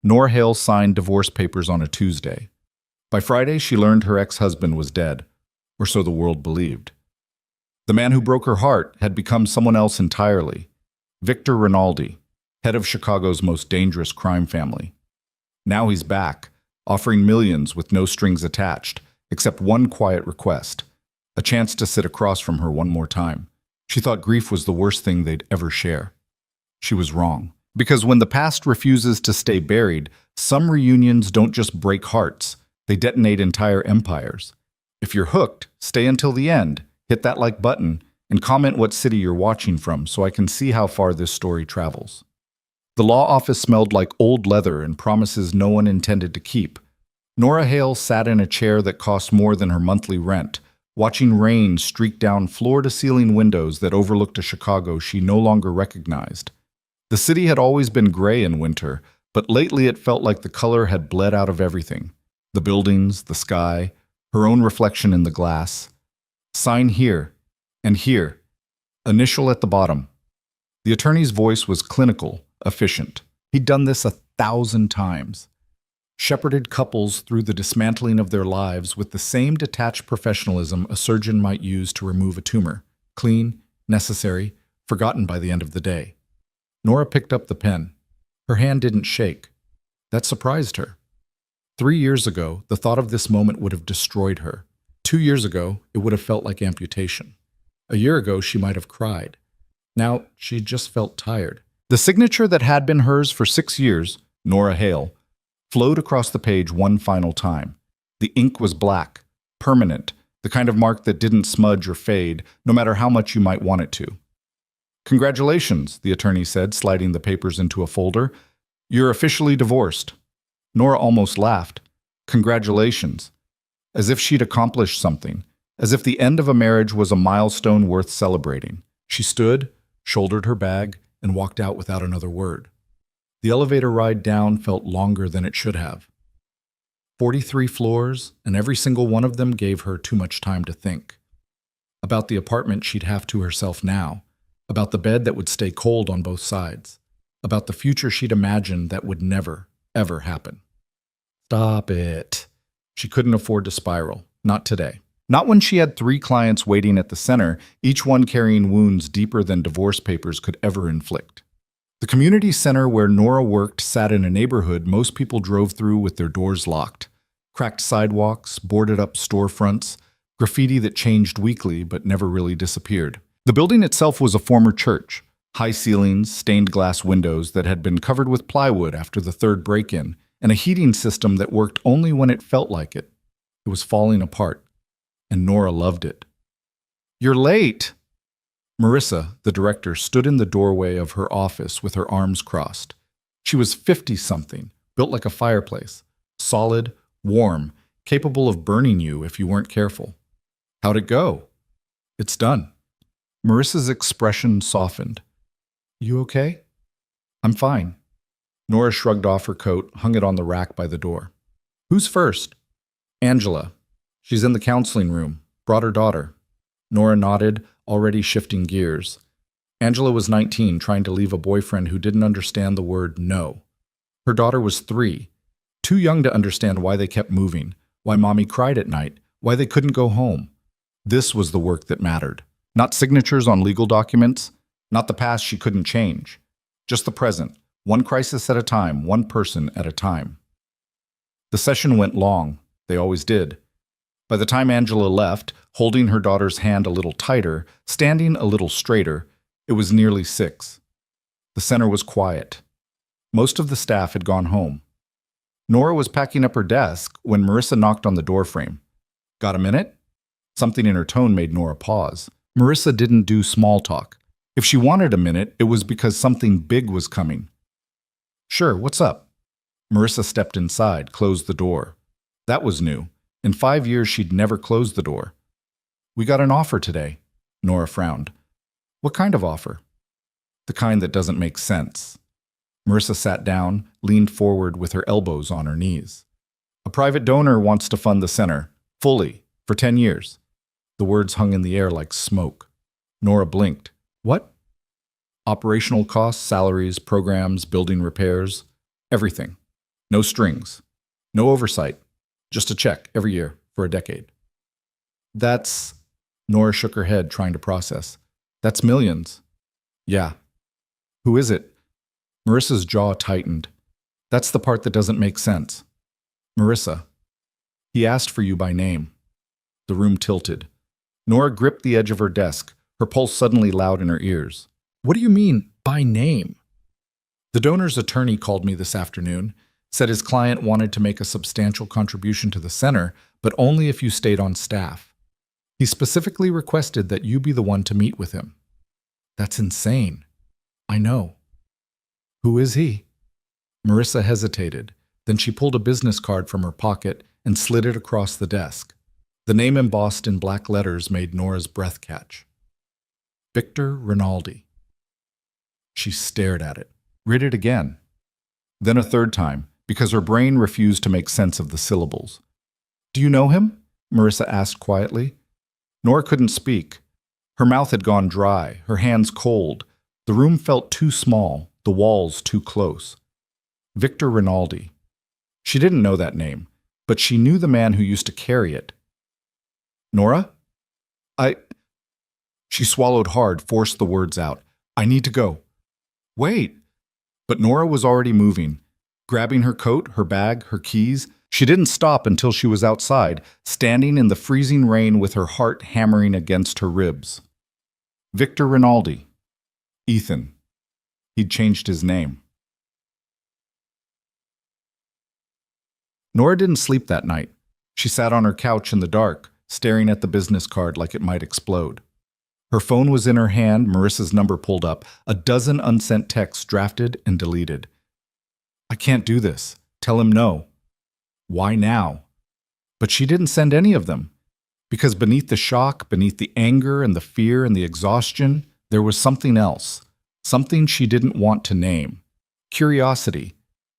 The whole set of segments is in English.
Nora Hale signed divorce papers on a Tuesday. By Friday, she learned her ex-husband was dead, or so the world believed. The man who broke her heart had become someone else entirely. Victor Rinaldi, head of Chicago's most dangerous crime family. Now he's back, offering millions with no strings attached, except one quiet request: a chance to sit across from her one more time. She thought grief was the worst thing they'd ever share. She was wrong. Because when the past refuses to stay buried, some reunions don't just break hearts, they detonate entire empires. If you're hooked, stay until the end, hit that like button, and comment what city you're watching from so I can see how far this story travels. The law office smelled like old leather and promises no one intended to keep. Nora Hale sat in a chair that cost more than her monthly rent, watching rain streak down floor-to-ceiling windows that overlooked a Chicago she no longer recognized. The city had always been gray in winter, but lately it felt like the color had bled out of everything. The buildings, the sky, her own reflection in the glass. Sign here, and here. Initial at the bottom. The attorney's voice was clinical, efficient. He'd done this 1,000 times. Shepherded couples through the dismantling of their lives with the same detached professionalism a surgeon might use to remove a tumor. Clean, necessary, forgotten by the end of the day. Nora picked up the pen. Her hand didn't shake. That surprised her. 3 years ago, the thought of this moment would have destroyed her. 2 years ago, it would have felt like amputation. A year ago, she might have cried. Now, she just felt tired. The signature that had been hers for 6 years, Nora Hale, flowed across the page one final time. The ink was black, permanent, the kind of mark that didn't smudge or fade, no matter how much you might want it to. "Congratulations," the attorney said, sliding the papers into a folder. "You're officially divorced." Nora almost laughed. Congratulations. As if she'd accomplished something. As if the end of a marriage was a milestone worth celebrating. She stood, shouldered her bag, and walked out without another word. The elevator ride down felt longer than it should have. 43 floors, and every single one of them gave her too much time to think. About the apartment she'd have to herself now. About the bed that would stay cold on both sides. About the future she'd imagined that would never, ever happen. Stop it. She couldn't afford to spiral. Not today. Not when she had 3 clients waiting at the center, each one carrying wounds deeper than divorce papers could ever inflict. The community center where Nora worked sat in a neighborhood most people drove through with their doors locked. Cracked sidewalks, boarded-up storefronts, graffiti that changed weekly but never really disappeared. The building itself was a former church. High ceilings, stained glass windows that had been covered with plywood after the 3rd break-in, and a heating system that worked only when it felt like it. It was falling apart, and Nora loved it. "You're late!" Marissa, the director, stood in the doorway of her office with her arms crossed. She was 50-something, built like a fireplace, solid, warm, capable of burning you if you weren't careful. "How'd it go?" "It's done." Marissa's expression softened. "You okay?" "I'm fine." Nora shrugged off her coat, hung it on the rack by the door. "Who's first?" "Angela. She's in the counseling room. Brought her daughter." Nora nodded, already shifting gears. Angela was 19, trying to leave a boyfriend who didn't understand the word no. Her daughter was 3, too young to understand why they kept moving, why mommy cried at night, why they couldn't go home. This was the work that mattered. Not signatures on legal documents, not the past she couldn't change. Just the present, one crisis at a time, one person at a time. The session went long. They always did. By the time Angela left, holding her daughter's hand a little tighter, standing a little straighter, it was nearly 6. The center was quiet. Most of the staff had gone home. Nora was packing up her desk when Marissa knocked on the doorframe. "Got a minute?" Something in her tone made Nora pause. Marissa didn't do small talk. If she wanted a minute, it was because something big was coming. "Sure, what's up?" Marissa stepped inside, closed the door. That was new. In 5 years, she'd never closed the door. "We got an offer today." Nora frowned. "What kind of offer?" "The kind that doesn't make sense." Marissa sat down, leaned forward with her elbows on her knees. "A private donor wants to fund the center, fully, for 10 years. The words hung in the air like smoke. Nora blinked. "What?" "Operational costs, salaries, programs, building repairs, everything." No strings. No oversight. Just a check every year for a decade. That's... Nora shook her head, trying to process. That's millions. Yeah. Who is it? Marissa's jaw tightened. That's the part that doesn't make sense. Marissa. He asked for you by name. The room tilted. Nora gripped the edge of her desk, her pulse suddenly loud in her ears. What do you mean, by name? The donor's attorney called me this afternoon, said his client wanted to make a substantial contribution to the center, but only if you stayed on staff. He specifically requested that you be the one to meet with him. That's insane. I know. Who is he? Marissa hesitated. Then she pulled a business card from her pocket and slid it across the desk. The name embossed in black letters made Nora's breath catch. Victor Rinaldi. She stared at it, read it again. Then a third time, because her brain refused to make sense of the syllables. Do you know him? Marissa asked quietly. Nora couldn't speak. Her mouth had gone dry, her hands cold. The room felt too small, the walls too close. Victor Rinaldi. She didn't know that name, but she knew the man who used to carry it. Nora? She swallowed hard, forced the words out. I need to go. Wait. But Nora was already moving, grabbing her coat, her bag, her keys. She didn't stop until she was outside, standing in the freezing rain with her heart hammering against her ribs. Victor Rinaldi. Ethan. He'd changed his name. Nora didn't sleep that night. She sat on her couch in the dark, staring at the business card like it might explode. Her phone was in her hand, Marissa's number pulled up, a dozen unsent texts drafted and deleted. I can't do this. Tell him no. Why now? But she didn't send any of them. Because beneath the shock, beneath the anger and the fear and the exhaustion, there was something else. Something she didn't want to name. Curiosity.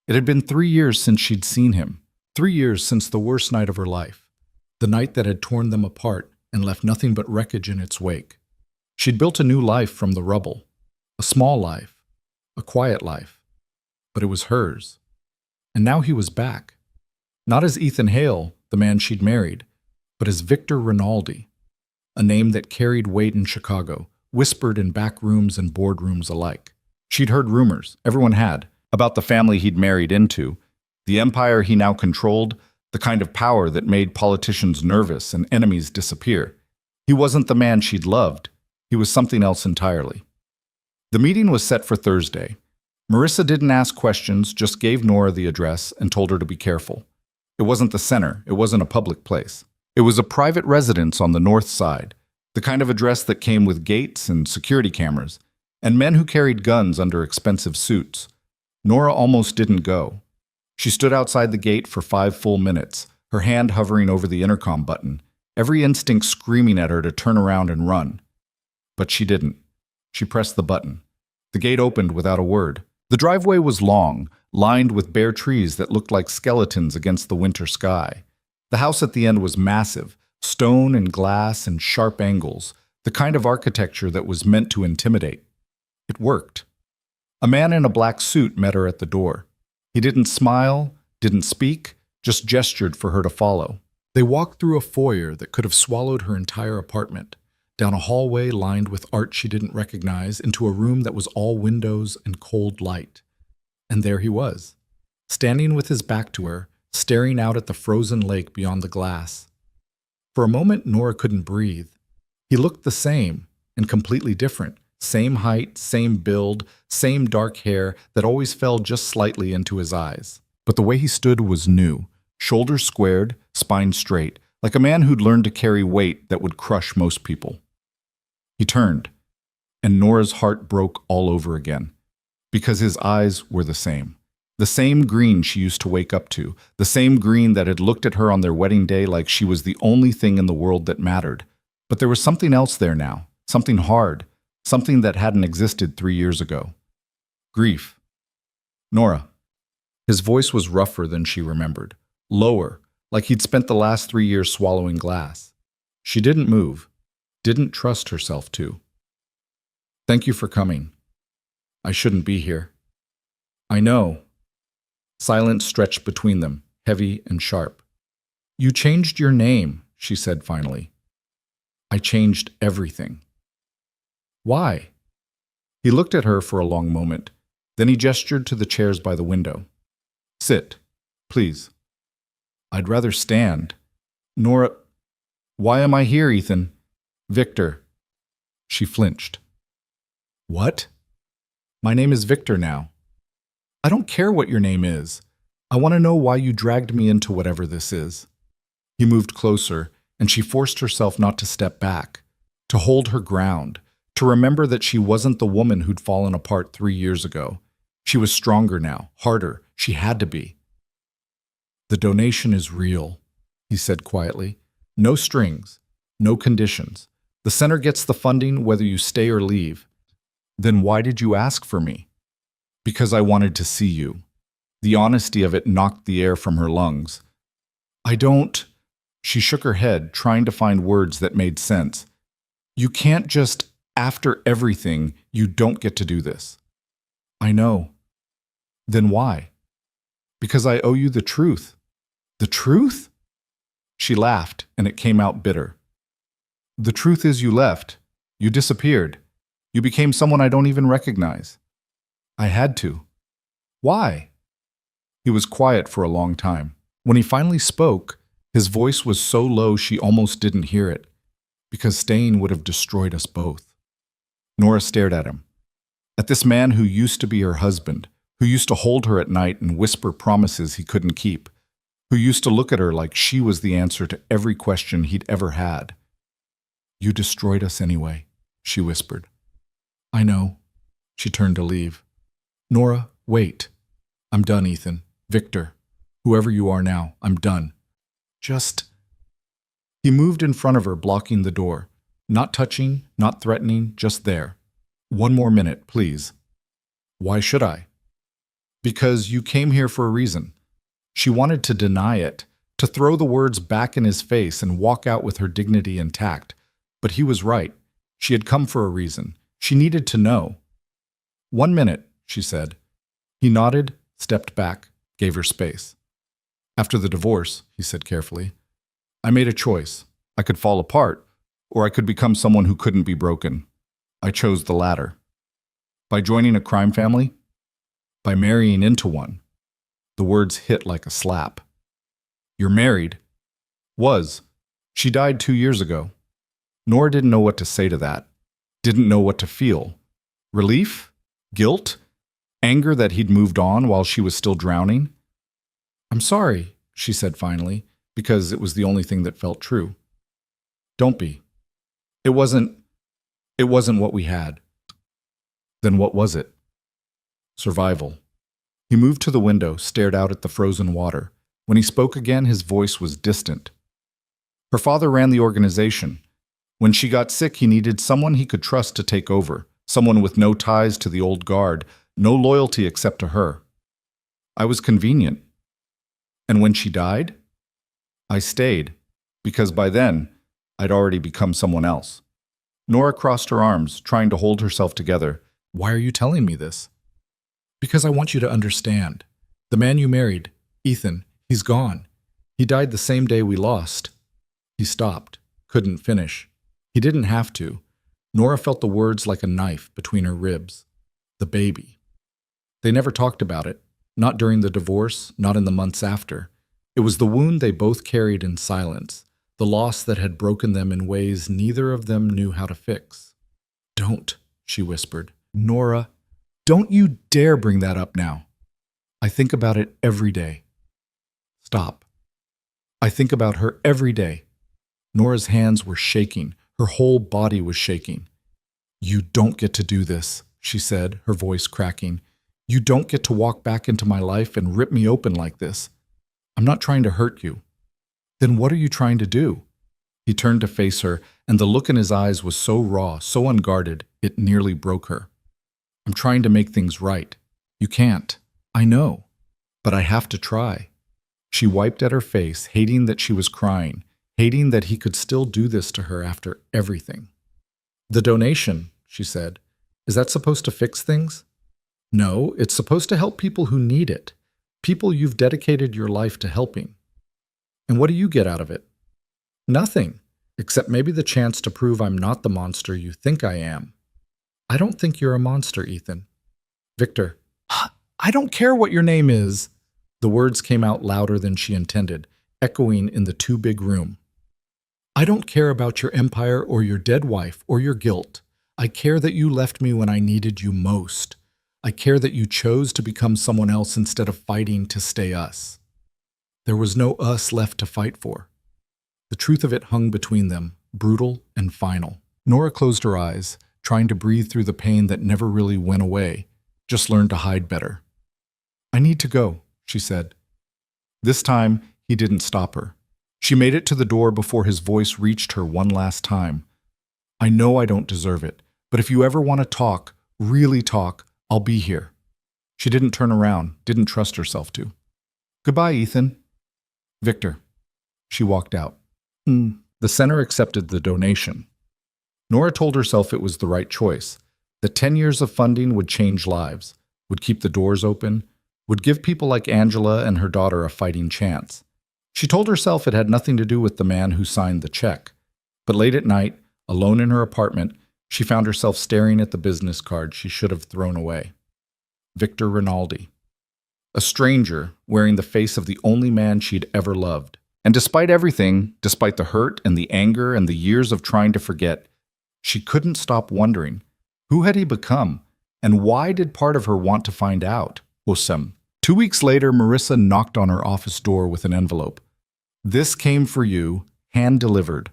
It had been 3 years since she'd seen him. 3 years since the worst night of her life. The night that had torn them apart and left nothing but wreckage in its wake. She'd built a new life from the rubble. A small life. A quiet life. But it was hers. And now he was back. Not as Ethan Hale, the man she'd married, but as Victor Rinaldi. A name that carried weight in Chicago, whispered in back rooms and boardrooms alike. She'd heard rumors, everyone had, about the family he'd married into, the empire he now controlled, the kind of power that made politicians nervous and enemies disappear. He wasn't the man she'd loved. He was something else entirely. The meeting was set for Thursday. Marissa didn't ask questions, just gave Nora the address and told her to be careful. It wasn't the center. It wasn't a public place. It was a private residence on the north side, the kind of address that came with gates and security cameras, and men who carried guns under expensive suits. Nora almost didn't go. She stood outside the gate for 5 full minutes, her hand hovering over the intercom button, every instinct screaming at her to turn around and run. But she didn't. She pressed the button. The gate opened without a word. The driveway was long, lined with bare trees that looked like skeletons against the winter sky. The house at the end was massive, stone and glass and sharp angles, the kind of architecture that was meant to intimidate. It worked. A man in a black suit met her at the door. He didn't smile, didn't speak, just gestured for her to follow. They walked through a foyer that could have swallowed her entire apartment, down a hallway lined with art she didn't recognize, into a room that was all windows and cold light. And there he was, standing with his back to her, staring out at the frozen lake beyond the glass. For a moment, Nora couldn't breathe. He looked the same, and completely different. Same height, same build, same dark hair that always fell just slightly into his eyes. But the way he stood was new, shoulders squared, spine straight, like a man who'd learned to carry weight that would crush most people. He turned, and Nora's heart broke all over again, because his eyes were the same green she used to wake up to, the same green that had looked at her on their wedding day like she was the only thing in the world that mattered. But there was something else there now, something hard, something that hadn't existed 3 years ago. Grief. Nora. His voice was rougher than she remembered, lower, like he'd spent the last 3 years swallowing glass. She didn't move, didn't trust herself to. Thank you for coming. I shouldn't be here. I know. Silence stretched between them, heavy and sharp. "You changed your name," she said finally. "I changed everything." "Why?" He looked at her for a long moment. Then he gestured to the chairs by the window. "Sit, please." "I'd rather stand." "Nora—" "Why am I here, Ethan?" "Victor." She flinched. "What?" "My name is Victor now." "I don't care what your name is. I want to know why you dragged me into whatever this is." He moved closer, and she forced herself not to step back, to hold her ground, to remember that she wasn't the woman who'd fallen apart 3 years ago. She was stronger now, harder. She had to be. "The donation is real," he said quietly. "No strings, no conditions. The center gets the funding whether you stay or leave." "Then why did you ask for me?" "Because I wanted to see you." The honesty of it knocked the air from her lungs. "I don't—" She shook her head, trying to find words that made sense. "You can't just, after everything, you don't get to do this." "I know." "Then why?" "Because I owe you the truth." "The truth?" She laughed, and it came out bitter. "The truth is you left. You disappeared. You became someone I don't even recognize." "I had to." "Why?" He was quiet for a long time. When he finally spoke, his voice was so low she almost didn't hear it. "Because staying would have destroyed us both." Nora stared at him. At this man who used to be her husband, who used to hold her at night and whisper promises he couldn't keep, who used to look at her like she was the answer to every question he'd ever had. "You destroyed us anyway," she whispered. "I know." She turned to leave. "Nora, wait. I'm done, Ethan. Victor. Whoever you are now, I'm done. Just—" He moved in front of her, blocking the door. Not touching, not threatening, just there. "One more minute, please." "Why should I?" "Because you came here for a reason." She wanted to deny it, to throw the words back in his face and walk out with her dignity intact. But he was right. She had come for a reason. She needed to know. "1 minute," she said. He nodded, stepped back, gave her space. "After the divorce," he said carefully, "I made a choice. I could fall apart, or I could become someone who couldn't be broken. I chose the latter. By joining a crime family? By marrying into one." The words hit like a slap. "You're married?" "Was. She died 2 years ago." Nora didn't know what to say to that. Didn't know what to feel. Relief? Guilt? Anger that he'd moved on while she was still drowning? "I'm sorry," she said finally, because it was the only thing that felt true. "Don't be. It wasn't what we had." "Then what was it?" "Survival." He moved to the window, stared out at the frozen water. When he spoke again, his voice was distant. "Her father ran the organization. When she got sick, he needed someone he could trust to take over, someone with no ties to the old guard, no loyalty except to her. I was convenient. And when she died, I stayed, because by then, I'd already become someone else." Nora crossed her arms, trying to hold herself together. "Why are you telling me this?" "Because I want you to understand. The man you married, Ethan, he's gone. He died the same day we lost." He stopped, couldn't finish. He didn't have to. Nora felt the words like a knife between her ribs. The baby. They never talked about it, not during the divorce, not in the months after. It was the wound they both carried in silence, the loss that had broken them in ways neither of them knew how to fix. "Don't," she whispered. "Nora, don't you dare bring that up now. I think about it every day." "Stop." "I think about her every day." Nora's hands were shaking. Her whole body was shaking. "You don't get to do this," she said, her voice cracking. "You don't get to walk back into my life and rip me open like this. I'm not trying to hurt you." "Then what are you trying to do?" He turned to face her, and the look in his eyes was so raw, so unguarded, it nearly broke her. "I'm trying to make things right. You can't. I know. But I have to try." She wiped at her face, hating that she was crying, hating that he could still do this to her after everything. "The donation," she said, "is that supposed to fix things?" "No, it's supposed to help people who need it. People you've dedicated your life to helping. And what do you get out of it? Nothing, except maybe the chance to prove I'm not the monster you think I am. I don't think you're a monster, Ethan. Victor, I don't care what your name is. The words came out louder than she intended, echoing in the too big room. I don't care about your empire or your dead wife or your guilt. I care that you left me when I needed you most. I care that you chose to become someone else instead of fighting to stay us. There was no us left to fight for. The truth of it hung between them, brutal and final. Nora closed her eyes, trying to breathe through the pain that never really went away, just learned to hide better. I need to go, she said. This time, he didn't stop her. She made it to the door before his voice reached her one last time. I know I don't deserve it, but if you ever want to talk, really talk, I'll be here. She didn't turn around, didn't trust herself to. Goodbye, Ethan. Victor. She walked out. The center accepted the donation. Nora told herself it was the right choice, that 10 years of funding would change lives, would keep the doors open, would give people like Angela and her daughter a fighting chance. She told herself it had nothing to do with the man who signed the check. But late at night, alone in her apartment, she found herself staring at the business card she should have thrown away. Victor Rinaldi. A stranger wearing the face of the only man she'd ever loved. And despite everything, despite the hurt and the anger and the years of trying to forget, she couldn't stop wondering, who had he become? And why did part of her want to find out? Osem. 2 weeks later, Marissa knocked on her office door with an envelope. This came for you, hand-delivered.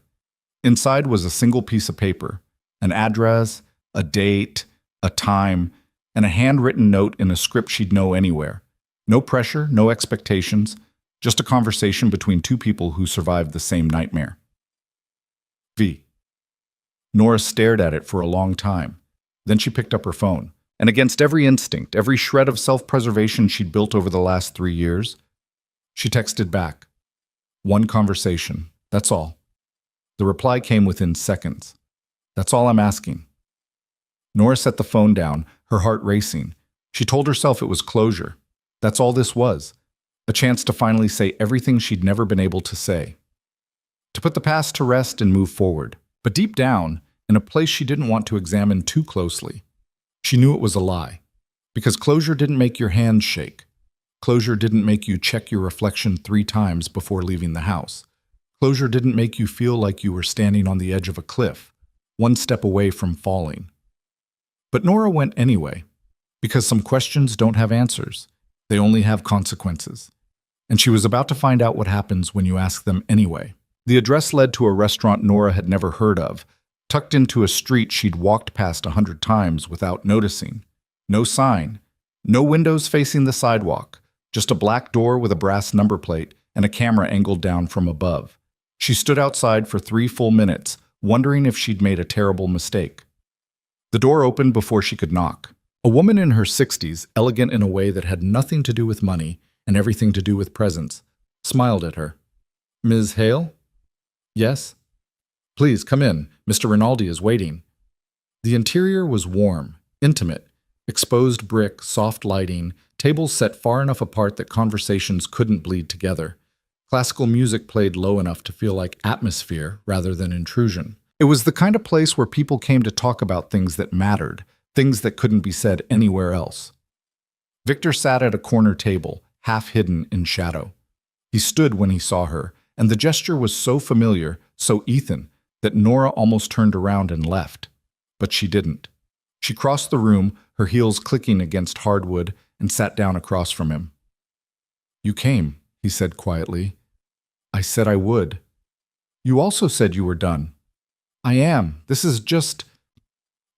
Inside was a single piece of paper, an address, a date, a time, and a handwritten note in a script she'd know anywhere. No pressure, no expectations, just a conversation between two people who survived the same nightmare. V. Nora stared at it for a long time. Then she picked up her phone, and against every instinct, every shred of self-preservation she'd built over the last 3 years, she texted back. One conversation, that's all. The reply came within seconds. That's all I'm asking. Nora set the phone down, her heart racing. She told herself it was closure. That's all this was. A chance to finally say everything she'd never been able to say. To put the past to rest and move forward. But deep down, in a place she didn't want to examine too closely, she knew it was a lie. Because closure didn't make your hands shake. Closure didn't make you check your reflection 3 times before leaving the house. Closure didn't make you feel like you were standing on the edge of a cliff, one step away from falling. But Nora went anyway, because some questions don't have answers. They only have consequences. And she was about to find out what happens when you ask them anyway. The address led to a restaurant Nora had never heard of, tucked into a street she'd walked past 100 times without noticing. No sign, no windows facing the sidewalk, just a black door with a brass number plate and a camera angled down from above. She stood outside for 3 full minutes, wondering if she'd made a terrible mistake. The door opened before she could knock. A woman in her 60s, elegant in a way that had nothing to do with money and everything to do with presence, smiled at her. Ms. Hale? Yes? Please, come in. Mr. Rinaldi is waiting. The interior was warm, intimate, exposed brick, soft lighting, tables set far enough apart that conversations couldn't bleed together. Classical music played low enough to feel like atmosphere rather than intrusion. It was the kind of place where people came to talk about things that mattered, things that couldn't be said anywhere else. Victor sat at a corner table, half hidden in shadow. He stood when he saw her, and the gesture was so familiar, so Ethan, that Nora almost turned around and left. But she didn't. She crossed the room, her heels clicking against hardwood, and sat down across from him. You came, he said quietly. I said I would. You also said you were done. I am. This is just...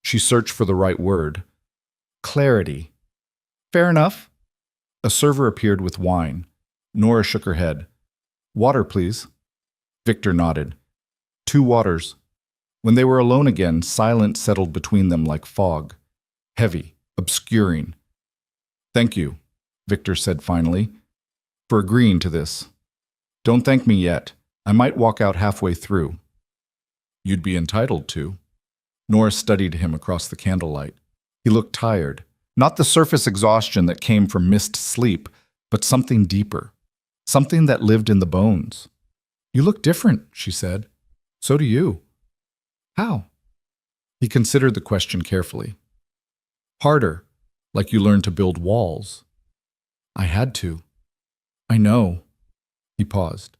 She searched for the right word. Clarity. Fair enough. A server appeared with wine. Nora shook her head. Water, please. Victor nodded. 2 waters. When they were alone again, silence settled between them like fog. Heavy, obscuring. Thank you, Victor said finally, for agreeing to this. Don't thank me yet. I might walk out halfway through. You'd be entitled to. Nora studied him across the candlelight. He looked tired. Not the surface exhaustion that came from missed sleep, but something deeper, something that lived in the bones. You look different, she said. So do you. How? He considered the question carefully. Harder, like you learned to build walls. I had to. I know. He paused.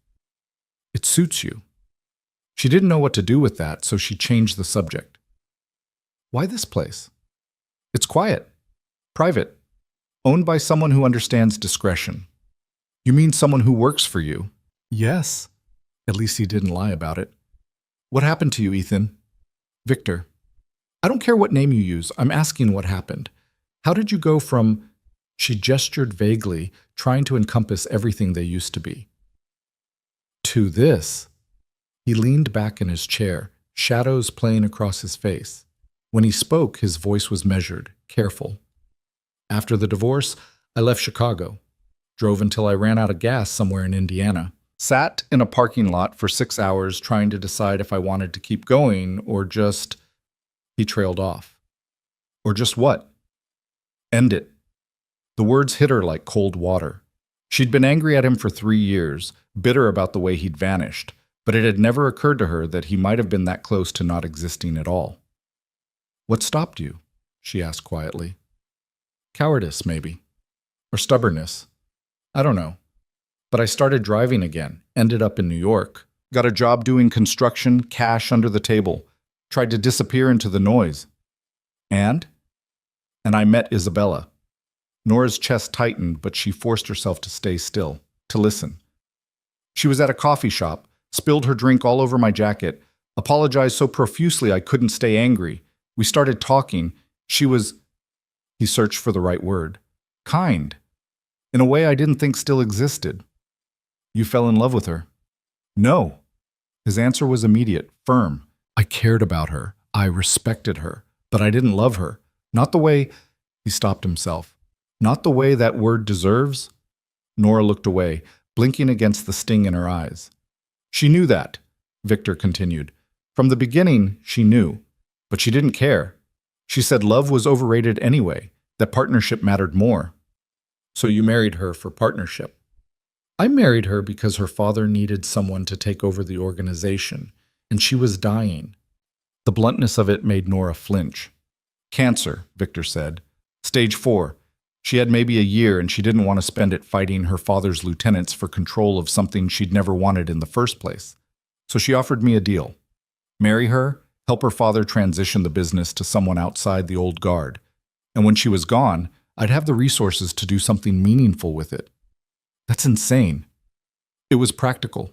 It suits you. She didn't know what to do with that, so she changed the subject. Why this place? It's quiet, private, owned by someone who understands discretion. You mean someone who works for you? Yes. At least he didn't lie about it. What happened to you, Ethan? Victor. I don't care what name you use. I'm asking what happened. How did you go from... She gestured vaguely, trying to encompass everything they used to be. To this. He leaned back in his chair, shadows playing across his face. When he spoke, his voice was measured, careful. After the divorce, I left Chicago. Drove until I ran out of gas somewhere in Indiana. Sat in a parking lot for 6 hours trying to decide if I wanted to keep going or just... He trailed off. Or just what? End it. The words hit her like cold water. She'd been angry at him for 3 years, bitter about the way he'd vanished, but it had never occurred to her that he might have been that close to not existing at all. What stopped you? She asked quietly. Cowardice, maybe. Or stubbornness. I don't know. But I started driving again, ended up in New York, got a job doing construction, cash under the table, tried to disappear into the noise. And I met Isabella. Nora's chest tightened, but she forced herself to stay still, to listen. She was at a coffee shop, spilled her drink all over my jacket, apologized so profusely I couldn't stay angry. We started talking. She was... He searched for the right word. Kind. In a way I didn't think still existed. You fell in love with her? No. His answer was immediate, firm. I cared about her. I respected her. But I didn't love her. Not the way... He stopped himself. Not the way that word deserves? Nora looked away, blinking against the sting in her eyes. She knew that, Victor continued. From the beginning, she knew. But she didn't care. She said love was overrated anyway, that partnership mattered more. So you married her for partnership. I married her because her father needed someone to take over the organization, and she was dying. The bluntness of it made Nora flinch. Cancer, Victor said. Stage 4. She had maybe a year, and she didn't want to spend it fighting her father's lieutenants for control of something she'd never wanted in the first place. So she offered me a deal. Marry her, help her father transition the business to someone outside the old guard. And when she was gone, I'd have the resources to do something meaningful with it. That's insane. It was practical.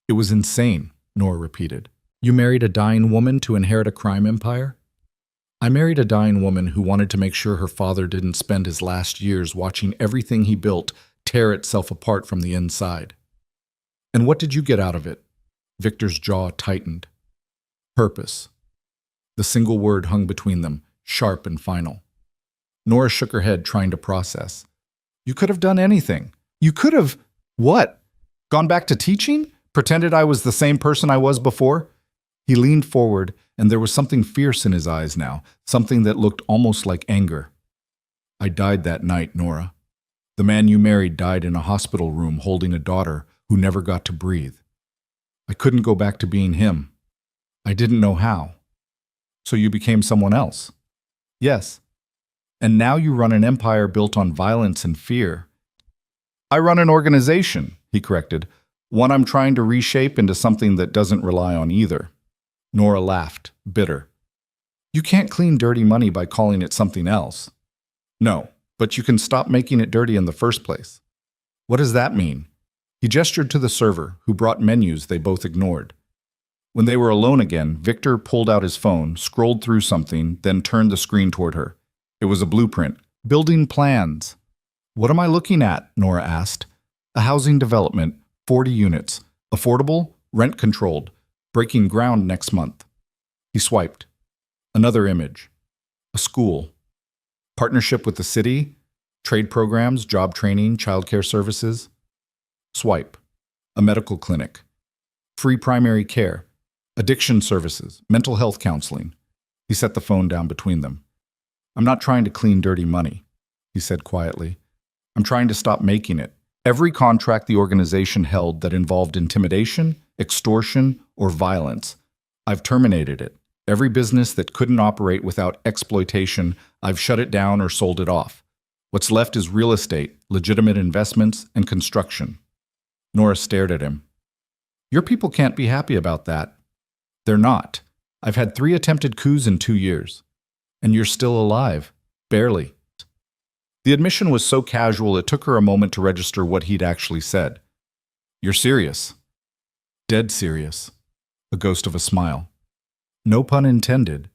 It was insane, Nora repeated. You married a dying woman to inherit a crime empire? I married a dying woman who wanted to make sure her father didn't spend his last years watching everything he built tear itself apart from the inside. And what did you get out of it? Victor's jaw tightened. Purpose. The single word hung between them, sharp and final. Nora shook her head, trying to process. You could have done anything. You could have... What? Gone back to teaching? Pretended I was the same person I was before? He leaned forward, and there was something fierce in his eyes now, something that looked almost like anger. I died that night, Nora. The man you married died in a hospital room holding a daughter who never got to breathe. I couldn't go back to being him. I didn't know how. So you became someone else? Yes. And now you run an empire built on violence and fear. I run an organization, he corrected, one I'm trying to reshape into something that doesn't rely on either. Nora laughed, bitter. You can't clean dirty money by calling it something else. No, but you can stop making it dirty in the first place. What does that mean? He gestured to the server, who brought menus they both ignored. When they were alone again, Victor pulled out his phone, scrolled through something, then turned the screen toward her. It was a blueprint. Building plans. What am I looking at? Nora asked. A housing development, 40 units. Affordable, rent-controlled. Breaking ground next month. He swiped. Another image. A school. Partnership with the city. Trade programs, job training, childcare services. Swipe. A medical clinic. Free primary care. Addiction services. Mental health counseling. He set the phone down between them. I'm not trying to clean dirty money, he said quietly. I'm trying to stop making it. Every contract the organization held that involved intimidation, extortion, or violence, I've terminated it. Every business that couldn't operate without exploitation, I've shut it down or sold it off. What's left is real estate, legitimate investments, and construction. Nora stared at him. Your people can't be happy about that. They're not. I've had 3 attempted coups in 2 years. And you're still alive. Barely. The admission was so casual it took her a moment to register what he'd actually said. You're serious. Dead serious. A ghost of a smile. No pun intended.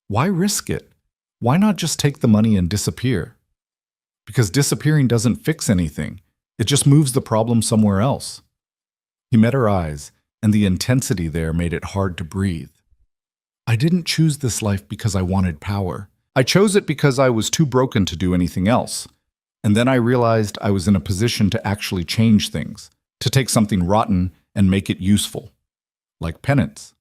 Why risk it? Why not just take the money and disappear? Because disappearing doesn't fix anything. It just moves the problem somewhere else. He met her eyes, and the intensity there made it hard to breathe. I didn't choose this life because I wanted power. I chose it because I was too broken to do anything else. And then I realized I was in a position to actually change things, to take something rotten and make it useful. Like penance.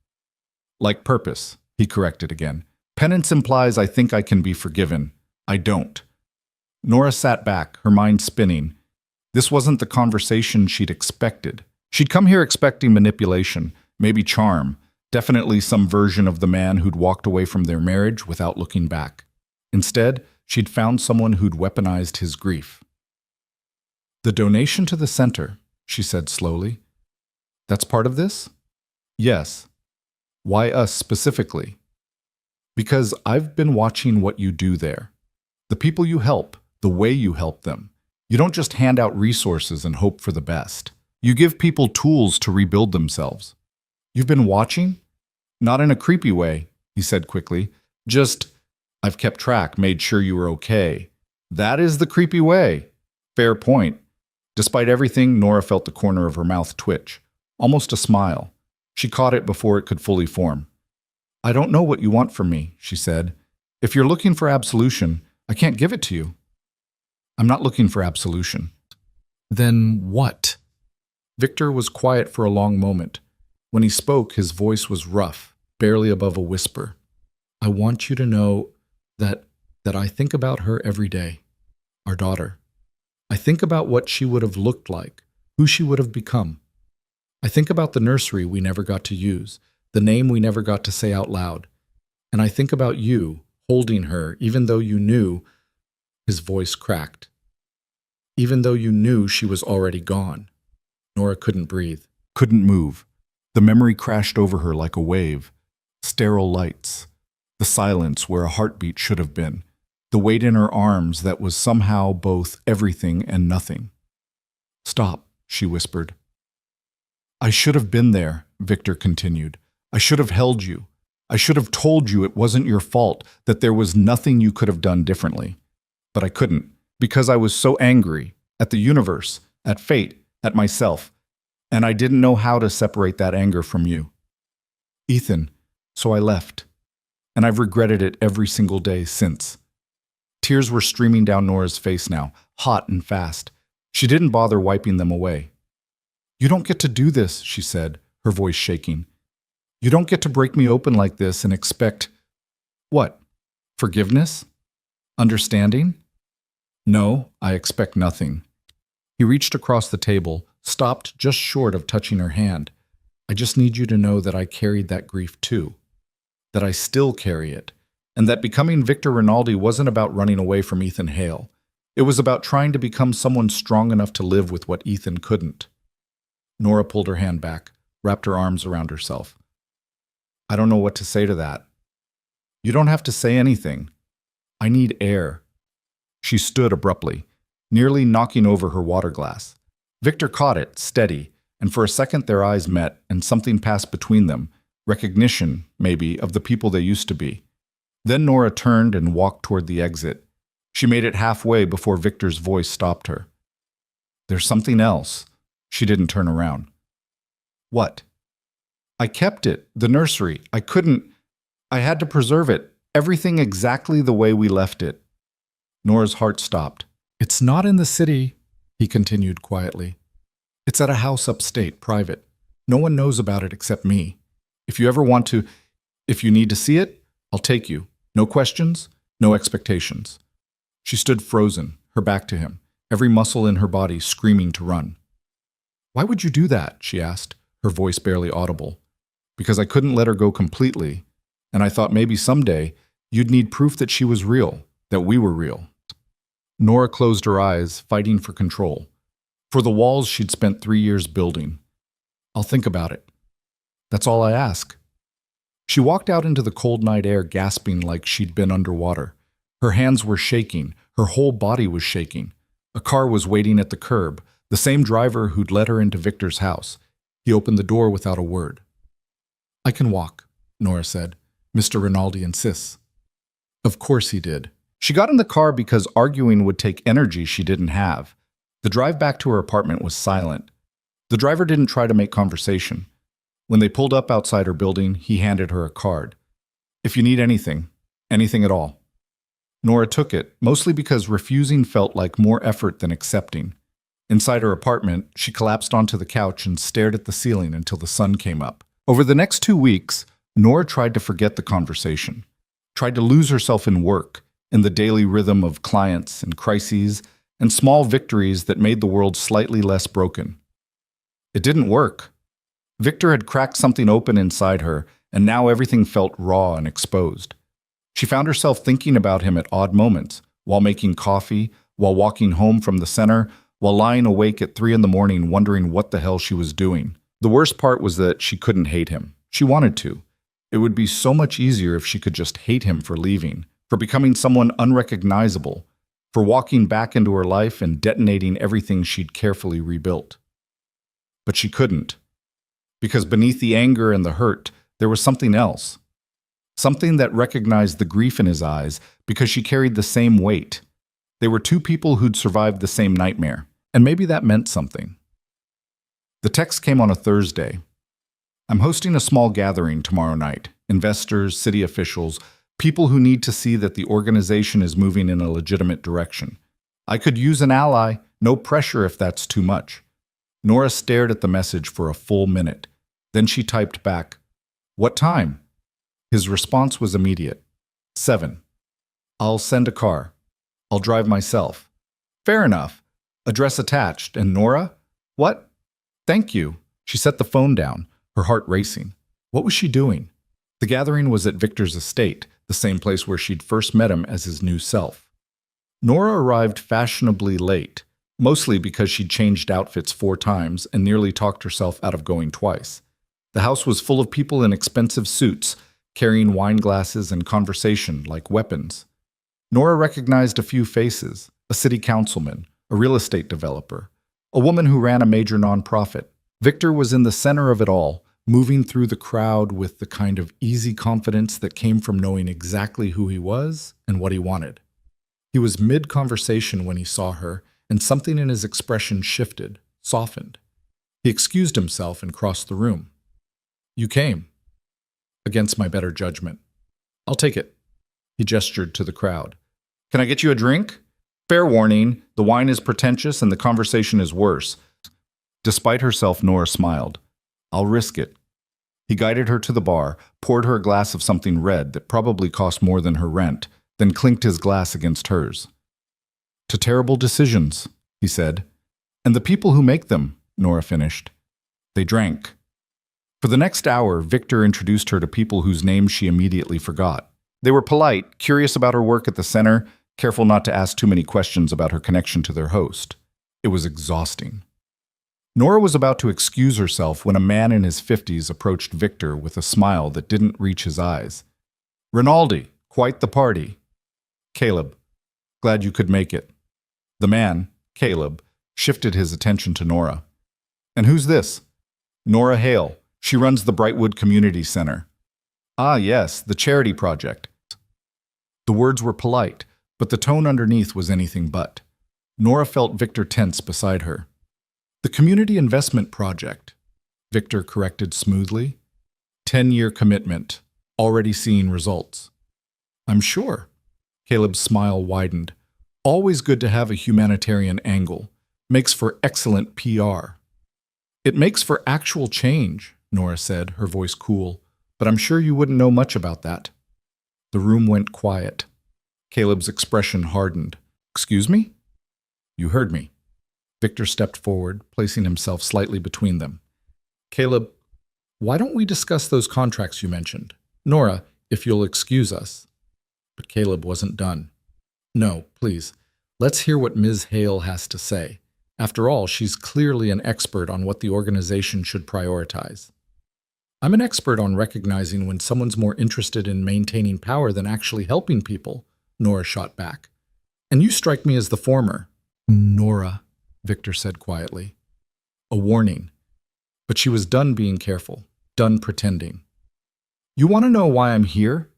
Like purpose, he corrected again. Penance implies I think I can be forgiven. I don't. Nora sat back, her mind spinning. This wasn't the conversation she'd expected. She'd come here expecting manipulation, maybe charm, definitely some version of the man who'd walked away from their marriage without looking back. Instead, she'd found someone who'd weaponized his grief. The donation to the center, she said slowly. That's part of this? Yes. Why us specifically? Because I've been watching what you do there. The people you help, the way you help them. You don't just hand out resources and hope for the best. You give people tools to rebuild themselves. You've been watching? Not in a creepy way, he said quickly. Just, I've kept track, made sure you were okay. That is the creepy way. Fair point. Despite everything, Nora felt the corner of her mouth twitch. Almost a smile. She caught it before it could fully form. I don't know what you want from me, she said. If you're looking for absolution, I can't give it to you. I'm not looking for absolution. Then what? Victor was quiet for a long moment. When he spoke, his voice was rough, barely above a whisper. I want you to know that I think about her every day, our daughter. I think about what she would have looked like, who she would have become. I think about the nursery we never got to use, the name we never got to say out loud. And I think about you, holding her, even though you knew, his voice cracked. Even though you knew she was already gone. Nora couldn't breathe, couldn't move. The memory crashed over her like a wave. Sterile lights. The silence where a heartbeat should have been. The weight in her arms that was somehow both everything and nothing. Stop, she whispered. I should have been there, Victor continued. I should have held you. I should have told you it wasn't your fault, that there was nothing you could have done differently. But I couldn't, because I was so angry at the universe, at fate, at myself, and I didn't know how to separate that anger from you. Ethan, so I left, and I've regretted it every single day since. Tears were streaming down Nora's face now, hot and fast. She didn't bother wiping them away. You don't get to do this, she said, her voice shaking. You don't get to break me open like this and expect… What? Forgiveness? Understanding? No, I expect nothing. He reached across the table, stopped just short of touching her hand. I just need you to know that I carried that grief too. That I still carry it. And that becoming Victor Rinaldi wasn't about running away from Ethan Hale. It was about trying to become someone strong enough to live with what Ethan couldn't. Nora pulled her hand back, wrapped her arms around herself. I don't know what to say to that. You don't have to say anything. I need air. She stood abruptly, nearly knocking over her water glass. Victor caught it, steady, and for a second their eyes met and something passed between them, recognition, maybe, of the people they used to be. Then Nora turned and walked toward the exit. She made it halfway before Victor's voice stopped her. There's something else. She didn't turn around. What? I kept it, the nursery. I had to preserve it, everything exactly the way we left it. Nora's heart stopped. It's not in the city, he continued quietly. It's at a house upstate, private. No one knows about it except me. If you need to see it, I'll take you. No questions, no expectations. She stood frozen, her back to him, every muscle in her body screaming to run. "Why would you do that?" she asked, her voice barely audible. "Because I couldn't let her go completely, and I thought maybe someday you'd need proof that she was real, that we were real." Nora closed her eyes, fighting for control. For the walls she'd spent 3 years building. "I'll think about it. That's all I ask." She walked out into the cold night air, gasping like she'd been underwater. Her hands were shaking. Her whole body was shaking. A car was waiting at the curb, the same driver who'd let her into Victor's house. He opened the door without a word. "I can walk," Nora said. "Mr. Rinaldi insists." Of course he did. She got in the car because arguing would take energy she didn't have. The drive back to her apartment was silent. The driver didn't try to make conversation. When they pulled up outside her building, he handed her a card. "If you need anything, anything at all." Nora took it, mostly because refusing felt like more effort than accepting. Inside her apartment, she collapsed onto the couch and stared at the ceiling until the sun came up. Over the next 2 weeks, Nora tried to forget the conversation, tried to lose herself in work, in the daily rhythm of clients and crises and small victories that made the world slightly less broken. It didn't work. Victor had cracked something open inside her, and now everything felt raw and exposed. She found herself thinking about him at odd moments, while making coffee, while walking home from the center, while lying awake at 3 a.m. wondering what the hell she was doing. The worst part was that she couldn't hate him. She wanted to. It would be so much easier if she could just hate him for leaving, for becoming someone unrecognizable, for walking back into her life and detonating everything she'd carefully rebuilt. But she couldn't. Because beneath the anger and the hurt, there was something else. Something that recognized the grief in his eyes because she carried the same weight. They were two people who'd survived the same nightmare, and maybe that meant something. The text came on a Thursday. "I'm hosting a small gathering tomorrow night. Investors, city officials, people who need to see that the organization is moving in a legitimate direction. I could use an ally, no pressure if that's too much." Nora stared at the message for a full minute. Then she typed back, "What time?" His response was immediate. 7. "I'll send a car. I'll drive myself." "Fair enough. Address attached." And Nora? "What? Thank you." She set the phone down, her heart racing. What was she doing? The gathering was at Victor's estate, the same place where she'd first met him as his new self. Nora arrived fashionably late, mostly because she'd changed outfits 4 times and nearly talked herself out of going twice. The house was full of people in expensive suits, carrying wine glasses and conversation like weapons. Nora recognized a few faces: a city councilman, a real estate developer, a woman who ran a major nonprofit. Victor was in the center of it all, moving through the crowd with the kind of easy confidence that came from knowing exactly who he was and what he wanted. He was mid-conversation when he saw her, and something in his expression shifted, softened. He excused himself and crossed the room. "You came." "Against my better judgment." "I'll take it." He gestured to the crowd. "Can I get you a drink?" "Fair warning, the wine is pretentious and the conversation is worse." Despite herself, Nora smiled. "I'll risk it." He guided her to the bar, poured her a glass of something red that probably cost more than her rent, then clinked his glass against hers. "To terrible decisions," he said. "And the people who make them," Nora finished. They drank. For the next hour, Victor introduced her to people whose names she immediately forgot. They were polite, curious about her work at the center, careful not to ask too many questions about her connection to their host. It was exhausting. Nora was about to excuse herself when a man in his 50s approached Victor with a smile that didn't reach his eyes. "Rinaldi, quite the party." "Caleb, glad you could make it." The man, Caleb, shifted his attention to Nora. "And who's this?" "Nora Hale. She runs the Brightwood Community Center." "Ah, yes, the charity project." The words were polite, but the tone underneath was anything but. Nora felt Victor tense beside her. "The Community Investment Project," Victor corrected smoothly. 10-year commitment, already seeing results." "I'm sure." Caleb's smile widened. "Always good to have a humanitarian angle. Makes for excellent PR." "It makes for actual change," Nora said, her voice cool. "But I'm sure you wouldn't know much about that." The room went quiet. Caleb's expression hardened. "Excuse me?" "You heard me." Victor stepped forward, placing himself slightly between them. Caleb, why don't we discuss those contracts you mentioned? Nora, if you'll excuse us. But Caleb wasn't done. No, please. Let's hear what Ms. Hale has to say. After all, she's clearly an expert on what the organization should prioritize. I'm an expert on recognizing when someone's more interested in maintaining power than actually helping people, Nora shot back. And you strike me as the former. Nora, Victor said quietly. A warning. But she was done being careful, done pretending. You want to know why I'm here?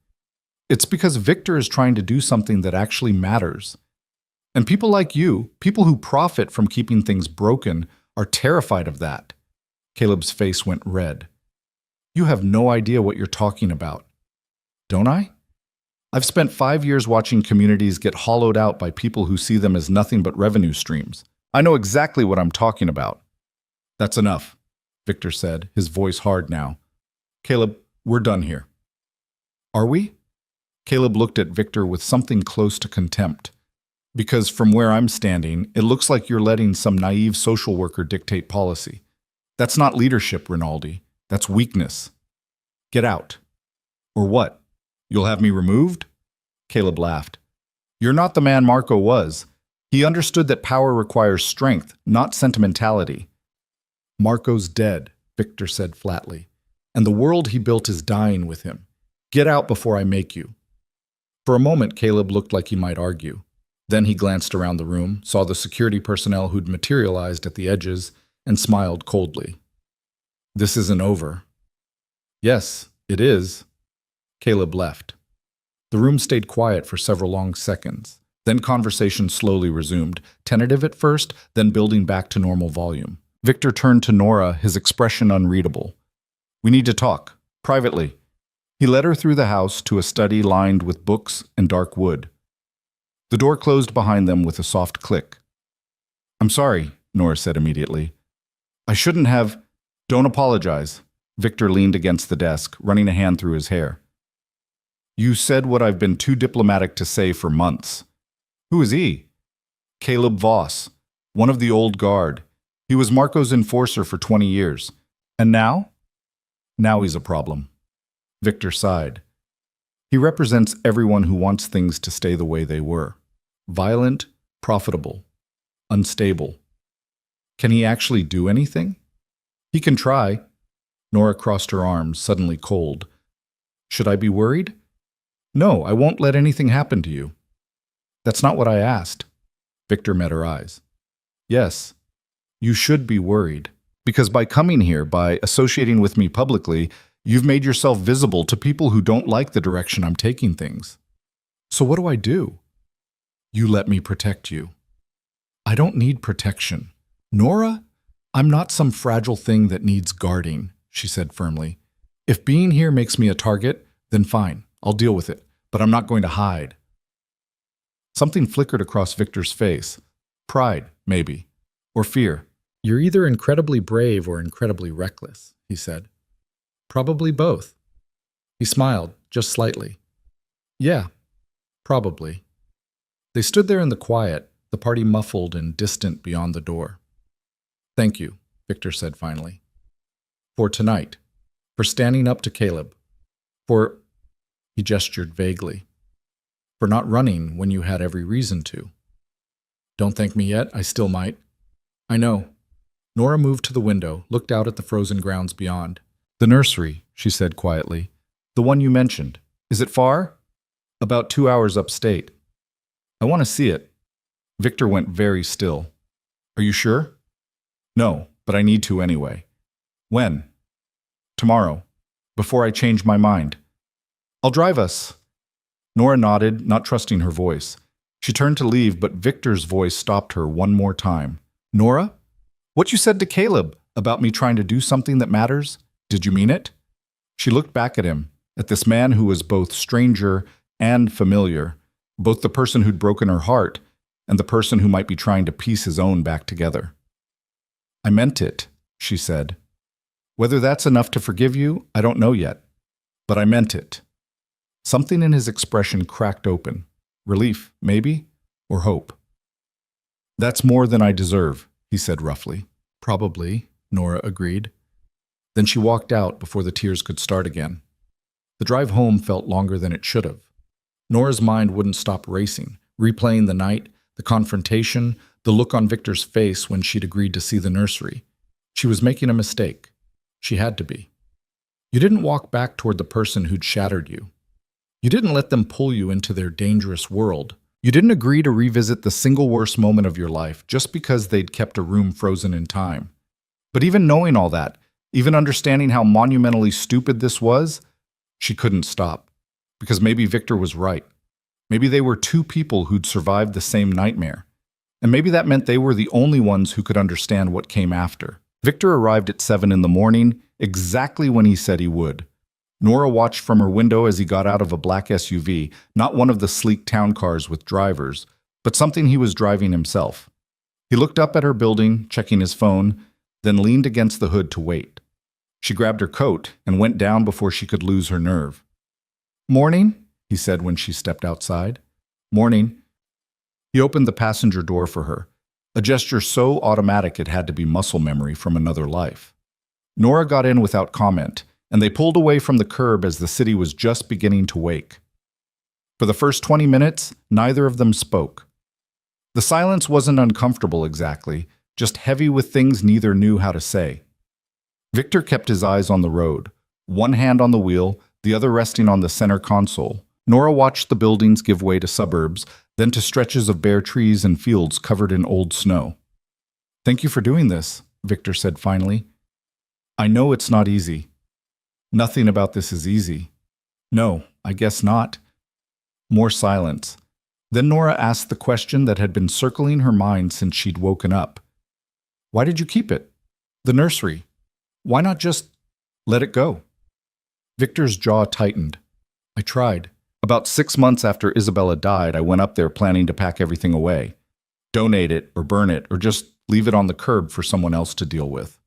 It's because Victor is trying to do something that actually matters. And people like you, people who profit from keeping things broken, are terrified of that. Caleb's face went red. You have no idea what you're talking about. Don't I? I've spent 5 years watching communities get hollowed out by people who see them as nothing but revenue streams. I know exactly what I'm talking about. That's enough, Victor said, his voice hard now. Caleb, we're done here. Are we? Caleb looked at Victor with something close to contempt. Because from where I'm standing, it looks like you're letting some naive social worker dictate policy. That's not leadership, Rinaldi. That's weakness. Get out. Or what? You'll have me removed? Caleb laughed. You're not the man Marco was. He understood that power requires strength, not sentimentality. Marco's dead, Victor said flatly, and the world he built is dying with him. Get out before I make you. For a moment, Caleb looked like he might argue. Then he glanced around the room, saw the security personnel who'd materialized at the edges, and smiled coldly. This isn't over. Yes, it is. Caleb left. The room stayed quiet for several long seconds. Then conversation slowly resumed, tentative at first, then building back to normal volume. Victor turned to Nora, his expression unreadable. We need to talk, privately. He led her through the house to a study lined with books and dark wood. The door closed behind them with a soft click. I'm sorry, Nora said immediately. I shouldn't have. Don't apologize. Victor leaned against the desk, running a hand through his hair. You said what I've been too diplomatic to say for months. Who is he? Caleb Voss, one of the old guard. He was Marco's enforcer for 20 years. And now? Now he's a problem. Victor sighed. He represents everyone who wants things to stay the way they were. Violent, profitable, unstable. Can he actually do anything? He can try. Nora crossed her arms, suddenly cold. Should I be worried? No, I won't let anything happen to you. That's not what I asked. Victor met her eyes. Yes, you should be worried. Because by coming here, by associating with me publicly, you've made yourself visible to people who don't like the direction I'm taking things. So what do I do? You let me protect you. I don't need protection. Nora, I'm not some fragile thing that needs guarding, she said firmly. If being here makes me a target, then fine, I'll deal with it, but I'm not going to hide. Something flickered across Victor's face. Pride, maybe, or fear. You're either incredibly brave or incredibly reckless, he said. Probably both. He smiled, just slightly. Yeah, probably. They stood there in the quiet, the party muffled and distant beyond the door. Thank you, Victor said finally. For tonight. For standing up to Caleb. For, he gestured vaguely, for not running when you had every reason to. Don't thank me yet, I still might. I know. Nora moved to the window, looked out at the frozen grounds beyond. The nursery, she said quietly. The one you mentioned. Is it far? About 2 hours upstate. I want to see it. Victor went very still. Are you sure? No, but I need to anyway. When? Tomorrow, before I change my mind. I'll drive us. Nora nodded, not trusting her voice. She turned to leave, but Victor's voice stopped her one more time. Nora? What you said to Caleb about me trying to do something that matters? Did you mean it? She looked back at him, at this man who was both stranger and familiar, both the person who'd broken her heart and the person who might be trying to piece his own back together. I meant it, she said. Whether that's enough to forgive you, I don't know yet. But I meant it. Something in his expression cracked open. Relief, maybe, or hope. That's more than I deserve, he said roughly. Probably, Nora agreed. Then she walked out before the tears could start again. The drive home felt longer than it should have. Nora's mind wouldn't stop racing, replaying the night, the confrontation, the look on Victor's face when she'd agreed to see the nursery. She was making a mistake. She had to be. You didn't walk back toward the person who'd shattered you. You didn't let them pull you into their dangerous world. You didn't agree to revisit the single worst moment of your life just because they'd kept a room frozen in time. But even knowing all that, even understanding how monumentally stupid this was, she couldn't stop. Because maybe Victor was right. Maybe they were two people who'd survived the same nightmare. And maybe that meant they were the only ones who could understand what came after. Victor arrived at 7 in the morning, exactly when he said he would. Nora watched from her window as he got out of a black SUV, not one of the sleek town cars with drivers, but something he was driving himself. He looked up at her building, checking his phone, then leaned against the hood to wait. She grabbed her coat and went down before she could lose her nerve. "Morning," he said when she stepped outside. "Morning." He opened the passenger door for her, a gesture so automatic it had to be muscle memory from another life. Nora got in without comment, and they pulled away from the curb as the city was just beginning to wake. For the first 20 minutes, neither of them spoke. The silence wasn't uncomfortable exactly, just heavy with things neither knew how to say. Victor kept his eyes on the road, one hand on the wheel, the other resting on the center console. Nora watched the buildings give way to suburbs, then to stretches of bare trees and fields covered in old snow. "Thank you for doing this," Victor said finally. "I know it's not easy." "Nothing about this is easy." "No, I guess not." More silence. Then Nora asked the question that had been circling her mind since she'd woken up. "Why did you keep it? The nursery. Why not just let it go?" Victor's jaw tightened. "I tried. About 6 months after Isabella died, I went up there planning to pack everything away. Donate it or burn it or just leave it on the curb for someone else to deal with."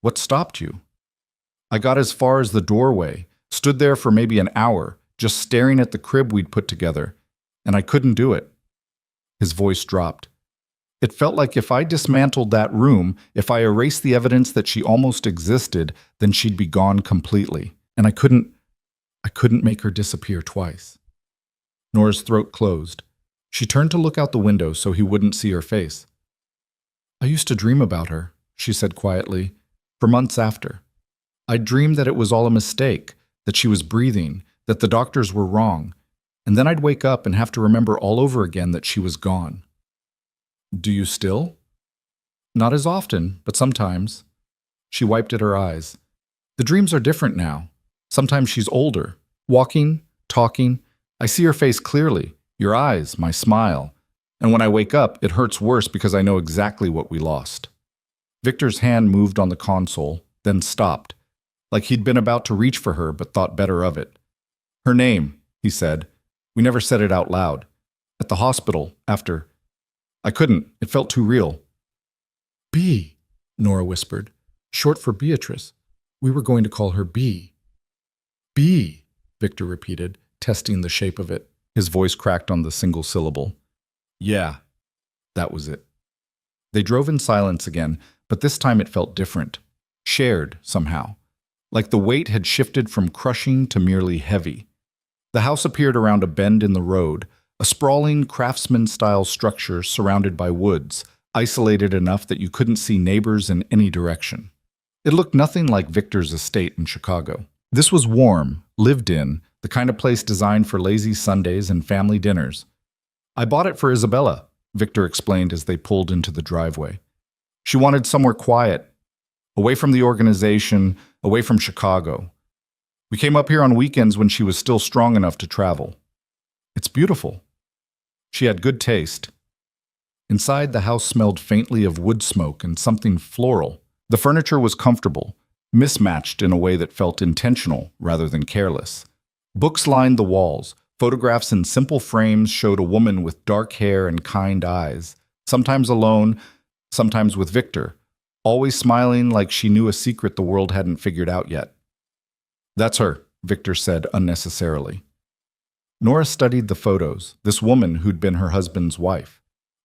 "What stopped you?" "I got as far as the doorway, stood there for maybe an hour, just staring at the crib we'd put together, and I couldn't do it." His voice dropped. "It felt like if I dismantled that room, if I erased the evidence that she almost existed, then she'd be gone completely. And I couldn't make her disappear twice." Nora's throat closed. She turned to look out the window so he wouldn't see her face. "I used to dream about her," she said quietly, "for months after. I dreamed that it was all a mistake, that she was breathing, that the doctors were wrong, and then I'd wake up and have to remember all over again that she was gone." "Do you still?" "Not as often, but sometimes." She wiped at her eyes. "The dreams are different now. Sometimes she's older, walking, talking. I see her face clearly, your eyes, my smile. And when I wake up, it hurts worse because I know exactly what we lost." Victor's hand moved on the console, then stopped, like he'd been about to reach for her but thought better of it. "Her name," he said. "We never said it out loud. At the hospital, after. I couldn't. It felt too real." "B," Nora whispered. "Short for Beatrice. We were going to call her B." "B," Victor repeated, testing the shape of it. His voice cracked on the single syllable. "Yeah." That was it. They drove in silence again, but this time it felt different. Shared, somehow. Like the weight had shifted from crushing to merely heavy. The house appeared around a bend in the road, a sprawling craftsman-style structure surrounded by woods, isolated enough that you couldn't see neighbors in any direction. It looked nothing like Victor's estate in Chicago. This was warm, lived in, the kind of place designed for lazy Sundays and family dinners. "I bought it for Isabella," Victor explained as they pulled into the driveway. "She wanted somewhere quiet, away from the organization, away from Chicago. We came up here on weekends when she was still strong enough to travel. It's beautiful." She had good taste. Inside, the house smelled faintly of wood smoke and something floral. The furniture was comfortable, mismatched in a way that felt intentional rather than careless. Books lined the walls. Photographs in simple frames showed a woman with dark hair and kind eyes, sometimes alone, sometimes with Victor, always smiling like she knew a secret the world hadn't figured out yet. "That's her," Victor said unnecessarily. Nora studied the photos, this woman who'd been her husband's wife.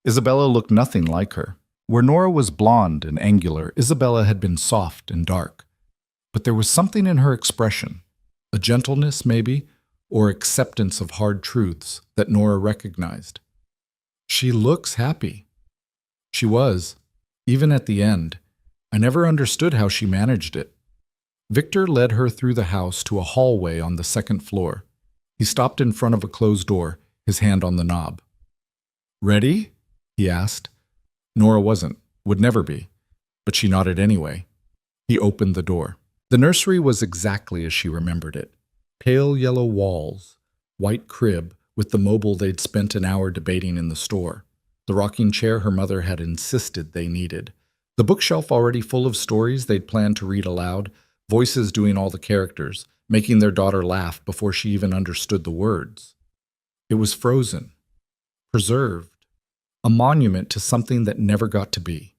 Isabella looked nothing like her. Where Nora was blonde and angular, Isabella had been soft and dark. But there was something in her expression, a gentleness maybe, or acceptance of hard truths that Nora recognized. She looks happy. She was, even at the end. I never understood how she managed it. Victor led her through the house to a hallway on the second floor. He stopped in front of a closed door, his hand on the knob. "Ready?" he asked. Nora wasn't, would never be, but she nodded anyway. He opened the door. The nursery was exactly as she remembered it. Pale yellow walls, white crib with the mobile they'd spent an hour debating in the store, the rocking chair her mother had insisted they needed, the bookshelf already full of stories they'd planned to read aloud, voices doing all the characters, making their daughter laugh before she even understood the words. It was frozen, preserved, a monument to something that never got to be.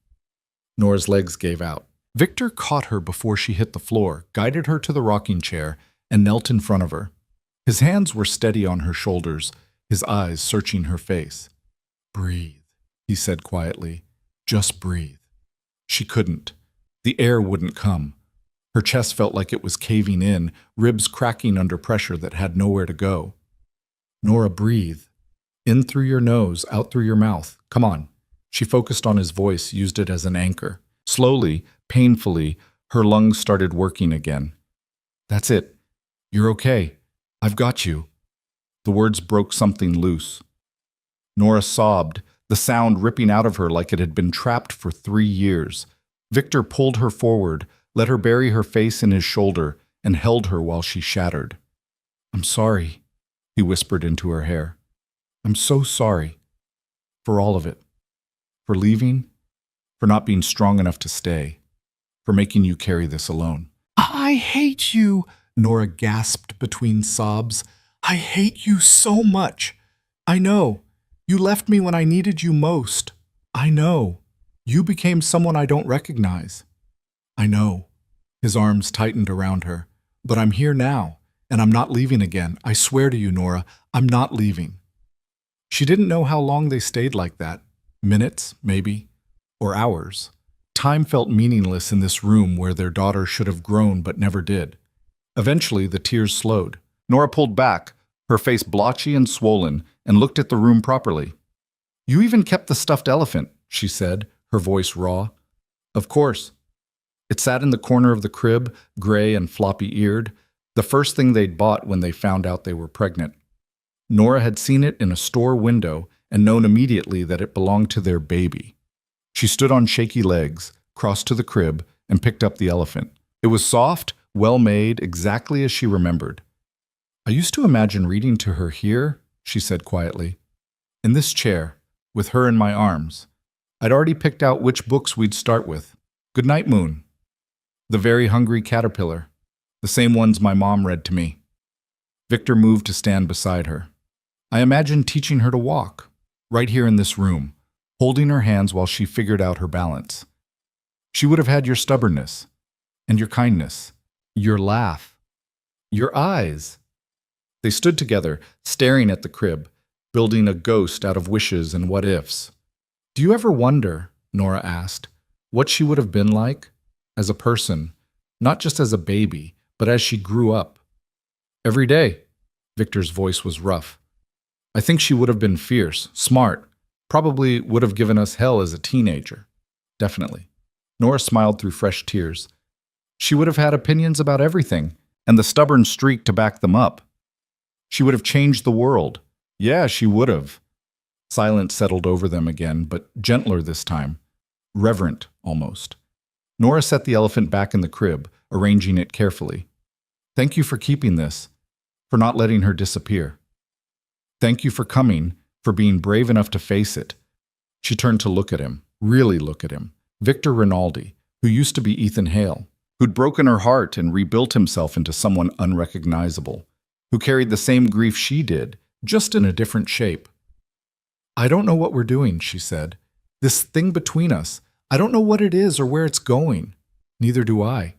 Nora's legs gave out. Victor caught her before she hit the floor, guided her to the rocking chair, and knelt in front of her. His hands were steady on her shoulders, his eyes searching her face. "Breathe," he said quietly. "Just breathe." She couldn't. The air wouldn't come. Her chest felt like it was caving in, ribs cracking under pressure that had nowhere to go. "Nora, breathe. In through your nose, out through your mouth. Come on." She focused on his voice, used it as an anchor. Slowly, painfully, her lungs started working again. "That's it. You're okay. I've got you." The words broke something loose. Nora sobbed, the sound ripping out of her like it had been trapped for 3 years. Victor pulled her forward, let her bury her face in his shoulder, and held her while she shattered. "I'm sorry," he whispered into her hair. "I'm so sorry. For all of it. For leaving. For not being strong enough to stay. For making you carry this alone." "I hate you," Nora gasped between sobs. "I hate you so much. I know. You left me when I needed you most. I know. You became someone I don't recognize. I know." His arms tightened around her. "But I'm here now, and I'm not leaving again. I swear to you, Nora, I'm not leaving." She didn't know how long they stayed like that. Minutes, maybe, or hours. Time felt meaningless in this room where their daughter should have grown but never did. Eventually, the tears slowed. Nora pulled back, her face blotchy and swollen, and looked at the room properly. "You even kept the stuffed elephant," she said, her voice raw. "Of course." It sat in the corner of the crib, gray and floppy-eared, the first thing they'd bought when they found out they were pregnant. Nora had seen it in a store window and known immediately that it belonged to their baby. She stood on shaky legs, crossed to the crib, and picked up the elephant. It was soft, well-made, exactly as she remembered. "I used to imagine reading to her here," she said quietly. "In this chair, with her in my arms. I'd already picked out which books we'd start with. Good Night, Moon. The Very Hungry Caterpillar. The same ones my mom read to me." Victor moved to stand beside her. "I imagined teaching her to walk, right here in this room, holding her hands while she figured out her balance. She would have had your stubbornness, and your kindness, your laugh, your eyes." They stood together, staring at the crib, building a ghost out of wishes and what-ifs. "Do you ever wonder," Nora asked, "what she would have been like, as a person, not just as a baby, but as she grew up?" "Every day." Victor's voice was rough. "I think she would have been fierce, smart, probably would have given us hell as a teenager. Definitely." Nora smiled through fresh tears. "She would have had opinions about everything, and the stubborn streak to back them up. She would have changed the world. Yeah, she would have." Silence settled over them again, but gentler this time. Reverent, almost. Nora set the elephant back in the crib, arranging it carefully. "Thank you for keeping this, for not letting her disappear. Thank you for coming, for being brave enough to face it." She turned to look at him, really look at him. Victor Rinaldi, who used to be Ethan Hale, who'd broken her heart and rebuilt himself into someone unrecognizable, who carried the same grief she did, just in a different shape. "I don't know what we're doing," she said. "This thing between us, I don't know what it is or where it's going. Neither do I.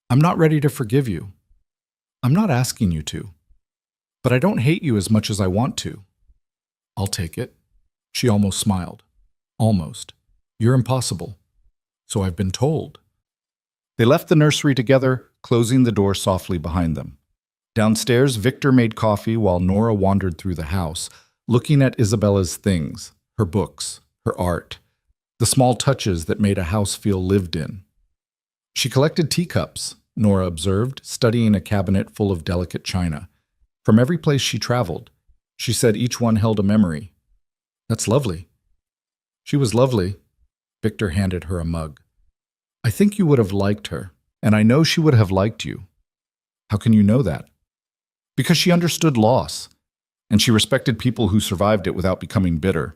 I'm not ready to forgive you. I'm not asking you to. But I don't hate you as much as I want to. I'll take it." She almost smiled. Almost. You're impossible. So I've been told. They left the nursery together, closing the door softly behind them. Downstairs, Victor made coffee while Nora wandered through the house, looking at Isabella's things, her books, her art, the small touches that made a house feel lived in. She collected teacups, Nora observed, studying a cabinet full of delicate china. From every place she traveled, she said each one held a memory. That's lovely. She was lovely. Victor handed her a mug. I think you would have liked her, and I know she would have liked you. How can you know that? Because she understood loss, and she respected people who survived it without becoming bitter.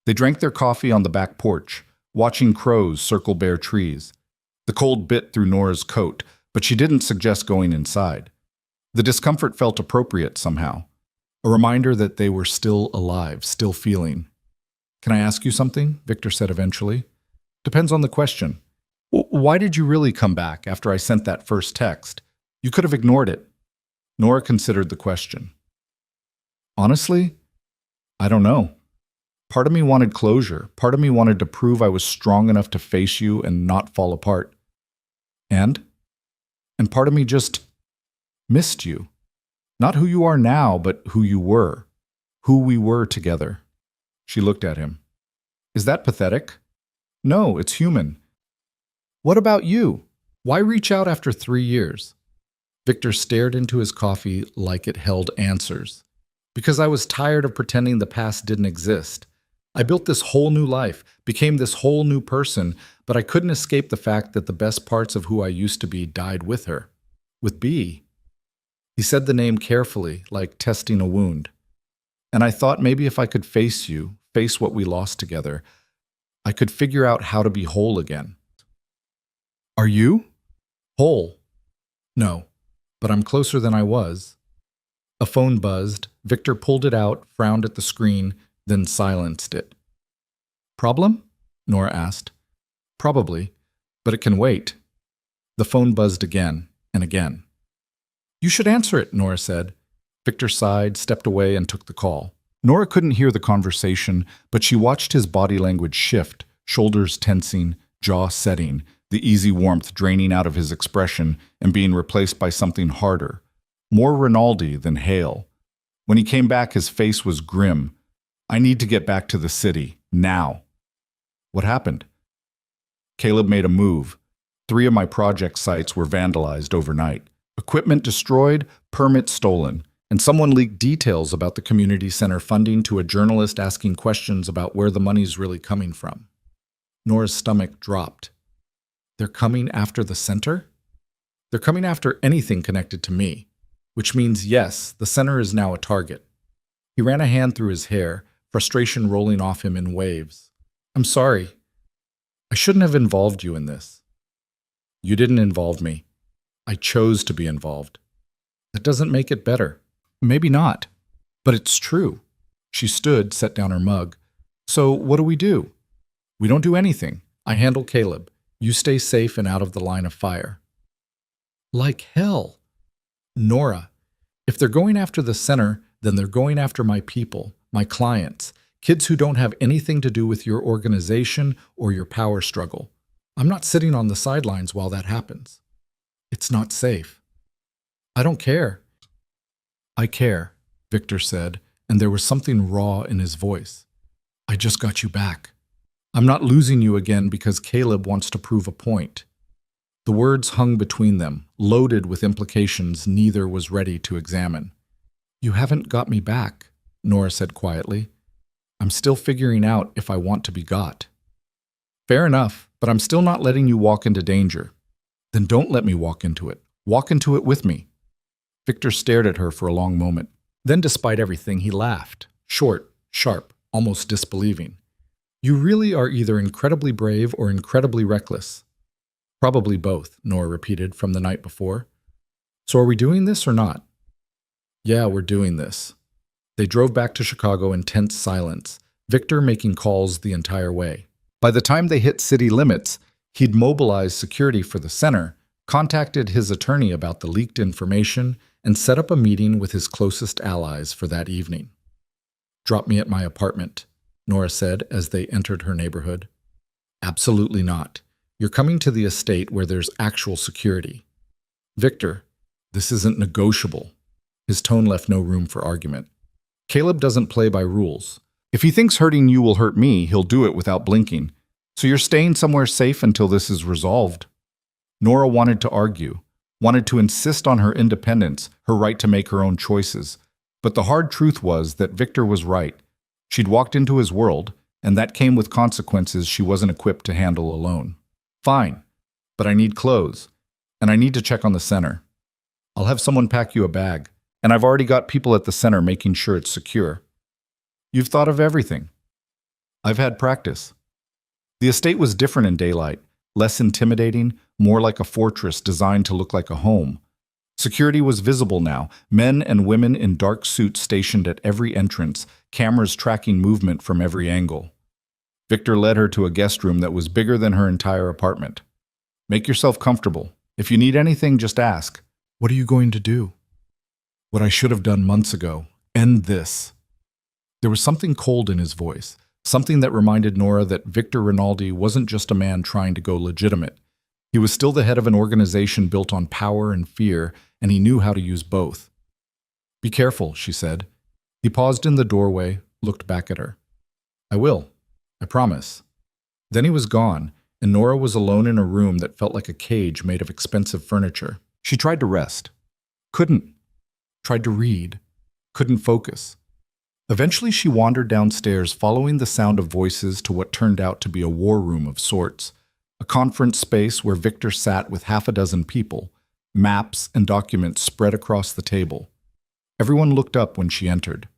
They drank their coffee on the back porch, watching crows circle bare trees. The cold bit through Nora's coat, but she didn't suggest going inside. The discomfort felt appropriate somehow, a reminder that they were still alive, still feeling. Can I ask you something? Victor said eventually. Depends on the question. Why did you really come back after I sent that first text? You could have ignored it. Nora considered the question. Honestly, I don't know. Part of me wanted closure. Part of me wanted to prove I was strong enough to face you and not fall apart. And part of me just missed you. Not who you are now, but who you were. Who we were together. She looked at him. Is that pathetic? No, it's human. What about you? Why reach out after 3 years? Victor stared into his coffee like it held answers. Because I was tired of pretending the past didn't exist. I built this whole new life, became this whole new person, but I couldn't escape the fact that the best parts of who I used to be died with her. With B. He said the name carefully, like testing a wound. And I thought maybe if I could face you, face what we lost together, I could figure out how to be whole again. Are you? Whole? No, but I'm closer than I was. A phone buzzed. Victor pulled it out, frowned at the screen, then silenced it. Problem? Nora asked. Probably, but it can wait. The phone buzzed again and again. You should answer it, Nora said. Victor sighed, stepped away, and took the call. Nora couldn't hear the conversation, but she watched his body language shift, shoulders tensing, jaw setting, the easy warmth draining out of his expression and being replaced by something harder, more Rinaldi than Hale. When he came back, his face was grim. I need to get back to the city, now. What happened? Caleb made a move. 3 of my project sites were vandalized overnight. Equipment destroyed, permits stolen, and someone leaked details about the community center funding to a journalist asking questions about where the money's really coming from. Nora's stomach dropped. They're coming after the center? They're coming after anything connected to me, which means yes, the center is now a target. He ran a hand through his hair, frustration rolling off him in waves. I'm sorry. I shouldn't have involved you in this. You didn't involve me. I chose to be involved. That doesn't make it better. Maybe not, but it's true. She stood, set down her mug. So what do? We don't do anything. I handle Caleb. You stay safe and out of the line of fire. Like hell. Nora, if they're going after the center, then they're going after my people, my clients, kids who don't have anything to do with your organization or your power struggle. I'm not sitting on the sidelines while that happens. It's not safe. I don't care. I care, Victor said, and there was something raw in his voice. I just got you back. I'm not losing you again because Caleb wants to prove a point. The words hung between them, loaded with implications neither was ready to examine. You haven't got me back, Nora said quietly. I'm still figuring out if I want to be got. Fair enough, but I'm still not letting you walk into danger. Then don't let me walk into it. Walk into it with me. Victor stared at her for a long moment. Then, despite everything, he laughed, short, sharp, almost disbelieving. You really are either incredibly brave or incredibly reckless. Probably both, Nora repeated from the night before. So are we doing this or not? Yeah, we're doing this. They drove back to Chicago in tense silence, Victor making calls the entire way. By the time they hit city limits, he'd mobilized security for the center, contacted his attorney about the leaked information, and set up a meeting with his closest allies for that evening. Drop me at my apartment. Nora said as they entered her neighborhood. Absolutely not. You're coming to the estate where there's actual security. Victor, this isn't negotiable. His tone left no room for argument. Caleb doesn't play by rules. If he thinks hurting you will hurt me, he'll do it without blinking. So you're staying somewhere safe until this is resolved. Nora wanted to argue, wanted to insist on her independence, her right to make her own choices. But the hard truth was that Victor was right. She'd walked into his world, and that came with consequences she wasn't equipped to handle alone. Fine, but I need clothes, and I need to check on the center. I'll have someone pack you a bag, and I've already got people at the center making sure it's secure. You've thought of everything. I've had practice. The estate was different in daylight, less intimidating, more like a fortress designed to look like a home. Security was visible now, men and women in dark suits stationed at every entrance, cameras tracking movement from every angle. Victor led her to a guest room that was bigger than her entire apartment. Make yourself comfortable. If you need anything, just ask. What are you going to do? What I should have done months ago. End this. There was something cold in his voice, something that reminded Nora that Victor Rinaldi wasn't just a man trying to go legitimate. He was still the head of an organization built on power and fear, and he knew how to use both. Be careful, she said. He paused in the doorway, looked back at her. I will. I promise. Then he was gone, and Nora was alone in a room that felt like a cage made of expensive furniture. She tried to rest. Couldn't. Tried to read. Couldn't focus. Eventually she wandered downstairs, following the sound of voices to what turned out to be a war room of sorts, a conference space where Victor sat with half a dozen people, maps and documents spread across the table. Everyone looked up when she entered.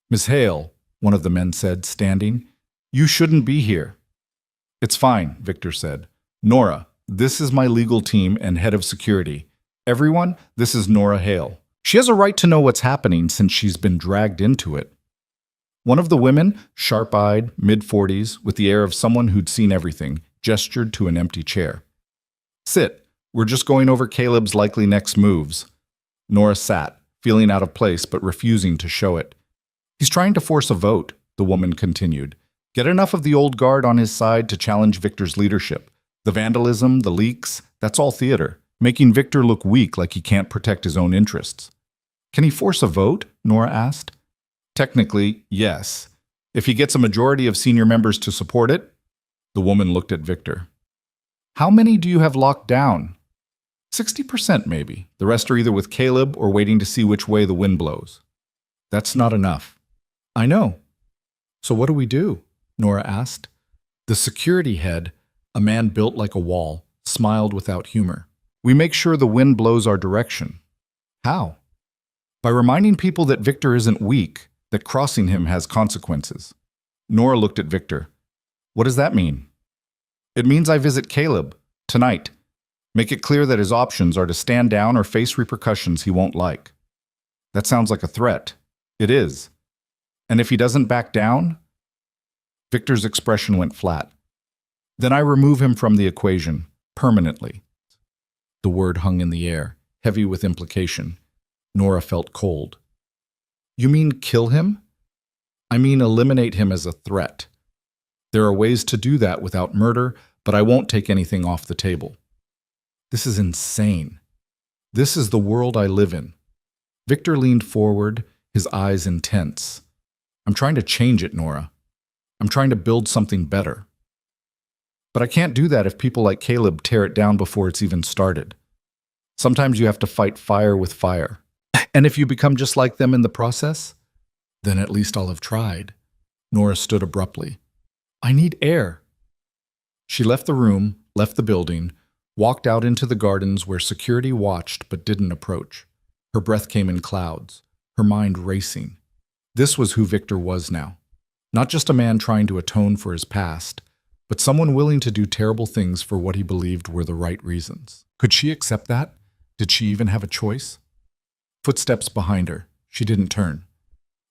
Miss Hale, one of the men said, standing, you shouldn't be here. It's fine, Victor said. Nora, this is my legal team and head of security. Everyone, this is Nora Hale. She has a right to know what's happening since she's been dragged into it. One of the women, sharp-eyed, mid-40s, with the air of someone who'd seen everything, gestured to an empty chair. Sit. We're just going over Caleb's likely next moves. Nora sat, feeling out of place but refusing to show it. He's trying to force a vote, the woman continued. Get enough of the old guard on his side to challenge Victor's leadership. The vandalism, the leaks, that's all theater, making Victor look weak like he can't protect his own interests. Can he force a vote? Nora asked. Technically, yes. If he gets a majority of senior members to support it? The woman looked at Victor. How many do you have locked down? 60% maybe. The rest are either with Caleb or waiting to see which way the wind blows. That's not enough. I know. So what do we do? Nora asked. The security head, a man built like a wall, smiled without humor. We make sure the wind blows our direction. How? By reminding people that Victor isn't weak, that crossing him has consequences. Nora looked at Victor. What does that mean? It means I visit Caleb, tonight. Make it clear that his options are to stand down or face repercussions he won't like. That sounds like a threat. It is. And if he doesn't back down? Victor's expression went flat. Then I remove him from the equation, permanently. The word hung in the air, heavy with implication. Nora felt cold. You mean kill him? I mean eliminate him as a threat. There are ways to do that without murder, but I won't take anything off the table. This is insane. This is the world I live in. Victor leaned forward, his eyes intense. I'm trying to change it, Nora. I'm trying to build something better. But I can't do that if people like Caleb tear it down before it's even started. Sometimes you have to fight fire with fire. And if you become just like them in the process, then at least I'll have tried. Nora stood abruptly. I need air. She left the room, left the building, walked out into the gardens where security watched but didn't approach. Her breath came in clouds, her mind racing. This was who Victor was now. Not just a man trying to atone for his past, but someone willing to do terrible things for what he believed were the right reasons. Could she accept that? Did she even have a choice? Footsteps behind her. She didn't turn.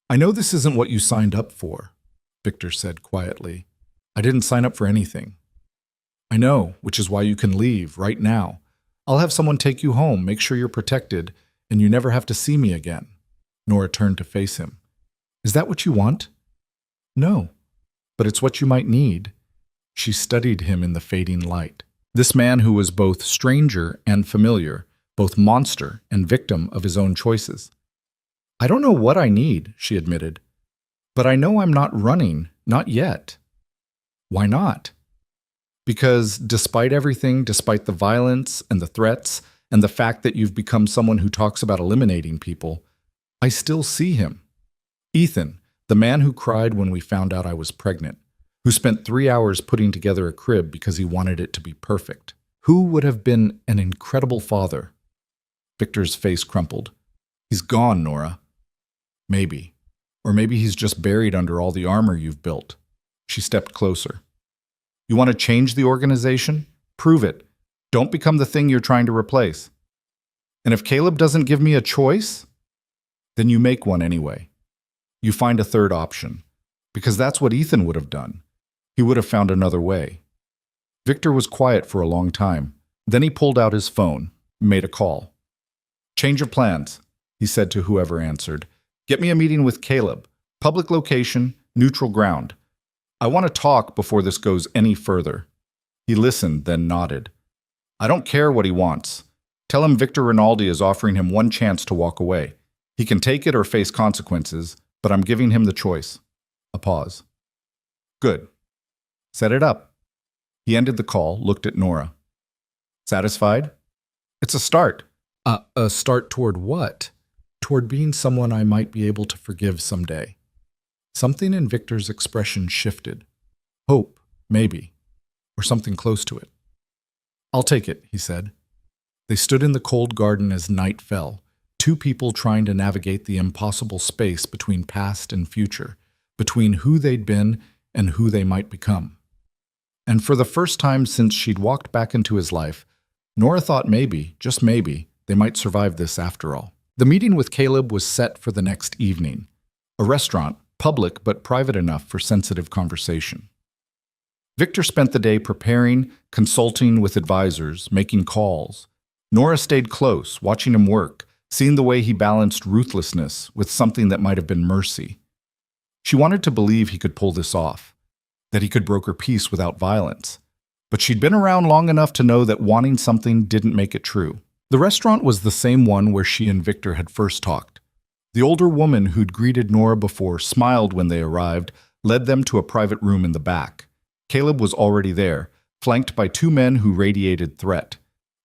I know this isn't what you signed up for, Victor said quietly. I didn't sign up for anything. I know, which is why you can leave right now. I'll have someone take you home, make sure you're protected, and you never have to see me again. Nora turned to face him. Is that what you want? No. but it's what you might need. She studied him in the fading light. This man who was both stranger and familiar, both monster and victim of his own choices. I don't know what I need, she admitted, but I know I'm not running, not yet. Why not? Because despite everything, despite the violence and the threats and the fact that you've become someone who talks about eliminating people, I still see him. Ethan, the man who cried when we found out I was pregnant, who spent 3 hours putting together a crib because he wanted it to be perfect, who would have been an incredible father. Victor's face crumpled. He's gone, Nora. Maybe. Or maybe he's just buried under all the armor you've built. She stepped closer. You want to change the organization? Prove it. Don't become the thing you're trying to replace. And if Caleb doesn't give me a choice, then you make one anyway. You find a third option, because that's what Ethan would have done. He would have found another way. Victor was quiet for a long time. Then he pulled out his phone, made a call. Change of plans, he said to whoever answered. Get me a meeting with Caleb. Public location, neutral ground. I want to talk before this goes any further. He listened, then nodded. I don't care what he wants. Tell him Victor Rinaldi is offering him one chance to walk away. He can take it or face consequences, but I'm giving him the choice. A pause. Good. Set it up. He ended the call, looked at Nora. Satisfied? It's a start. A start toward what? Toward being someone I might be able to forgive someday. Something in Victor's expression shifted. Hope, maybe, or something close to it. I'll take it, he said. They stood in the cold garden as night fell, two people trying to navigate the impossible space between past and future, between who they'd been and who they might become. And for the first time since she'd walked back into his life, Nora thought maybe, just maybe, they might survive this after all. The meeting with Caleb was set for the next evening. A restaurant, public but private enough for sensitive conversation. Victor spent the day preparing, consulting with advisors, making calls. Nora stayed close, watching him work, seeing the way he balanced ruthlessness with something that might have been mercy. She wanted to believe he could pull this off, that he could broker peace without violence. But she'd been around long enough to know that wanting something didn't make it true. The restaurant was the same one where she and Victor had first talked. The older woman who'd greeted Nora before smiled when they arrived, led them to a private room in the back. Caleb was already there, flanked by two men who radiated threat.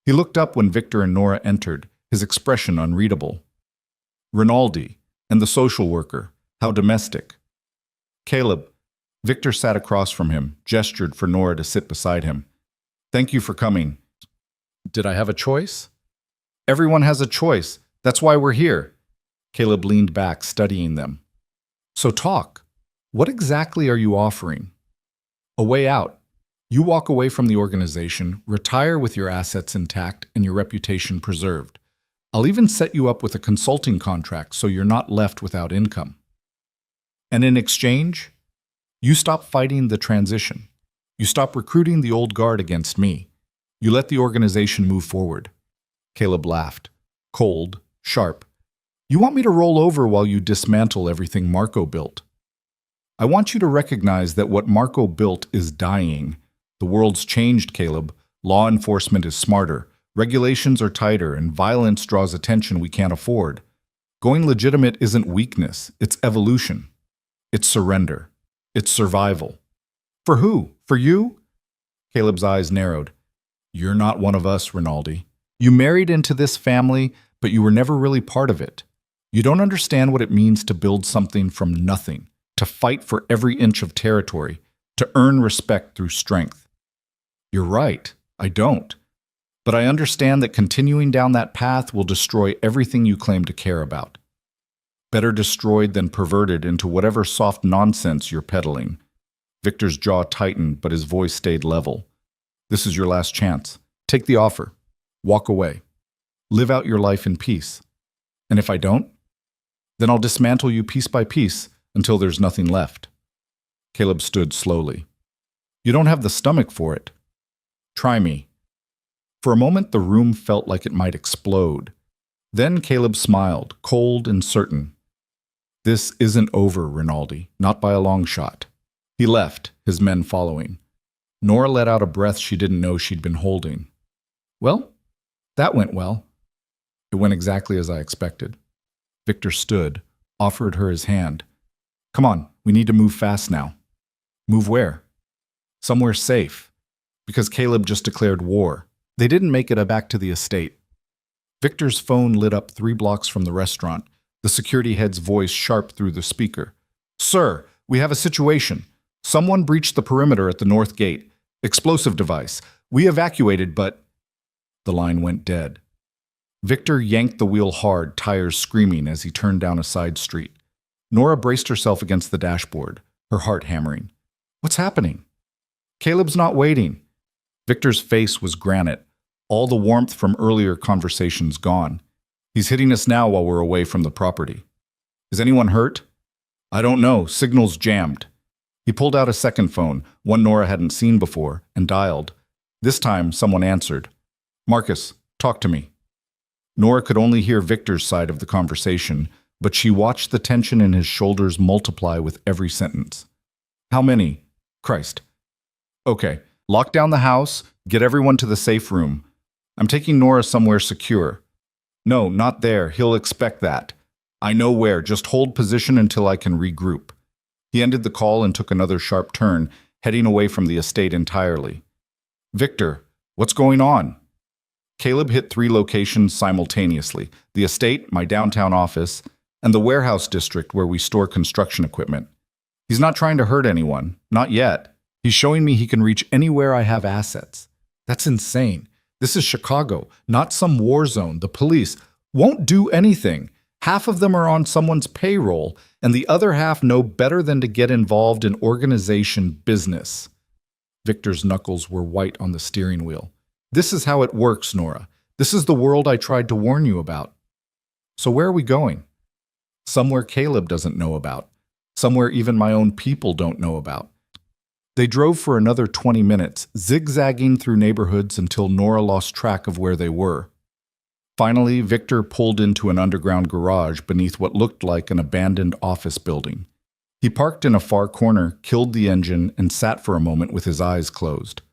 He looked up when Victor and Nora entered, his expression unreadable. Rinaldi, and the social worker, how domestic. Caleb. Victor sat across from him, gestured for Nora to sit beside him. Thank you for coming. Did I have a choice? Everyone has a choice. That's why we're here. Caleb leaned back, studying them. So talk. What exactly are you offering? A way out. You walk away from the organization, retire with your assets intact and your reputation preserved. I'll even set you up with a consulting contract so you're not left without income. And in exchange, you stop fighting the transition. You stop recruiting the old guard against me. You let the organization move forward. Caleb laughed. Cold, sharp. You want me to roll over while you dismantle everything Marco built. I want you to recognize that what Marco built is dying. The world's changed, Caleb. Law enforcement is smarter. Regulations are tighter, and violence draws attention we can't afford. Going legitimate isn't weakness, it's evolution. It's surrender. It's survival. For who? For you? Caleb's eyes narrowed. You're not one of us, Rinaldi. You married into this family, but you were never really part of it. You don't understand what it means to build something from nothing, to fight for every inch of territory, to earn respect through strength. You're right, I don't. But I understand that continuing down that path will destroy everything you claim to care about. Better destroyed than perverted into whatever soft nonsense you're peddling. Victor's jaw tightened, but his voice stayed level. This is your last chance. Take the offer. Walk away. Live out your life in peace. And if I don't, then I'll dismantle you piece by piece until there's nothing left. Caleb stood slowly. You don't have the stomach for it. Try me. For a moment, the room felt like it might explode. Then Caleb smiled, cold and certain. This isn't over, Rinaldi, not by a long shot. He left, his men following. Nora let out a breath she didn't know she'd been holding. Well, that went well. It went exactly as I expected. Victor stood, offered her his hand. Come on, we need to move fast now. Move where? Somewhere safe. Because Caleb just declared war. They didn't make it back to the estate. Victor's phone lit up 3 blocks from the restaurant, the security head's voice sharp through the speaker. Sir, we have a situation. Someone breached the perimeter at the north gate. Explosive device. We evacuated, but... The line went dead. Victor yanked the wheel hard, tires screaming as he turned down a side street. Nora braced herself against the dashboard, her heart hammering. What's happening? Caleb's not waiting. Victor's face was granite, all the warmth from earlier conversations gone. He's hitting us now while we're away from the property. Is anyone hurt? I don't know. Signal's jammed. He pulled out a second phone, one Nora hadn't seen before, and dialed. This time, someone answered. Marcus, talk to me. Nora could only hear Victor's side of the conversation, but she watched the tension in his shoulders multiply with every sentence. How many? Christ. Okay, lock down the house, get everyone to the safe room. I'm taking Nora somewhere secure. No, not there. He'll expect that. I know where. Just hold position until I can regroup. He ended the call and took another sharp turn, heading away from the estate entirely. Victor, what's going on? Caleb hit 3 locations simultaneously, the estate, my downtown office, and the warehouse district where we store construction equipment. He's not trying to hurt anyone, not yet. He's showing me he can reach anywhere I have assets. That's insane. This is Chicago, not some war zone. The police won't do anything. Half of them are on someone's payroll, and the other half know better than to get involved in organization business. Victor's knuckles were white on the steering wheel. This is how it works, Nora. This is the world I tried to warn you about. So where are we going? Somewhere Caleb doesn't know about. Somewhere even my own people don't know about. They drove for another 20 minutes, zigzagging through neighborhoods until Nora lost track of where they were. Finally, Victor pulled into an underground garage beneath what looked like an abandoned office building. He parked in a far corner, killed the engine, and sat for a moment with his eyes closed.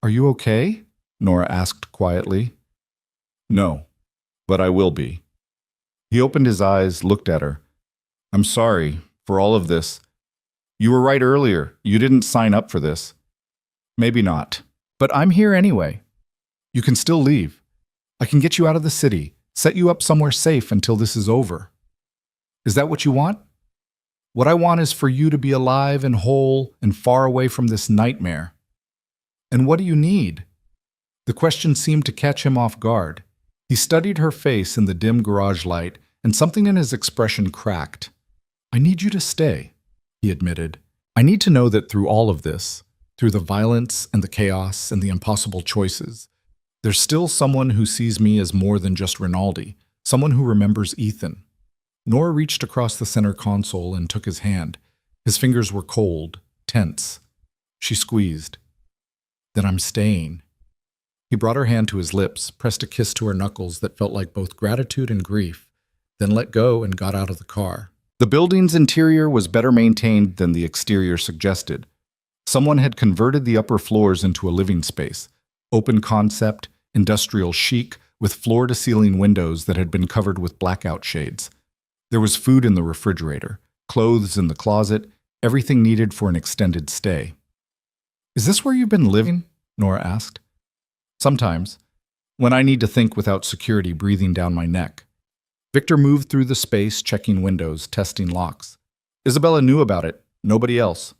Are you okay? Nora asked quietly. No, but I will be. He opened his eyes, looked at her. I'm sorry for all of this. You were right earlier. You didn't sign up for this. Maybe not. But I'm here anyway. You can still leave. I can get you out of the city, set you up somewhere safe until this is over. Is that what you want? What I want is for you to be alive and whole and far away from this nightmare. And what do you need? The question seemed to catch him off guard. He studied her face in the dim garage light, and something in his expression cracked. I need you to stay, he admitted. I need to know that through all of this, through the violence and the chaos and the impossible choices, there's still someone who sees me as more than just Rinaldi, someone who remembers Ethan. Nora reached across the center console and took his hand. His fingers were cold, tense. She squeezed. Then I'm staying. He brought her hand to his lips, pressed a kiss to her knuckles that felt like both gratitude and grief, then let go and got out of the car. The building's interior was better maintained than the exterior suggested. Someone had converted the upper floors into a living space, open concept, industrial chic, with floor-to-ceiling windows that had been covered with blackout shades. There was food in the refrigerator, clothes in the closet, everything needed for an extended stay. Is this where you've been living? Nora asked. Sometimes, when I need to think without security breathing down my neck. Victor moved through the space, checking windows, testing locks. Isabella knew about it, nobody else.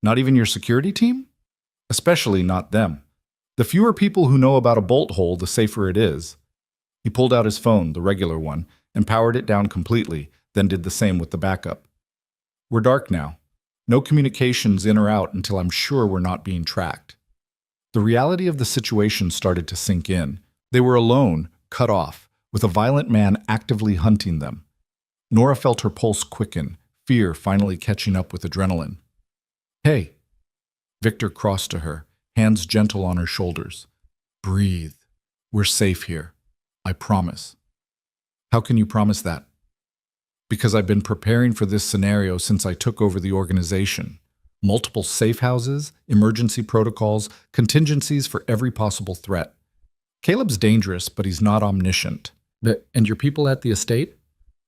Not even your security team? Especially not them. The fewer people who know about a bolt hole, the safer it is. He pulled out his phone, the regular one, and powered it down completely, then did the same with the backup. We're dark now. No communications in or out until I'm sure we're not being tracked. The reality of the situation started to sink in. They were alone, cut off, with a violent man actively hunting them. Nora felt her pulse quicken, fear finally catching up with adrenaline. Hey. Victor crossed to her, hands gentle on her shoulders. Breathe. We're safe here. I promise. How can you promise that? Because I've been preparing for this scenario since I took over the organization. Multiple safe houses, emergency protocols, contingencies for every possible threat. Caleb's dangerous, but he's not omniscient. And your people at the estate?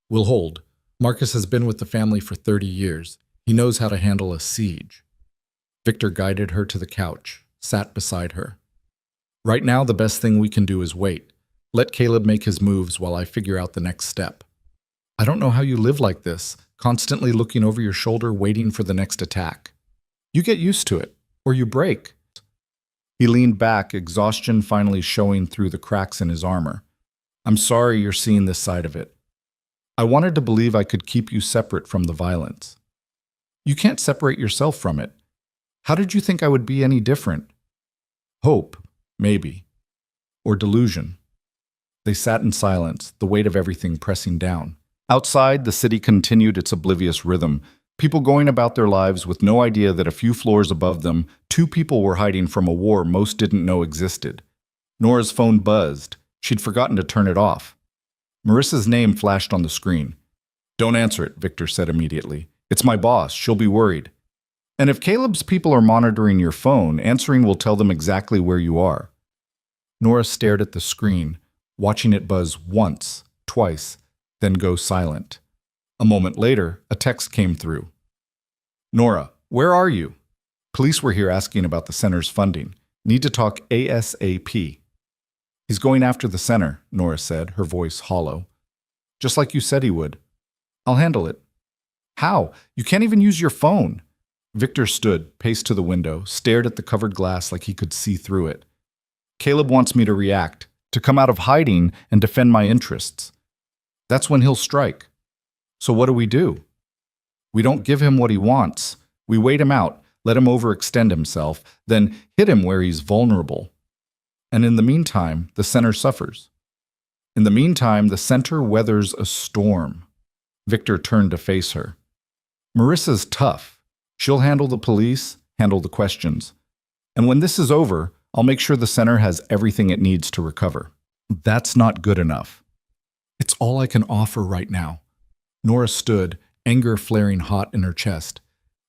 We'll hold. Marcus has been with the family for 30 years. He knows how to handle a siege. Victor guided her to the couch, sat beside her. Right now, the best thing we can do is wait. Let Caleb make his moves while I figure out the next step. I don't know how you live like this, constantly looking over your shoulder, waiting for the next attack. You get used to it, or you break. He leaned back, exhaustion finally showing through the cracks in his armor. I'm sorry you're seeing this side of it. I wanted to believe I could keep you separate from the violence. You can't separate yourself from it. How did you think I would be any different? Hope, maybe. Or delusion. They sat in silence, the weight of everything pressing down. Outside, the city continued its oblivious rhythm, people going about their lives with no idea that a few floors above them, two people were hiding from a war most didn't know existed. Nora's phone buzzed. She'd forgotten to turn it off. Marissa's name flashed on the screen. Don't answer it, Victor said immediately. It's my boss. She'll be worried. And if Caleb's people are monitoring your phone, answering will tell them exactly where you are. Nora stared at the screen, watching it buzz once, twice, then go silent. A moment later, a text came through. Nora, where are you? Police were here asking about the center's funding. Need to talk ASAP. He's going after the center, Nora said, her voice hollow. Just like you said he would. I'll handle it. How? You can't even use your phone. Victor stood, paced to the window, stared at the covered glass like he could see through it. Caleb wants me to react, to come out of hiding and defend my interests. That's when he'll strike. So what do? We don't give him what he wants. We wait him out, let him overextend himself, then hit him where he's vulnerable. And in the meantime, the center suffers. In the meantime, the center weathers a storm. Victor turned to face her. Marissa's tough. She'll handle the police, handle the questions. And when this is over, I'll make sure the center has everything it needs to recover. That's not good enough. It's all I can offer right now. Nora stood, anger flaring hot in her chest.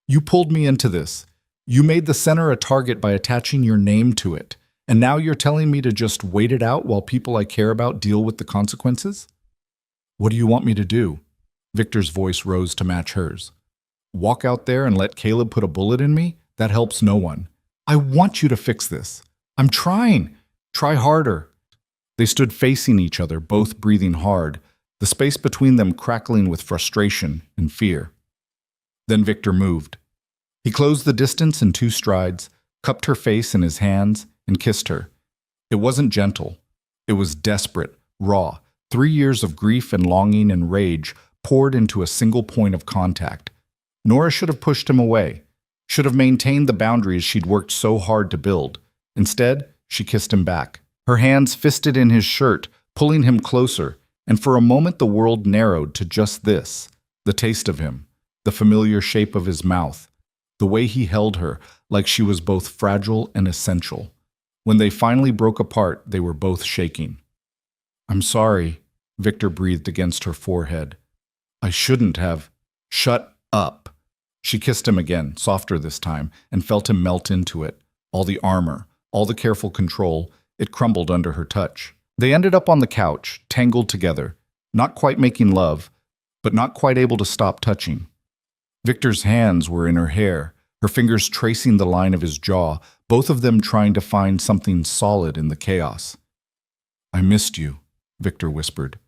You pulled me into this. You made the center a target by attaching your name to it. And now you're telling me to just wait it out while people I care about deal with the consequences? What do you want me to do? Victor's voice rose to match hers. Walk out there and let Caleb put a bullet in me? That helps no one. I want you to fix this. I'm trying. Try harder. They stood facing each other, both breathing hard, the space between them crackling with frustration and fear. Then Victor moved. He closed the distance in 2 strides, cupped her face in his hands, and kissed her. It wasn't gentle. It was desperate, raw. 3 years of grief and longing and rage poured into a single point of contact. Nora should have pushed him away, should have maintained the boundaries she'd worked so hard to build. Instead, she kissed him back, her hands fisted in his shirt, pulling him closer, and for a moment the world narrowed to just this, the taste of him, the familiar shape of his mouth, the way he held her like she was both fragile and essential. When they finally broke apart, they were both shaking. I'm sorry, Victor breathed against her forehead. I shouldn't have. Shut up. She kissed him again, softer this time, and felt him melt into it. All the armor, all the careful control, it crumbled under her touch. They ended up on the couch, tangled together, not quite making love, but not quite able to stop touching. Victor's hands were in her hair, her fingers tracing the line of his jaw, both of them trying to find something solid in the chaos. I missed you, Victor whispered.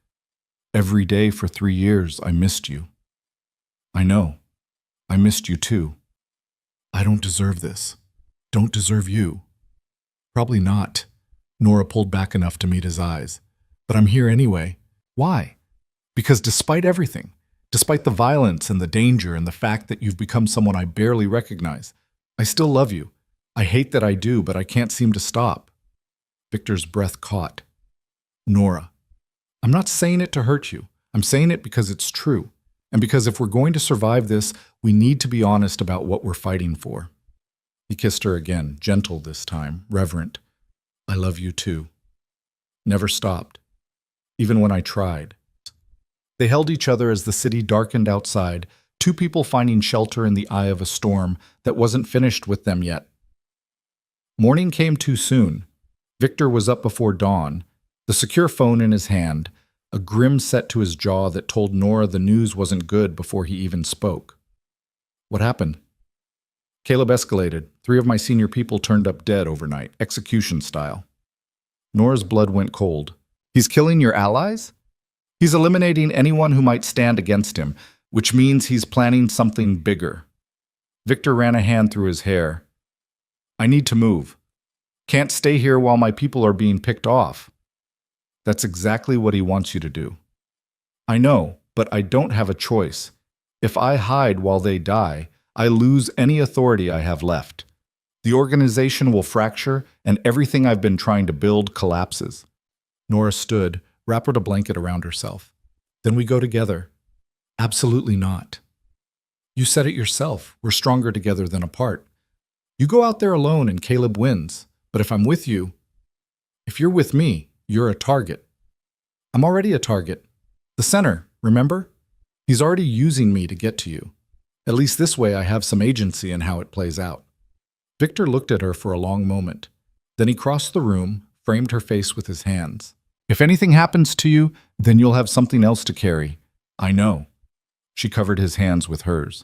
Every day for 3 years, I missed you. I know. I missed you too. I don't deserve this. Don't deserve you. Probably not. Nora pulled back enough to meet his eyes. But I'm here anyway. Why? Because despite everything, despite the violence and the danger and the fact that you've become someone I barely recognize, I still love you. I hate that I do, but I can't seem to stop. Victor's breath caught. Nora, I'm not saying it to hurt you. I'm saying it because it's true. And because if we're going to survive this, we need to be honest about what we're fighting for. He kissed her again, gentle this time, reverent. I love you too. Never stopped, even when I tried. They held each other as the city darkened outside, Two people finding shelter in the eye of a storm that wasn't finished with them yet. Morning came too soon. Victor was up before dawn, the secure phone in his hand, a grim set to his jaw that told Nora the news wasn't good before he even spoke. What happened? Caleb escalated. 3 of my senior people turned up dead overnight, execution style. Nora's blood went cold. He's killing your allies? He's eliminating anyone who might stand against him, which means he's planning something bigger. Victor ran a hand through his hair. I need to move. Can't stay here while my people are being picked off. That's exactly what he wants you to do. I know, but I don't have a choice. If I hide while they die, I lose any authority I have left. The organization will fracture, and everything I've been trying to build collapses. Nora stood, wrapped a blanket around herself. Then we go together. Absolutely not. You said it yourself. We're stronger together than apart. You go out there alone and Caleb wins. But if I'm with you, if you're with me, you're a target. I'm already a target. The center, remember? He's already using me to get to you. At least this way I have some agency in how it plays out. Victor looked at her for a long moment. Then he crossed the room, framed her face with his hands. If anything happens to you, then you'll have something else to carry. I know. She covered his hands with hers.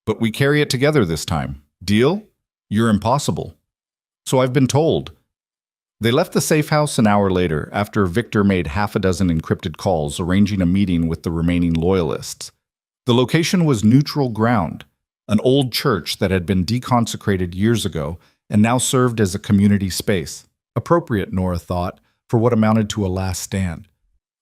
But we carry it together this time. Deal? You're impossible. So I've been told. They left the safe house an hour later, after Victor made 6 encrypted calls arranging a meeting with the remaining loyalists. The location was neutral ground, an old church that had been deconsecrated years ago and now served as a community space. Appropriate, Nora thought, for what amounted to a last stand.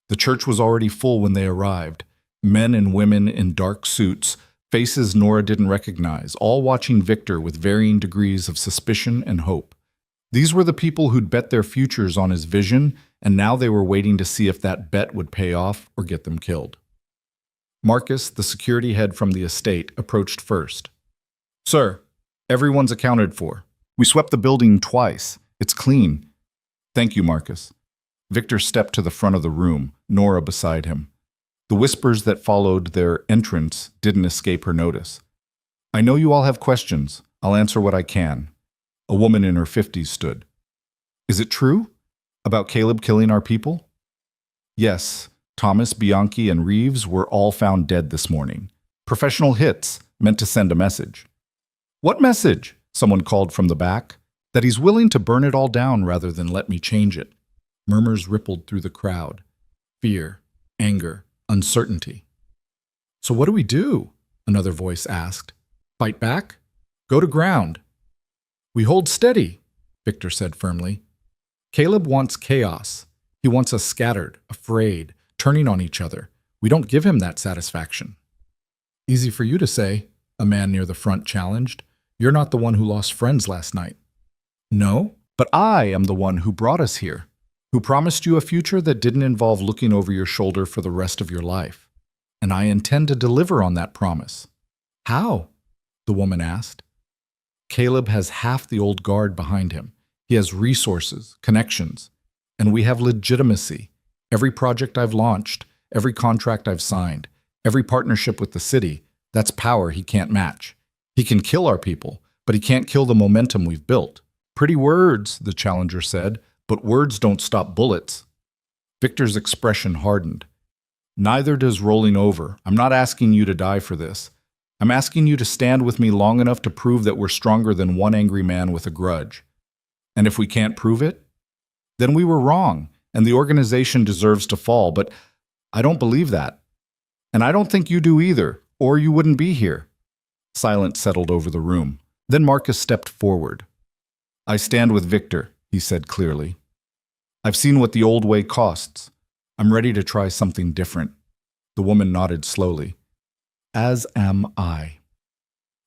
The church was already full when they arrived. Men and women in dark suits, faces Nora didn't recognize, all watching Victor with varying degrees of suspicion and hope. These were the people who'd bet their futures on his vision, and now they were waiting to see if that bet would pay off or get them killed. Marcus, the security head from the estate, approached first. Sir, everyone's accounted for. We swept the building twice. It's clean. Thank you, Marcus. Victor stepped to the front of the room, Nora beside him. The whispers that followed their entrance didn't escape her notice. I know you all have questions. I'll answer what I can. A woman in her 50s stood. Is it true? About Caleb killing our people? Yes, Thomas, Bianchi, and Reeves were all found dead this morning. Professional hits, meant to send a message. What message? Someone called from the back. That he's willing to burn it all down rather than let me change it. Murmurs rippled through the crowd. Fear, anger, uncertainty. So what do we do? Another voice asked. Fight back? Go to ground. We hold steady, Victor said firmly. Caleb wants chaos. He wants us scattered, afraid, turning on each other. We don't give him that satisfaction. Easy for you to say, a man near the front challenged. You're not the one who lost friends last night. No, but I am the one who brought us here, who promised you a future that didn't involve looking over your shoulder for the rest of your life. And I intend to deliver on that promise. How? The woman asked. Caleb has half the old guard behind him. He has resources, connections, and we have legitimacy. Every project I've launched, every contract I've signed, every partnership with the city, that's power he can't match. He can kill our people, but he can't kill the momentum we've built. Pretty words, the challenger said, but words don't stop bullets. Victor's expression hardened. Neither does rolling over. I'm not asking you to die for this. I'm asking you to stand with me long enough to prove that we're stronger than one angry man with a grudge. And if we can't prove it, then we were wrong, and the organization deserves to fall, but I don't believe that. And I don't think you do either, or you wouldn't be here. Silence settled over the room. Then Marcus stepped forward. I stand with Victor, he said clearly. I've seen what the old way costs. I'm ready to try something different. The woman nodded slowly. As am I.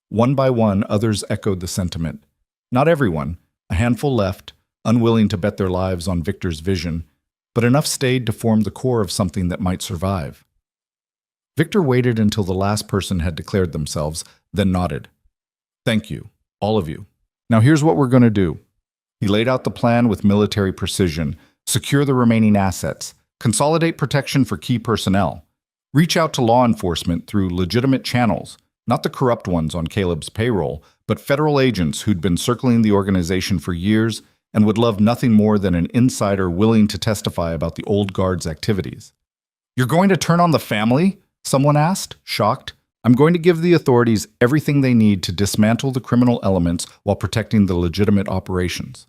One by one, others echoed the sentiment. Not everyone. A handful left, unwilling to bet their lives on Victor's vision, but enough stayed to form the core of something that might survive. Victor waited until the last person had declared themselves, then nodded. Thank you, all of you. Now here's what we're going to do. He laid out the plan with military precision, secure the remaining assets, consolidate protection for key personnel, reach out to law enforcement through legitimate channels, Not the corrupt ones on Caleb's payroll, but federal agents who'd been circling the organization for years and would love nothing more than an insider willing to testify about the old guard's activities. "You're going to turn on the family?" someone asked, shocked. "I'm going to give the authorities everything they need to dismantle the criminal elements while protecting the legitimate operations."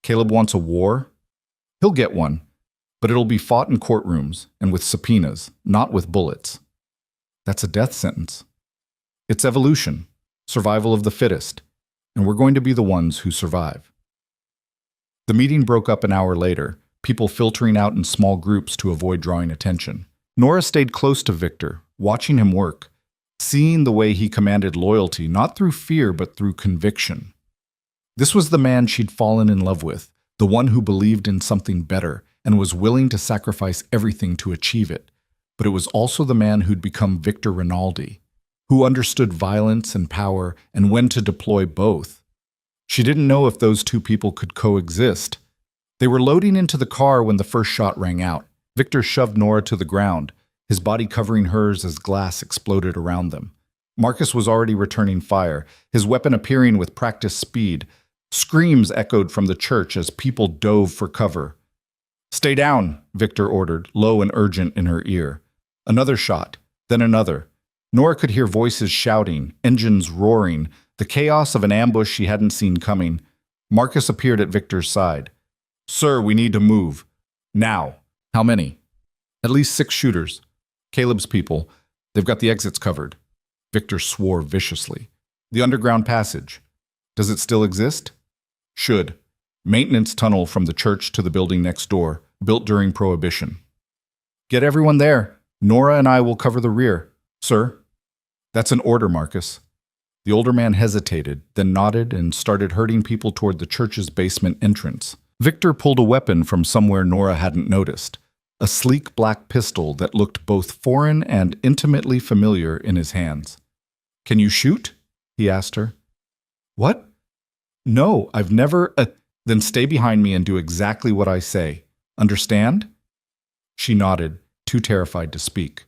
Caleb wants a war? He'll get one, but it'll be fought in courtrooms and with subpoenas, not with bullets. That's a death sentence. It's evolution, survival of the fittest, and we're going to be the ones who survive. The meeting broke up an hour later, people filtering out in small groups to avoid drawing attention. Nora stayed close to Victor, watching him work, seeing the way he commanded loyalty, not through fear but through conviction. This was the man she'd fallen in love with, the one who believed in something better and was willing to sacrifice everything to achieve it. But it was also the man who'd become Victor Rinaldi, who understood violence and power and when to deploy both. She didn't know if those two people could coexist. They were loading into the car when the first shot rang out. Victor shoved Nora to the ground, his body covering hers as glass exploded around them. Marcus was already returning fire, his weapon appearing with practiced speed. Screams echoed from the church as people dove for cover. "Stay down," Victor ordered, low and urgent in her ear. Another shot, then another. Nora could hear voices shouting, engines roaring, the chaos of an ambush she hadn't seen coming. Marcus appeared at Victor's side. "Sir, we need to move. Now." "How many?" "At least 6 shooters. Caleb's people. They've got the exits covered." Victor swore viciously. "The underground passage. Does it still exist?" "Should. Maintenance tunnel from the church to the building next door, built during Prohibition." "Get everyone there. Nora and I will cover the rear." "Sir?" "That's an order, Marcus." The older man hesitated, then nodded and started herding people toward the church's basement entrance. Victor pulled a weapon from somewhere Nora hadn't noticed, a sleek black pistol that looked both foreign and intimately familiar in his hands. "Can you shoot?" he asked her. "What?" "No, I've never—" "Then stay behind me and do exactly what I say. Understand?" She nodded, too terrified to speak.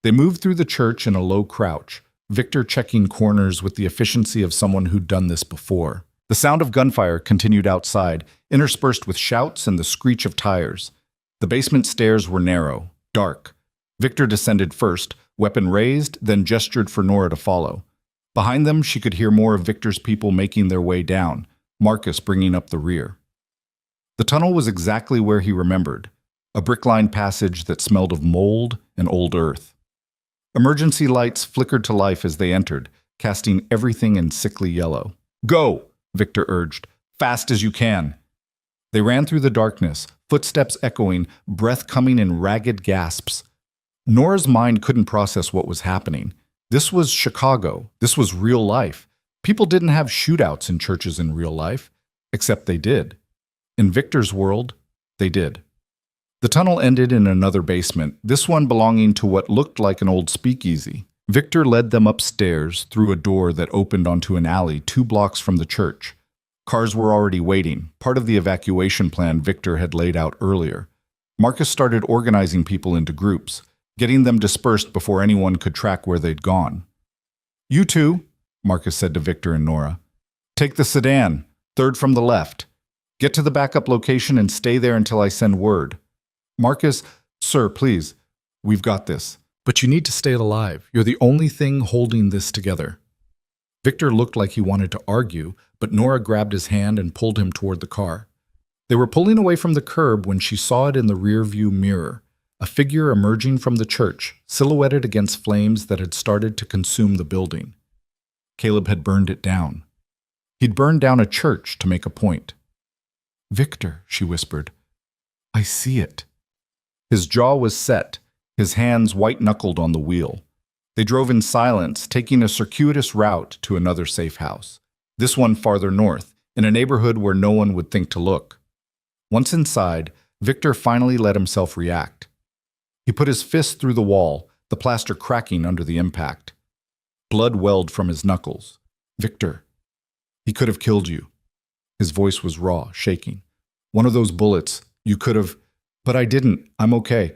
They moved through the church in a low crouch, Victor checking corners with the efficiency of someone who'd done this before. The sound of gunfire continued outside, interspersed with shouts and the screech of tires. The basement stairs were narrow, dark. Victor descended first, weapon raised, then gestured for Nora to follow. Behind them, she could hear more of Victor's people making their way down, Marcus bringing up the rear. The tunnel was exactly where he remembered, a brick-lined passage that smelled of mold and old earth. Emergency lights flickered to life as they entered, casting everything in sickly yellow. "Go!" Victor urged. "Fast as you can." They ran through the darkness, footsteps echoing, breath coming in ragged gasps. Nora's mind couldn't process what was happening. This was Chicago. This was real life. People didn't have shootouts in churches in real life, except they did. In Victor's world, they did. The tunnel ended in another basement, this one belonging to what looked like an old speakeasy. Victor led them upstairs through a door that opened onto an alley 2 blocks from the church. Cars were already waiting, part of the evacuation plan Victor had laid out earlier. Marcus started organizing people into groups, getting them dispersed before anyone could track where they'd gone. "You two," Marcus said to Victor and Nora. "Take the sedan, 3rd from the left. Get to the backup location and stay there until I send word." "Marcus, sir, please. We've got this. But you need to stay alive. You're the only thing holding this together." Victor looked like he wanted to argue, but Nora grabbed his hand and pulled him toward the car. They were pulling away from the curb when she saw it in the rearview mirror, a figure emerging from the church, silhouetted against flames that had started to consume the building. Caleb had burned it down. He'd burned down a church to make a point. "Victor," she whispered, "I see it." His jaw was set, his hands white-knuckled on the wheel. They drove in silence, taking a circuitous route to another safe house. This one farther north, in a neighborhood where no one would think to look. Once inside, Victor finally let himself react. He put his fist through the wall, the plaster cracking under the impact. Blood welled from his knuckles. "Victor, he could have killed you." His voice was raw, shaking. "One of those bullets, you could have—" "But I didn't. I'm okay.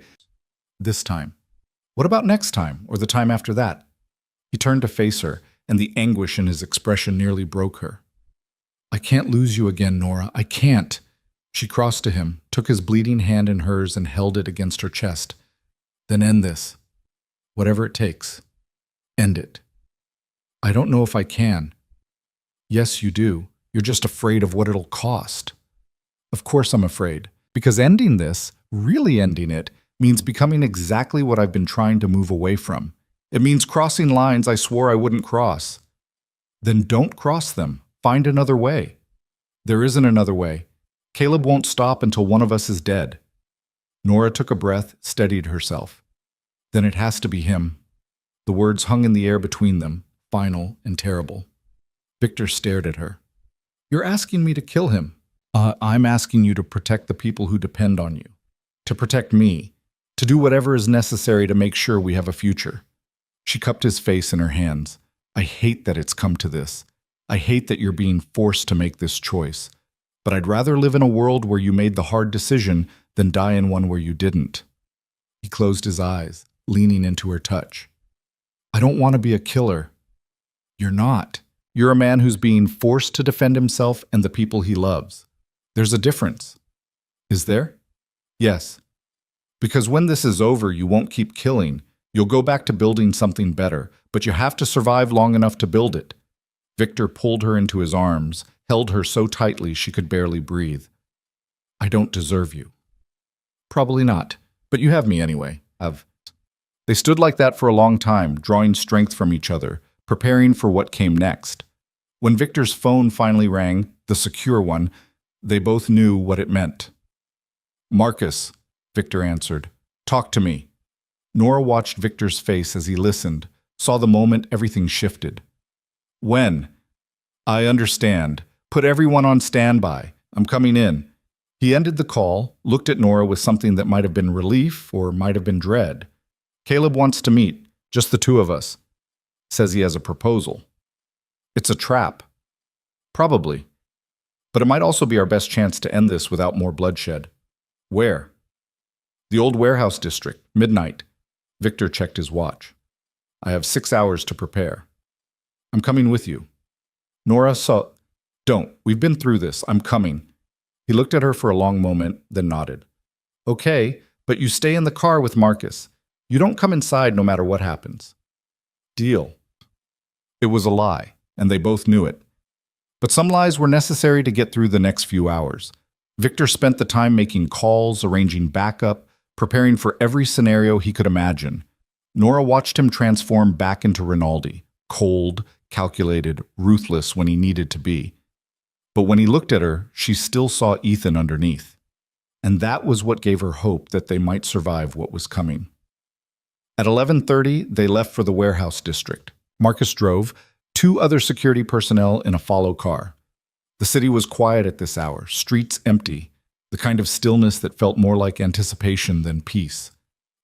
This time." "What about next time, or the time after that?" He turned to face her, and the anguish in his expression nearly broke her. I can't lose you again, Nora. I can't. She crossed to him, took his bleeding hand in hers and held it against her chest. Then end this. Whatever it takes. End it. I don't know if I can. Yes, you do. You're just afraid of what it'll cost. Of course I'm afraid, because ending this, really ending it, means becoming exactly what I've been trying to move away from. It means crossing lines I swore I wouldn't cross. Then don't cross them. Find another way. There isn't another way. Caleb won't stop until one of us is dead. Nora took a breath, steadied herself. Then it has to be him. The words hung in the air between them, final and terrible. Victor stared at her. You're asking me to kill him. I'm asking you to protect the people who depend on you. To protect me. To do whatever is necessary to make sure we have a future. She cupped his face in her hands. I hate that it's come to this. I hate that you're being forced to make this choice. But I'd rather live in a world where you made the hard decision than die in one where you didn't. He closed his eyes, leaning into her touch. I don't want to be a killer. You're not. You're a man who's being forced to defend himself and the people he loves. There's a difference. Is there? Yes. Because when this is over, you won't keep killing. You'll go back to building something better, but you have to survive long enough to build it. Victor pulled her into his arms, held her so tightly she could barely breathe. I don't deserve you. Probably not, but you have me anyway. They stood like that for a long time, drawing strength from each other, preparing for what came next. When Victor's phone finally rang, the secure one, they both knew what it meant. Marcus, Victor answered. Talk to me. Nora watched Victor's face as he listened, saw the moment everything shifted. When? I understand. Put everyone on standby. I'm coming in. He ended the call, looked at Nora with something that might have been relief or might have been dread. Caleb wants to meet, just the two of us. Says he has a proposal. It's a trap. Probably. But it might also be our best chance to end this without more bloodshed. Where? The old warehouse district, midnight. Victor checked his watch. I have 6 hours to prepare. I'm coming with you. Nora saw... Don't. We've been through this. I'm coming. He looked at her for a long moment, then nodded. Okay, but you stay in the car with Marcus. You don't come inside no matter what happens. Deal. It was a lie, and they both knew it. But some lies were necessary to get through the next few hours. Victor spent the time making calls, arranging backup, preparing for every scenario he could imagine. Nora watched him transform back into Rinaldi, cold, calculated, ruthless when he needed to be. But when he looked at her, she still saw Ethan underneath. And that was what gave her hope that they might survive what was coming. At 11:30, they left for the warehouse district. Marcus drove, 2 other security personnel in a follow car. The city was quiet at this hour, streets empty, the kind of stillness that felt more like anticipation than peace.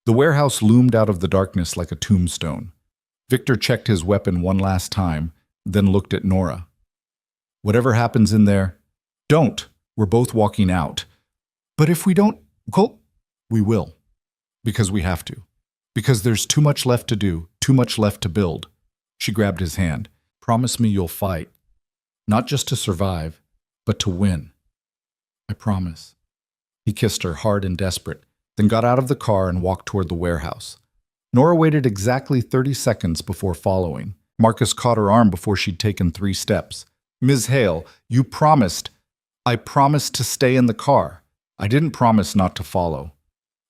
The warehouse loomed out of the darkness like a tombstone. Victor checked his weapon one last time, then looked at Nora. Whatever happens in there, don't. We're both walking out. But if we don't, well, we will. Because we have to. Because there's too much left to do, too much left to build. She grabbed his hand. Promise me you'll fight. Not just to survive, but to win. I promise. He kissed her, hard and desperate, then got out of the car and walked toward the warehouse. Nora waited exactly 30 seconds before following. Marcus caught her arm before she'd taken 3 steps. Ms. Hale, you promised. I promised to stay in the car. I didn't promise not to follow.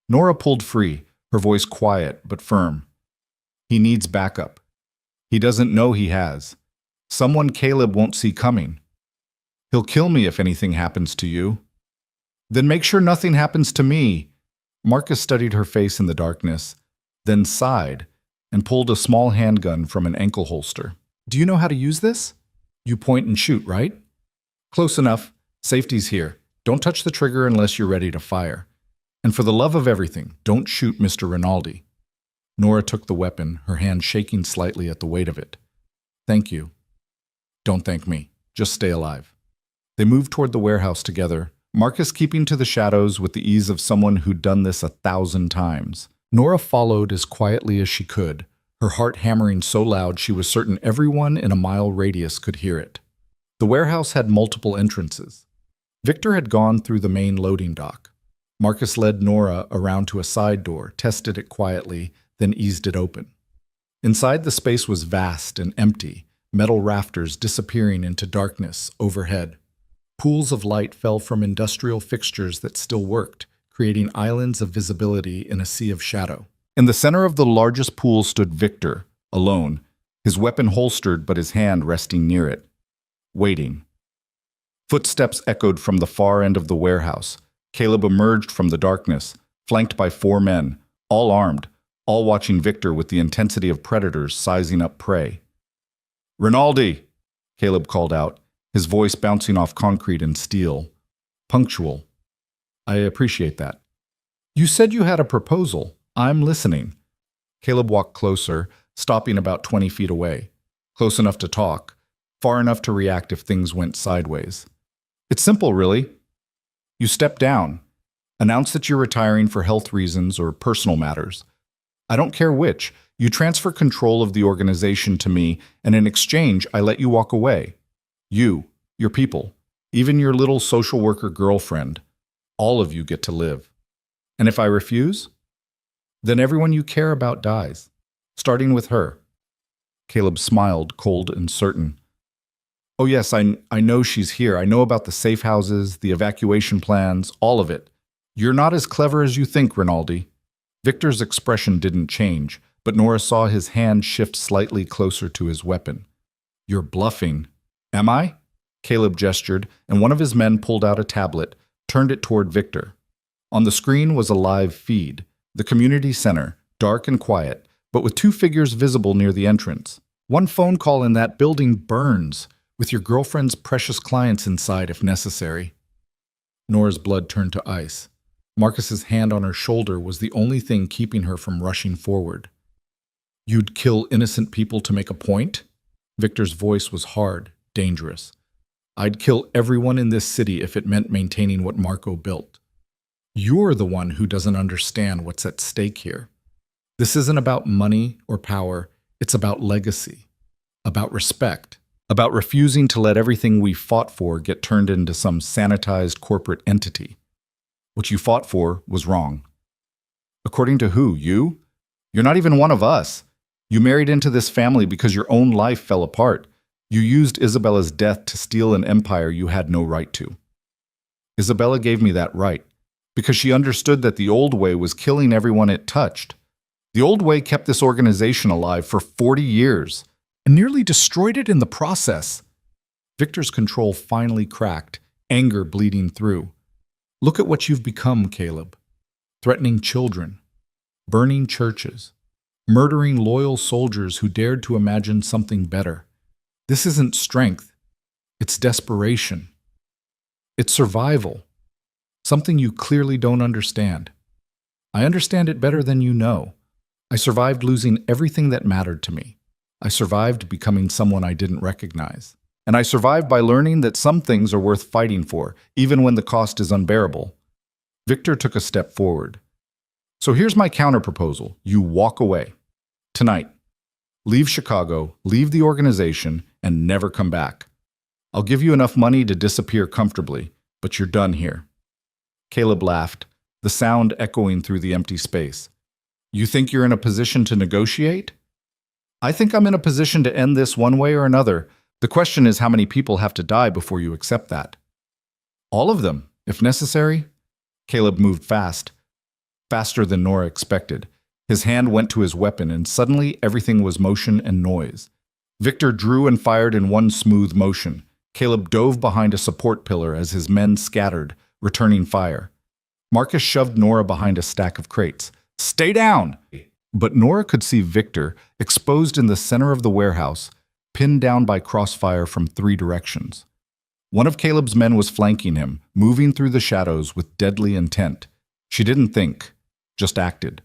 Nora pulled free, her voice quiet but firm. He needs backup. He doesn't know he has. Someone Caleb won't see coming. He'll kill me if anything happens to you. Then make sure nothing happens to me. Marcus studied her face in the darkness, then sighed and pulled a small handgun from an ankle holster. Do you know how to use this? You point and shoot, right? Close enough. Safety's here. Don't touch the trigger unless you're ready to fire. And for the love of everything, don't shoot Mr. Rinaldi. Nora took the weapon, her hand shaking slightly at the weight of it. Thank you. Don't thank me. Just stay alive. They moved toward the warehouse together, Marcus keeping to the shadows with the ease of someone who'd done this 1,000 times. Nora followed as quietly as she could, her heart hammering so loud she was certain everyone in a mile radius could hear it. The warehouse had multiple entrances. Victor had gone through the main loading dock. Marcus led Nora around to a side door, tested it quietly, then eased it open. Inside, the space was vast and empty, metal rafters disappearing into darkness overhead. Pools of light fell from industrial fixtures that still worked, creating islands of visibility in a sea of shadow. In the center of the largest pool stood Victor, alone, his weapon holstered but his hand resting near it, waiting. Footsteps echoed from the far end of the warehouse. Caleb emerged from the darkness, flanked by 4 men, all armed, all watching Victor with the intensity of predators sizing up prey. "Rinaldi!" Caleb called out, his voice bouncing off concrete and steel. Punctual. "I appreciate that." "You said you had a proposal. I'm listening." Caleb walked closer, stopping about 20 feet away. Close enough to talk, far enough to react if things went sideways. "It's simple, really. You step down. Announce that you're retiring for health reasons or personal matters. I don't care which. You transfer control of the organization to me, and in exchange, I let you walk away. You, your people, even your little social worker girlfriend, all of you get to live. And if I refuse, then everyone you care about dies, starting with her." Caleb smiled, cold and certain. "Oh yes, I know she's here. I know about the safe houses, the evacuation plans, all of it. You're not as clever as you think, Rinaldi." Victor's expression didn't change, but Nora saw his hand shift slightly closer to his weapon. "You're bluffing." "Am I?" Caleb gestured, and one of his men pulled out a tablet, turned it toward Victor. On the screen was a live feed, the community center, dark and quiet, but with 2 figures visible near the entrance. "One phone call in that building burns, with your girlfriend's precious clients inside if necessary." Nora's blood turned to ice. Marcus's hand on her shoulder was the only thing keeping her from rushing forward. "You'd kill innocent people to make a point?" Victor's voice was hard, dangerous. "I'd kill everyone in this city if it meant maintaining what Marco built. You're the one who doesn't understand what's at stake here. This isn't about money or power. It's about legacy, about respect, about refusing to let everything we fought for get turned into some sanitized corporate entity. What you fought for was wrong." "According to who? You? You're not even one of us. You married into this family because your own life fell apart. You used Isabella's death to steal an empire you had no right to." "Isabella gave me that right, because she understood that the old way was killing everyone it touched. The old way kept this organization alive for 40 years, and nearly destroyed it in the process." Victor's control finally cracked, anger bleeding through. "Look at what you've become, Caleb. Threatening children, burning churches, murdering loyal soldiers who dared to imagine something better. This isn't strength. It's desperation. It's survival. Something you clearly don't understand. I understand it better than you know. I survived losing everything that mattered to me. I survived becoming someone I didn't recognize. And I survived by learning that some things are worth fighting for, even when the cost is unbearable." Victor took a step forward. "So here's my counterproposal. You walk away. Tonight. Leave Chicago, leave the organization, and never come back. I'll give you enough money to disappear comfortably, but you're done here." Caleb laughed, the sound echoing through the empty space. "You think you're in a position to negotiate?" "I think I'm in a position to end this one way or another. The question is how many people have to die before you accept that." "All of them, if necessary." Caleb moved fast, faster than Nora expected. His hand went to his weapon, and suddenly everything was motion and noise. Victor drew and fired in one smooth motion. Caleb dove behind a support pillar as his men scattered, returning fire. Marcus shoved Nora behind a stack of crates. "Stay down!" But Nora could see Victor, exposed in the center of the warehouse, pinned down by crossfire from 3 directions. One of Caleb's men was flanking him, moving through the shadows with deadly intent. She didn't think, just acted.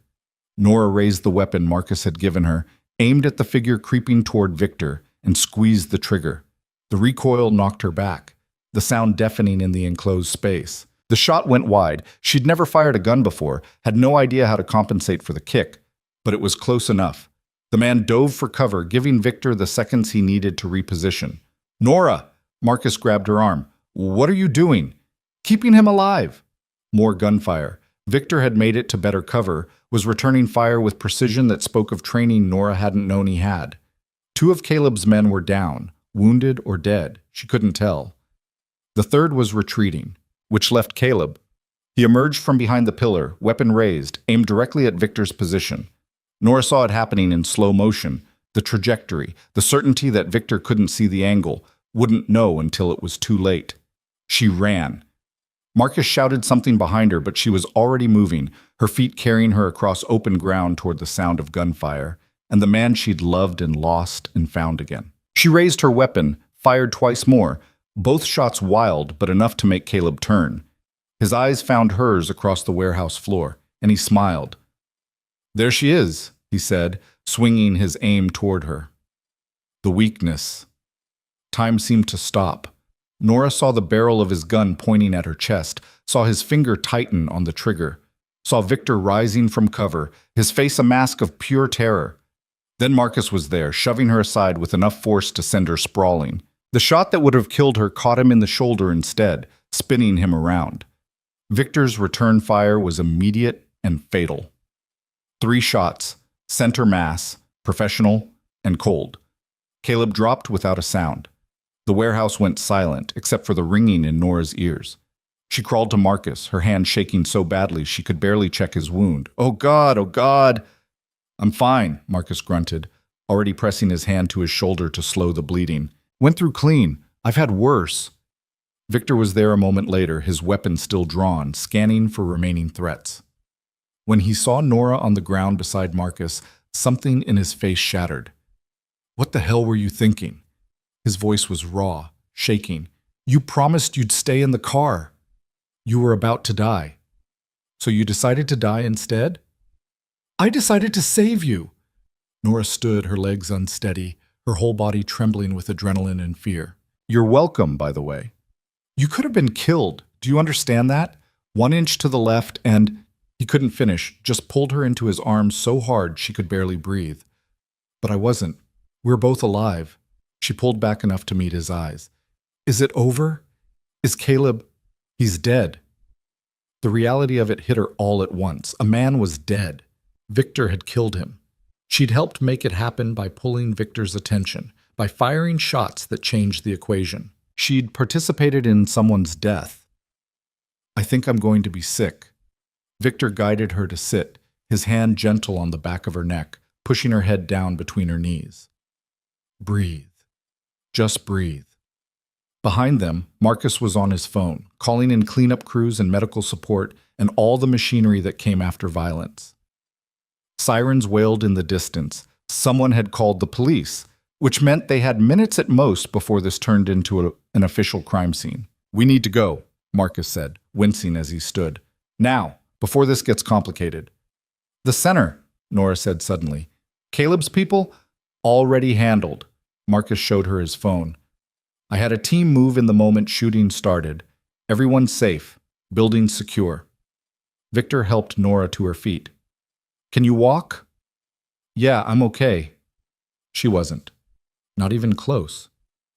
Nora raised the weapon Marcus had given her, aimed at the figure creeping toward Victor, and squeezed the trigger. The recoil knocked her back, the sound deafening in the enclosed space. The shot went wide. She'd never fired a gun before, had no idea how to compensate for the kick, but it was close enough. The man dove for cover, giving Victor the seconds he needed to reposition. "Nora!" Marcus grabbed her arm. "What are you doing?" "Keeping him alive." More gunfire. Victor had made it to better cover, was returning fire with precision that spoke of training Nora hadn't known he had. 2 of Caleb's men were down, wounded or dead. She couldn't tell. The third was retreating, which left Caleb. He emerged from behind the pillar, weapon raised, aimed directly at Victor's position. Nora saw it happening in slow motion, the trajectory, the certainty that Victor couldn't see the angle, wouldn't know until it was too late. She ran. Marcus shouted something behind her, but she was already moving, her feet carrying her across open ground toward the sound of gunfire, and the man she'd loved and lost and found again. She raised her weapon, fired twice more, both shots wild but enough to make Caleb turn. His eyes found hers across the warehouse floor, and he smiled. "There she is," he said, swinging his aim toward her. The weakness. Time seemed to stop. Nora saw the barrel of his gun pointing at her chest, saw his finger tighten on the trigger, saw Victor rising from cover, his face a mask of pure terror. Then Marcus was there, shoving her aside with enough force to send her sprawling. The shot that would have killed her caught him in the shoulder instead, spinning him around. Victor's return fire was immediate and fatal. 3 shots, center mass, professional, and cold. Caleb dropped without a sound. The warehouse went silent, except for the ringing in Nora's ears. She crawled to Marcus, her hand shaking so badly she could barely check his wound. "Oh God, oh God!" "I'm fine," Marcus grunted, already pressing his hand to his shoulder to slow the bleeding. "Went through clean. I've had worse." Victor was there a moment later, his weapon still drawn, scanning for remaining threats. When he saw Nora on the ground beside Marcus, something in his face shattered. "What the hell were you thinking?" His voice was raw, shaking. "You promised you'd stay in the car. You were about to die. So you decided to die instead?" "I decided to save you." Nora stood, her legs unsteady, her whole body trembling with adrenaline and fear. "You're welcome, by the way. You could have been killed. Do you understand that? 1 inch to the left and—" He couldn't finish, just pulled her into his arms so hard she could barely breathe. "But I wasn't. We're both alive." She pulled back enough to meet his eyes. "Is it over? Is Caleb—" "He's dead." The reality of it hit her all at once. A man was dead. Victor had killed him. She'd helped make it happen by pulling Victor's attention, by firing shots that changed the equation. She'd participated in someone's death. "I think I'm going to be sick." Victor guided her to sit, his hand gentle on the back of her neck, pushing her head down between her knees. "Breathe. Just breathe." Behind them, Marcus was on his phone, calling in cleanup crews and medical support and all the machinery that came after violence. Sirens wailed in the distance. Someone had called the police, which meant they had minutes at most before this turned into an official crime scene. "We need to go," Marcus said, wincing as he stood. "Now, before this gets complicated." "The center," Nora said suddenly. "Caleb's people? Already handled." Marcus showed her his phone. "I had a team move in the moment shooting started. Everyone's safe. Building secure." Victor helped Nora to her feet. "Can you walk?" "Yeah, I'm okay." She wasn't. Not even close.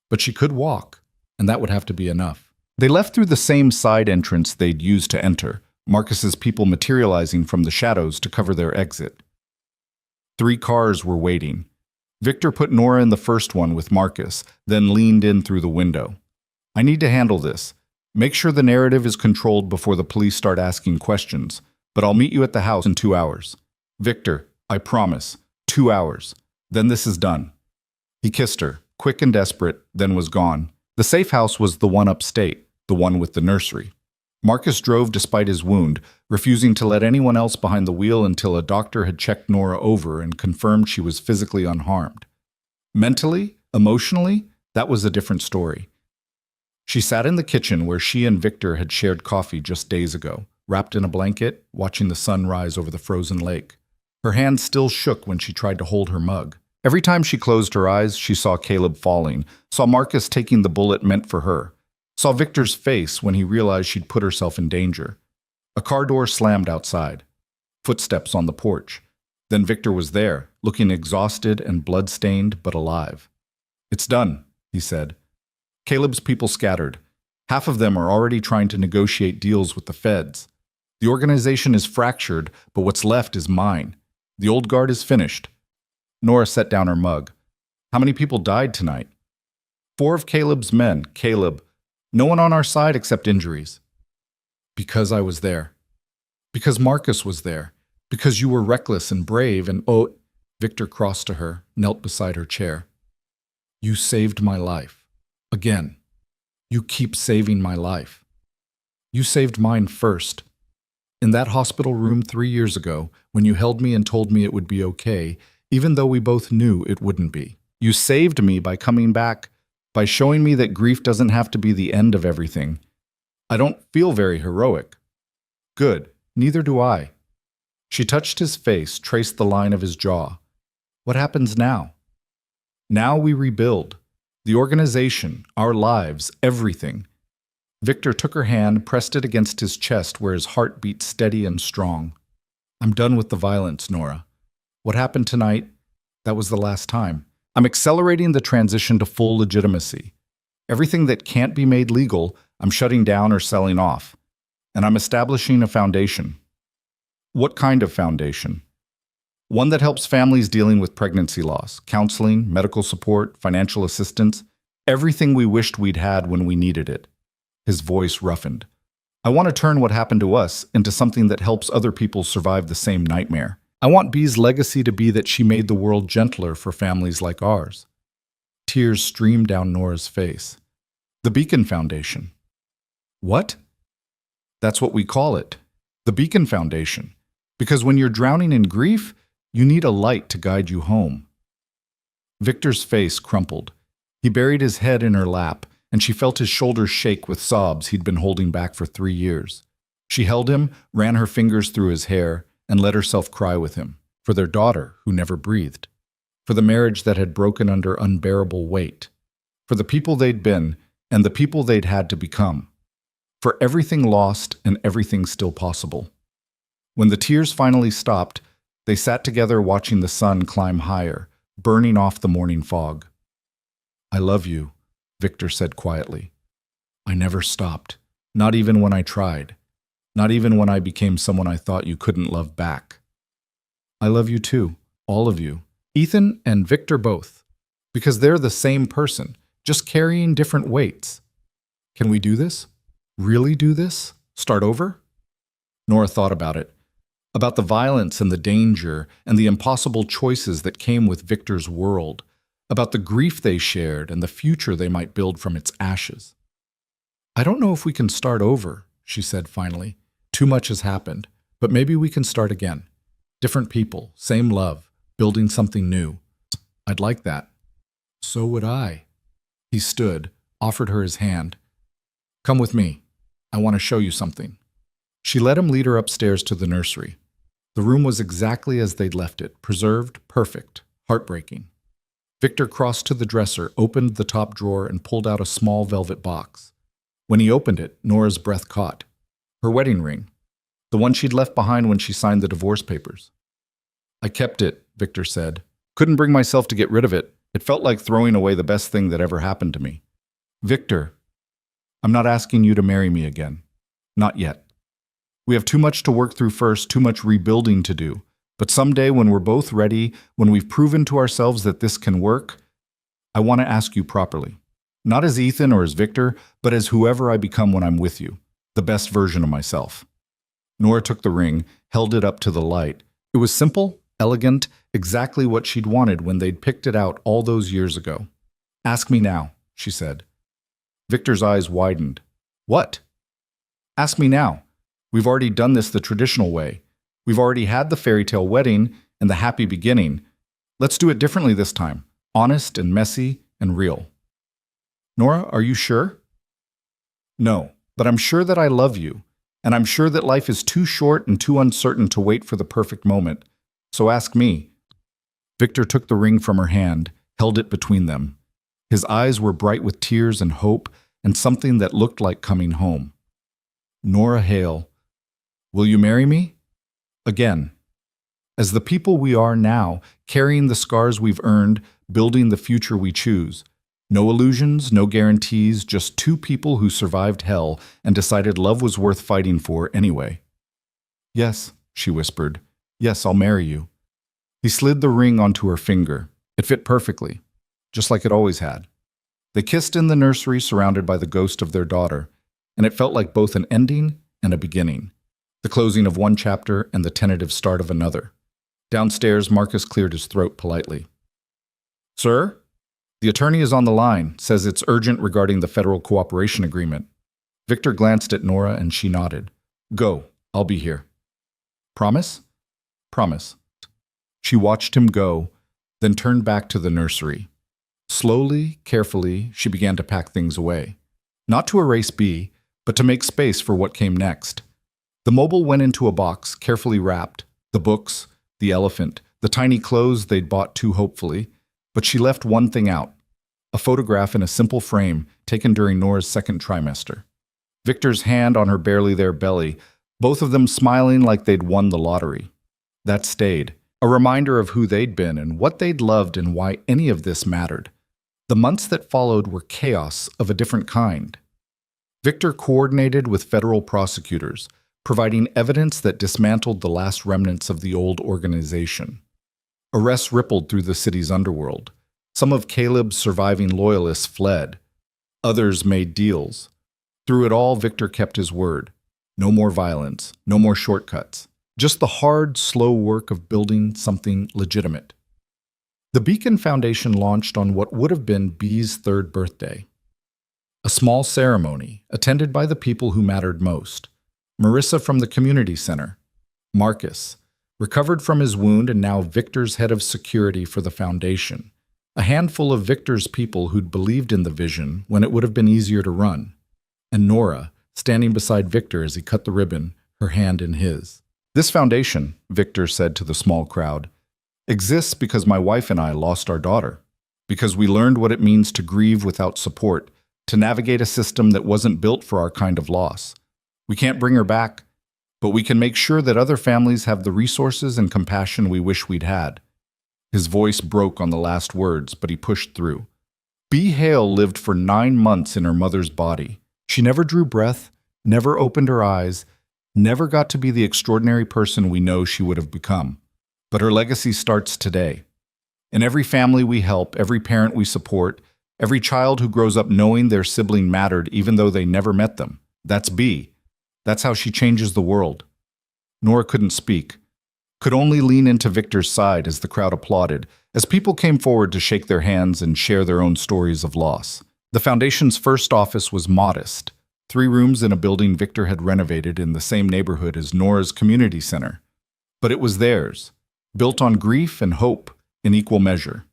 But she could walk, and that would have to be enough. They left through the same side entrance they'd used to enter, Marcus's people materializing from the shadows to cover their exit. 3 cars were waiting. Victor put Nora in the first one with Marcus, then leaned in through the window. "I need to handle this. Make sure the narrative is controlled before the police start asking questions, but I'll meet you at the house in 2 hours. Victor, I promise, 2 hours. Then this is done." He kissed her, quick and desperate, then was gone. The safe house was the one upstate, the one with the nursery. Marcus drove despite his wound, refusing to let anyone else behind the wheel until a doctor had checked Nora over and confirmed she was physically unharmed. Mentally, emotionally, that was a different story. She sat in the kitchen where she and Victor had shared coffee just days ago, wrapped in a blanket, watching the sun rise over the frozen lake. Her hand still shook when she tried to hold her mug. Every time she closed her eyes, she saw Caleb falling, saw Marcus taking the bullet meant for her, saw Victor's face when he realized she'd put herself in danger. A car door slammed outside. Footsteps on the porch. Then Victor was there, looking exhausted and blood-stained but alive. "It's done," he said. "Caleb's people scattered. Half of them are already trying to negotiate deals with the feds. The organization is fractured, but what's left is mine. The old guard is finished." Nora set down her mug. "How many people died tonight?" "4 of Caleb's men. Caleb. No one on our side except injuries." "Because I was there. Because Marcus was there. Because you were reckless and brave and oh..." Victor crossed to her, knelt beside her chair. "You saved my life. Again. You keep saving my life. You saved mine first. In that hospital room 3 years ago, when you held me and told me it would be okay, even though we both knew it wouldn't be. You saved me by coming back, by showing me that grief doesn't have to be the end of everything. I don't feel very heroic." "Good. Neither do I." She touched his face, traced the line of his jaw. "What happens now?" "Now we rebuild. The organization, our lives, everything." Victor took her hand, pressed it against his chest where his heart beat steady and strong. "I'm done with the violence, Nora. What happened tonight, that was the last time. I'm accelerating the transition to full legitimacy. Everything that can't be made legal, I'm shutting down or selling off. And I'm establishing a foundation." "What kind of foundation?" "One that helps families dealing with pregnancy loss, counseling, medical support, financial assistance, everything we wished we'd had when we needed it." His voice roughened. "I want to turn what happened to us into something that helps other people survive the same nightmare. I want Bee's legacy to be that she made the world gentler for families like ours." Tears streamed down Nora's face. "The Beacon Foundation." "What?" "That's what we call it. The Beacon Foundation. Because when you're drowning in grief, you need a light to guide you home." Victor's face crumpled. He buried his head in her lap, and she felt his shoulders shake with sobs he'd been holding back for 3 years. She held him, ran her fingers through his hair, and let herself cry with him, for their daughter who never breathed, for the marriage that had broken under unbearable weight, for the people they'd been and the people they'd had to become, for everything lost and everything still possible. When the tears finally stopped, they sat together watching the sun climb higher, burning off the morning fog. "I love you," Victor said quietly. "I never stopped, not even when I tried, not even when I became someone I thought you couldn't love back. I love you too, all of you, Ethan and Victor both, because they're the same person, just carrying different weights. Can we do this? Really do this? Start over?" Nora thought about it. About the violence and the danger and the impossible choices that came with Victor's world, about the grief they shared and the future they might build from its ashes. "I don't know if we can start over," she said finally. "Too much has happened, but maybe we can start again. Different people, same love, building something new. I'd like that." "So would I." He stood, offered her his hand. "Come with me. I want to show you something." She let him lead her upstairs to the nursery. The room was exactly as they'd left it, preserved, perfect, heartbreaking. Victor crossed to the dresser, opened the top drawer, and pulled out a small velvet box. When he opened it, Nora's breath caught. Her wedding ring, the one she'd left behind when she signed the divorce papers. "I kept it," Victor said. "Couldn't bring myself to get rid of it. It felt like throwing away the best thing that ever happened to me." "Victor, I'm not asking you to marry me again. Not yet. We have too much to work through first, too much rebuilding to do. But someday when we're both ready, when we've proven to ourselves that this can work, I want to ask you properly. Not as Ethan or as Victor, but as whoever I become when I'm with you. The best version of myself." Nora took the ring, held it up to the light. It was simple, elegant, exactly what she'd wanted when they'd picked it out all those years ago. "Ask me now," she said. Victor's eyes widened. "What?" "Ask me now. We've already done this the traditional way. We've already had the fairy tale wedding and the happy beginning. Let's do it differently this time. Honest and messy and real." "Nora, are you sure?" "No, but I'm sure that I love you, and I'm sure that life is too short and too uncertain to wait for the perfect moment. So ask me." Victor took the ring from her hand, held it between them. His eyes were bright with tears and hope and something that looked like coming home. "Nora Hale, will you marry me? Again?" as the people we are now, carrying the scars we've earned, building the future we choose. No illusions, no guarantees, just two people who survived hell and decided love was worth fighting for anyway. Yes, she whispered. Yes, I'll marry you. He slid the ring onto her finger. It fit perfectly, just like it always had. They kissed in the nursery surrounded by the ghost of their daughter, and it felt like both an ending and a beginning, the closing of one chapter and the tentative start of another. Downstairs, Marcus cleared his throat politely. Sir? The attorney is on the line, says it's urgent regarding the federal cooperation agreement. Victor glanced at Nora and she nodded. Go, I'll be here. Promise? Promise. She watched him go, then turned back to the nursery. Slowly, carefully, she began to pack things away. Not to erase B, but to make space for what came next. The mobile went into a box, carefully wrapped. The books, the elephant, the tiny clothes they'd bought too hopefully. But she left one thing out, a photograph in a simple frame taken during Nora's second trimester. Victor's hand on her barely there belly, both of them smiling like they'd won the lottery. That stayed, a reminder of who they'd been and what they'd loved and why any of this mattered. The months that followed were chaos of a different kind. Victor coordinated with federal prosecutors, providing evidence that dismantled the last remnants of the old organization. Arrests rippled through the city's underworld. Some of Caleb's surviving loyalists fled. Others made deals. Through it all, Victor kept his word. No more violence, no more shortcuts. Just the hard, slow work of building something legitimate. The Beacon Foundation launched on what would have been B's third birthday. A small ceremony, attended by the people who mattered most. Marissa from the community center. Marcus, recovered from his wound and now Victor's head of security for the foundation. A handful of Victor's people who'd believed in the vision when it would have been easier to run. And Nora, standing beside Victor as he cut the ribbon, her hand in his. This foundation, Victor said to the small crowd, exists because my wife and I lost our daughter. Because we learned what it means to grieve without support, to navigate a system that wasn't built for our kind of loss. We can't bring her back, but we can make sure that other families have the resources and compassion we wish we'd had. His voice broke on the last words, but he pushed through. B. Hale lived for 9 months in her mother's body. She never drew breath, never opened her eyes, never got to be the extraordinary person we know she would have become. But her legacy starts today. In every family we help, every parent we support, every child who grows up knowing their sibling mattered even though they never met them. That's B. That's how she changes the world. Nora couldn't speak, could only lean into Victor's side as the crowd applauded, as people came forward to shake their hands and share their own stories of loss. The foundation's first office was modest, 3 rooms in a building Victor had renovated in the same neighborhood as Nora's community center. But it was theirs, built on grief and hope in equal measure.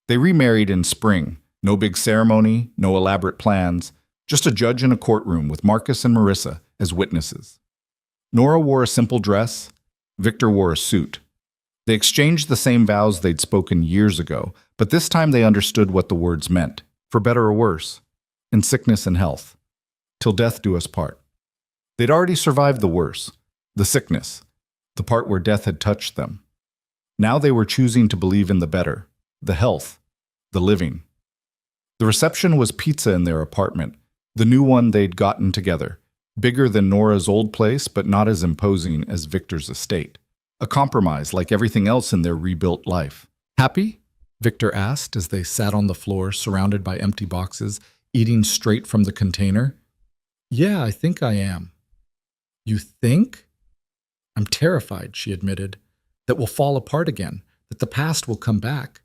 They remarried in spring, no big ceremony, no elaborate plans, just a judge in a courtroom with Marcus and Marissa as witnesses. Nora wore a simple dress, Victor wore a suit. They exchanged the same vows they'd spoken years ago, but this time they understood what the words meant, for better or worse, in sickness and health, till death do us part. They'd already survived the worse, the sickness, the part where death had touched them. Now they were choosing to believe in the better, the health, the living. The reception was pizza in their apartment, the new one they'd gotten together. Bigger than Nora's old place, but not as imposing as Victor's estate. A compromise like everything else in their rebuilt life. Happy? Victor asked as they sat on the floor surrounded by empty boxes, eating straight from the container. Yeah, I think I am. You think? I'm terrified, she admitted, that we'll fall apart again, that the past will come back,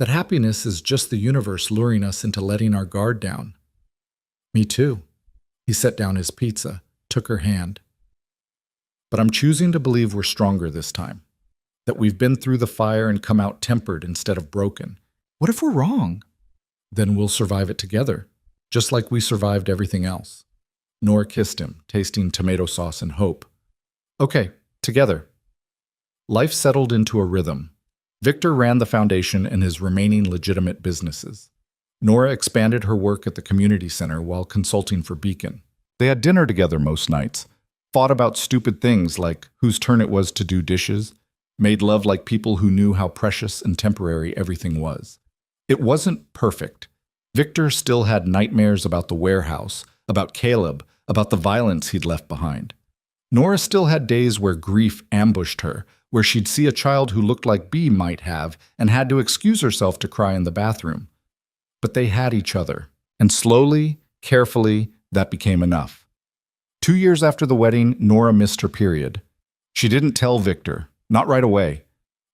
that happiness is just the universe luring us into letting our guard down. Me too. He set down his pizza, took her hand. But I'm choosing to believe we're stronger this time, that we've been through the fire and come out tempered instead of broken. What if we're wrong? Then we'll survive it together, just like we survived everything else. Nora kissed him, tasting tomato sauce and hope. Okay, together. Life settled into a rhythm. Victor ran the foundation and his remaining legitimate businesses. Nora expanded her work at the community center while consulting for Beacon. They had dinner together most nights, fought about stupid things like whose turn it was to do dishes, made love like people who knew how precious and temporary everything was. It wasn't perfect. Victor still had nightmares about the warehouse, about Caleb, about the violence he'd left behind. Nora still had days where grief ambushed her, where she'd see a child who looked like B might have and had to excuse herself to cry in the bathroom. But they had each other, and slowly, carefully, that became enough. 2 years after the wedding, Nora missed her period. She didn't tell Victor, not right away.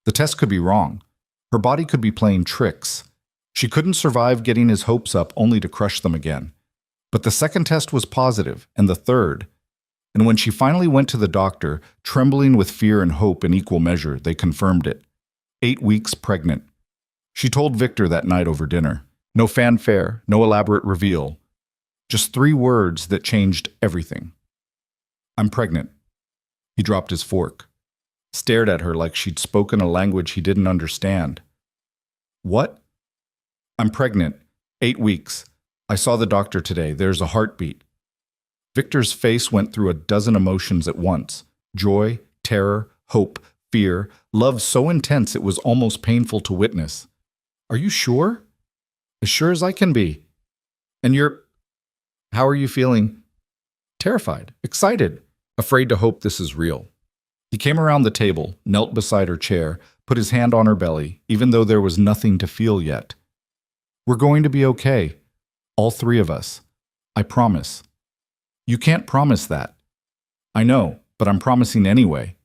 The test could be wrong. Her body could be playing tricks. She couldn't survive getting his hopes up only to crush them again. But the second test was positive, and the third. And when she finally went to the doctor, trembling with fear and hope in equal measure, they confirmed it. 8 weeks pregnant. She told Victor that night over dinner. No fanfare, no elaborate reveal. Just 3 words that changed everything. I'm pregnant. He dropped his fork, stared at her like she'd spoken a language he didn't understand. What? I'm pregnant. 8 weeks. I saw the doctor today. There's a heartbeat. Victor's face went through a dozen emotions at once. Joy, terror, hope, fear, love so intense it was almost painful to witness. Are you sure? As sure as I can be. And how are you feeling? Terrified, excited, afraid to hope this is real. He came around the table, knelt beside her chair, put his hand on her belly, even though there was nothing to feel yet. We're going to be okay. All 3 of us. I promise. You can't promise that. I know, but I'm promising anyway.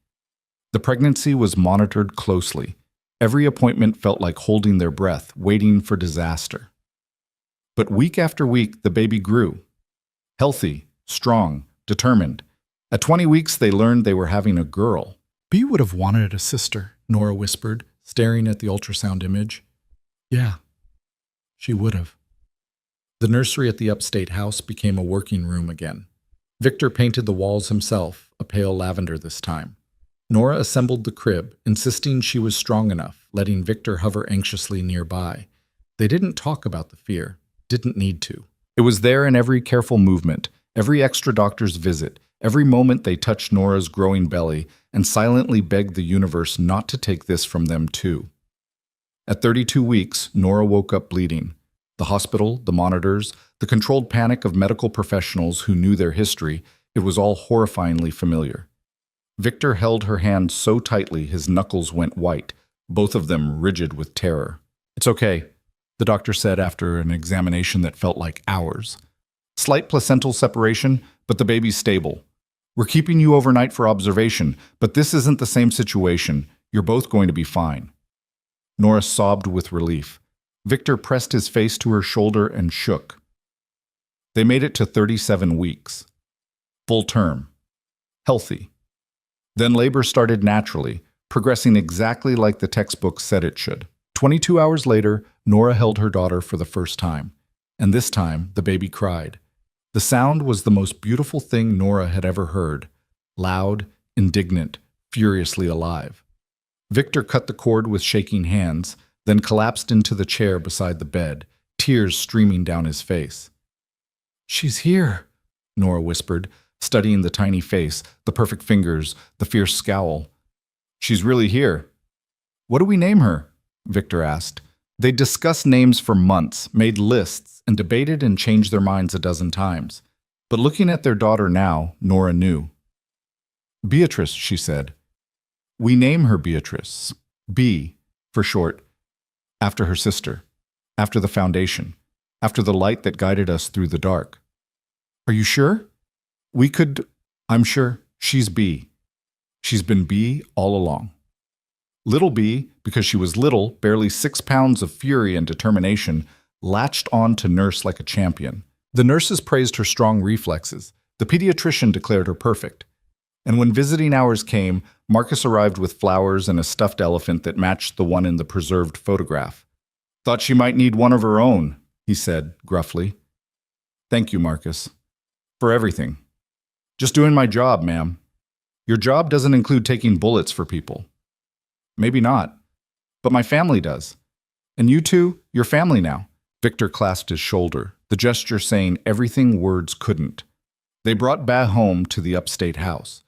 The pregnancy was monitored closely. Every appointment felt like holding their breath, waiting for disaster. But week after week, the baby grew. Healthy, strong, determined. At 20 weeks, they learned they were having a girl. B would have wanted a sister, Nora whispered, staring at the ultrasound image. Yeah, she would have. The nursery at the upstate house became a working room again. Victor painted the walls himself, a pale lavender this time. Nora assembled the crib, insisting she was strong enough, letting Victor hover anxiously nearby. They didn't talk about the fear, didn't need to. It was there in every careful movement, every extra doctor's visit, every moment they touched Nora's growing belly and silently begged the universe not to take this from them too. At 32 weeks, Nora woke up bleeding. The hospital, the monitors, the controlled panic of medical professionals who knew their history, it was all horrifyingly familiar. Victor held her hand so tightly his knuckles went white, both of them rigid with terror. It's okay, the doctor said after an examination that felt like hours. Slight placental separation, but the baby's stable. We're keeping you overnight for observation, but this isn't the same situation. You're both going to be fine. Nora sobbed with relief. Victor pressed his face to her shoulder and shook. They made it to 37 weeks. Full term. Healthy. Then labor started naturally, progressing exactly like the textbook said it should. 22 hours later, Nora held her daughter for the first time. And this time, the baby cried. The sound was the most beautiful thing Nora had ever heard. Loud, indignant, furiously alive. Victor cut the cord with shaking hands, then collapsed into the chair beside the bed, tears streaming down his face. She's here, Nora whispered, studying the tiny face, the perfect fingers, the fierce scowl. She's really here. What do we name her? Victor asked. They discussed names for months, made lists, and debated and changed their minds a dozen times. But looking at their daughter now, Nora knew. Beatrice, she said. We name her Beatrice. B, for short. After her sister, after the foundation, after the light that guided us through the dark. Are you sure? I'm sure. She's B. She's been B all along. Little B, because she was little, barely 6 pounds of fury and determination, latched on to nurse like a champion. The nurses praised her strong reflexes. The pediatrician declared her perfect. And when visiting hours came, Marcus arrived with flowers and a stuffed elephant that matched the one in the preserved photograph. Thought she might need one of her own, he said gruffly. Thank you, Marcus. For everything. Just doing my job, ma'am. Your job doesn't include taking bullets for people. Maybe not. But my family does. And you two, you're family now. Victor clasped his shoulder, the gesture saying everything words couldn't. They brought Ba home to the upstate house.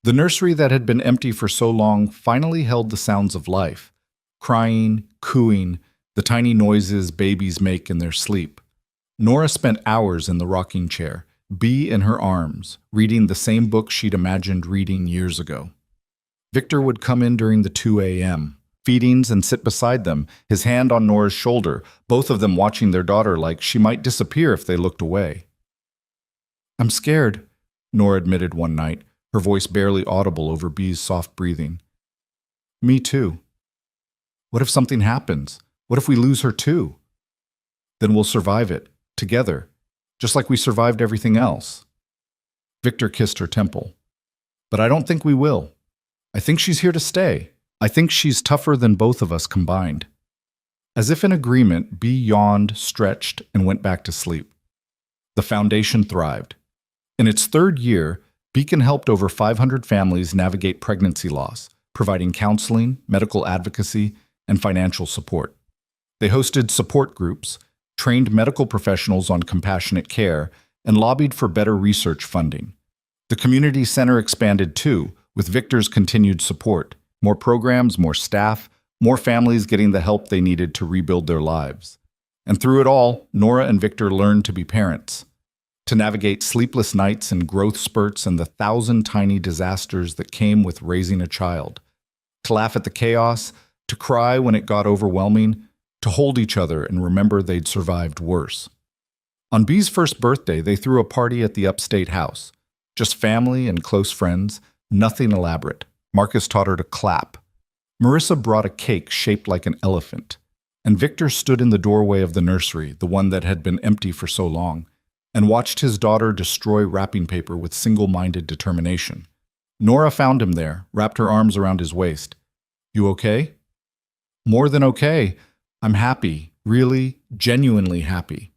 The nursery that had been empty for so long finally held the sounds of life: crying, cooing, the tiny noises babies make in their sleep. Nora spent hours in the rocking chair, Bee in her arms, reading the same book she'd imagined reading years ago. Victor would come in during the 2 a.m. feedings and sit beside them, his hand on Nora's shoulder, both of them watching their daughter like she might disappear if they looked away. "I'm scared," Nora admitted one night, her voice barely audible over Bee's soft breathing. "Me too." "What if something happens? What if we lose her too?" "Then we'll survive it, together, just like we survived everything else." Victor kissed her temple. "But I don't think we will. I think she's here to stay. I think she's tougher than both of us combined." As if in agreement, Bee yawned, stretched, and went back to sleep. The foundation thrived. In its third year, Beacon helped over 500 families navigate pregnancy loss, providing counseling, medical advocacy, and financial support. They hosted support groups, trained medical professionals on compassionate care, and lobbied for better research funding. The community center expanded too, with Victor's continued support. More programs, more staff, more families getting the help they needed to rebuild their lives. And through it all, Nora and Victor learned to be parents, to navigate sleepless nights and growth spurts and the 1,000 tiny disasters that came with raising a child, to laugh at the chaos, to cry when it got overwhelming, to hold each other and remember they'd survived worse. On Bee's first birthday, they threw a party at the upstate house. Just family and close friends, nothing elaborate. Marcus taught her to clap. Marissa brought a cake shaped like an elephant. And Victor stood in the doorway of the nursery, the one that had been empty for so long, and watched his daughter destroy wrapping paper with single-minded determination. Nora found him there, wrapped her arms around his waist. "You okay?" "More than okay. I'm happy, really, genuinely happy.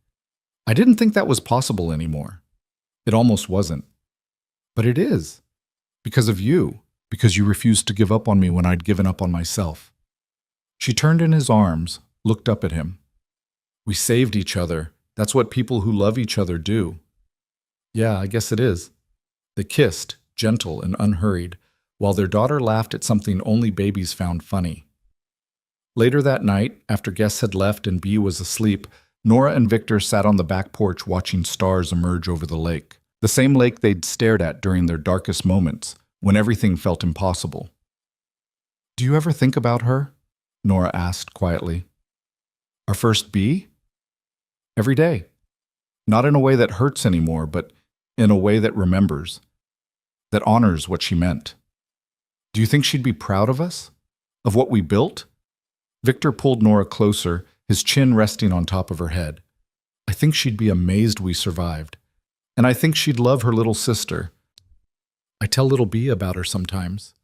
I didn't think that was possible anymore. It almost wasn't. But it is. Because of you, because you refused to give up on me when I'd given up on myself." She turned in his arms, looked up at him. "We saved each other. That's what people who love each other do." "Yeah, I guess it is." They kissed, gentle and unhurried, while their daughter laughed at something only babies found funny. Later that night, after guests had left and Bee was asleep, Nora and Victor sat on the back porch watching stars emerge over the lake. The same lake they'd stared at during their darkest moments, when everything felt impossible. "Do you ever think about her?" Nora asked quietly. "Our first Bee?" "Every day. Not in a way that hurts anymore, but in a way that remembers, that honors what she meant." "Do you think she'd be proud of us? Of what we built?" Victor pulled Nora closer, his chin resting on top of her head. "I think she'd be amazed we survived. And I think she'd love her little sister. I tell little Bee about her sometimes,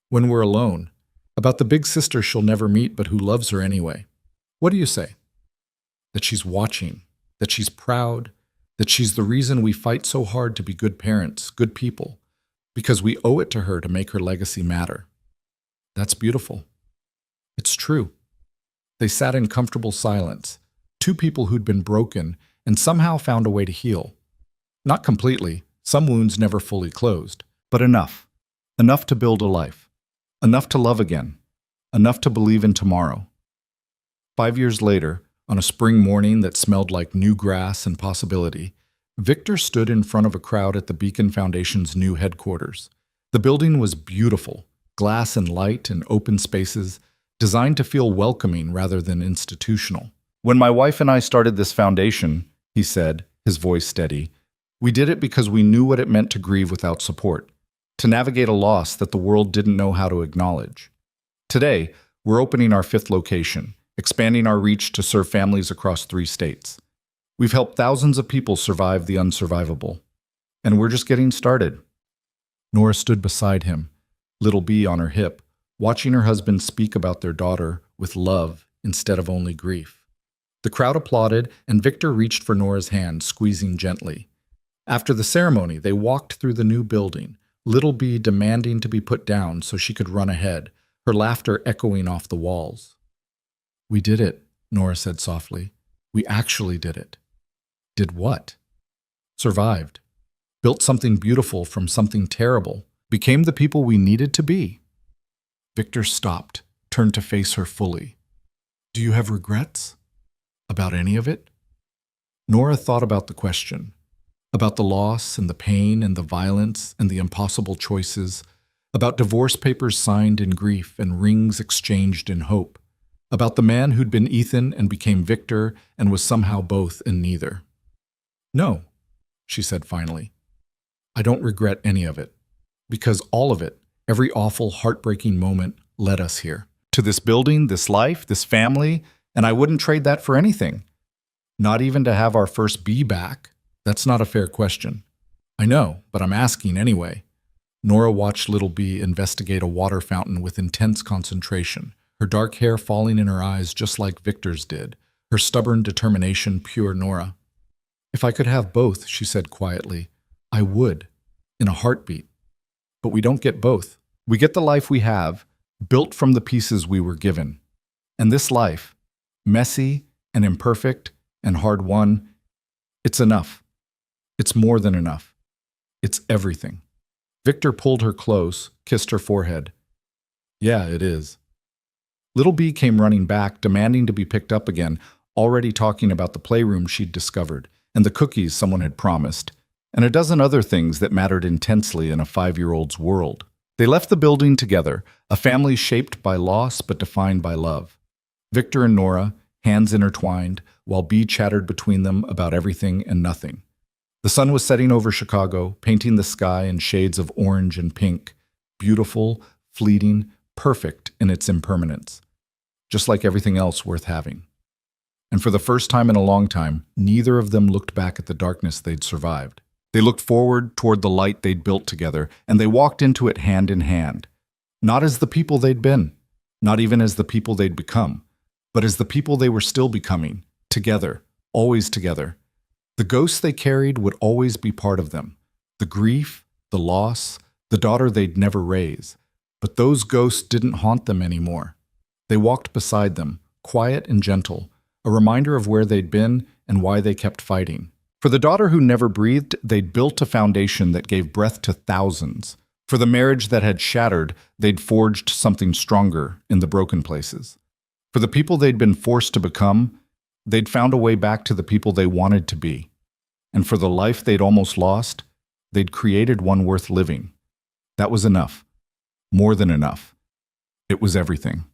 when we're alone, about the big sister she'll never meet but who loves her anyway. What do you say? That she's watching, that she's proud, that she's the reason we fight so hard to be good parents, good people, because we owe it to her to make her legacy matter. That's beautiful. It's true." They sat in comfortable silence, two people who'd been broken and somehow found a way to heal. Not completely, some wounds never fully closed, but enough. Enough to build a life. Enough to love again. Enough to believe in tomorrow. 5 years later, on a spring morning that smelled like new grass and possibility, Victor stood in front of a crowd at the Beacon Foundation's new headquarters. The building was beautiful, glass and light and open spaces, designed to feel welcoming rather than institutional. "When my wife and I started this foundation," he said, his voice steady, "we did it because we knew what it meant to grieve without support, to navigate a loss that the world didn't know how to acknowledge. Today, we're opening our 5th location, expanding our reach to serve families across 3 states. We've helped thousands of people survive the unsurvivable. And we're just getting started." Nora stood beside him, little Bee on her hip, watching her husband speak about their daughter with love instead of only grief. The crowd applauded, and Victor reached for Nora's hand, squeezing gently. After the ceremony, they walked through the new building, little Bee demanding to be put down so she could run ahead, her laughter echoing off the walls. "We did it," Nora said softly. "We actually did it." "Did what?" "Survived. Built something beautiful from something terrible. became the people we needed to be. Victor stopped, turned to face her fully. Do you have regrets? About any of it? Nora thought about the question, about the loss and the pain and the violence and the impossible choices, about divorce papers signed in grief and rings exchanged in hope, about the man who'd been Ethan and became Victor and was somehow both and neither. No, she said finally. I don't regret any of it, because all of it, every awful, heartbreaking moment, led us here. To this building, this life, this family, and I wouldn't trade that for anything. Not even to have our first bee back. That's not a fair question. I know, but I'm asking anyway. Nora watched Little Bee investigate a water fountain with intense concentration, her dark hair falling in her eyes just like Victor's did, her stubborn determination pure Nora. If I could have both, she said quietly, I would, in a heartbeat. But we don't get both. We get the life we have, built from the pieces we were given. And this life, messy and imperfect and hard-won, it's enough. It's more than enough. It's everything. Victor pulled her close, kissed her forehead. Yeah, it is. Little Bee came running back, demanding to be picked up again, already talking about the playroom she'd discovered, and the cookies someone had promised, and a dozen other things that mattered intensely in a 5-year-old's world. They left the building together, a family shaped by loss but defined by love. Victor and Nora, hands intertwined, while Bee chattered between them about everything and nothing. The sun was setting over Chicago, painting the sky in shades of orange and pink, beautiful, fleeting, perfect in its impermanence, just like everything else worth having. And for the first time in a long time, neither of them looked back at the darkness they'd survived. They looked forward toward the light they'd built together, and they walked into it hand in hand, not as the people they'd been, not even as the people they'd become, but as the people they were still becoming, together, always together. The ghosts they carried would always be part of them, the grief, the loss, the daughter they'd never raise. But those ghosts didn't haunt them anymore. They walked beside them, quiet and gentle, a reminder of where they'd been and why they kept fighting. For the daughter who never breathed, they'd built a foundation that gave breath to thousands. For the marriage that had shattered, they'd forged something stronger in the broken places. For the people they'd been forced to become, they'd found a way back to the people they wanted to be. And for the life they'd almost lost, they'd created one worth living. That was enough. More than enough. It was everything.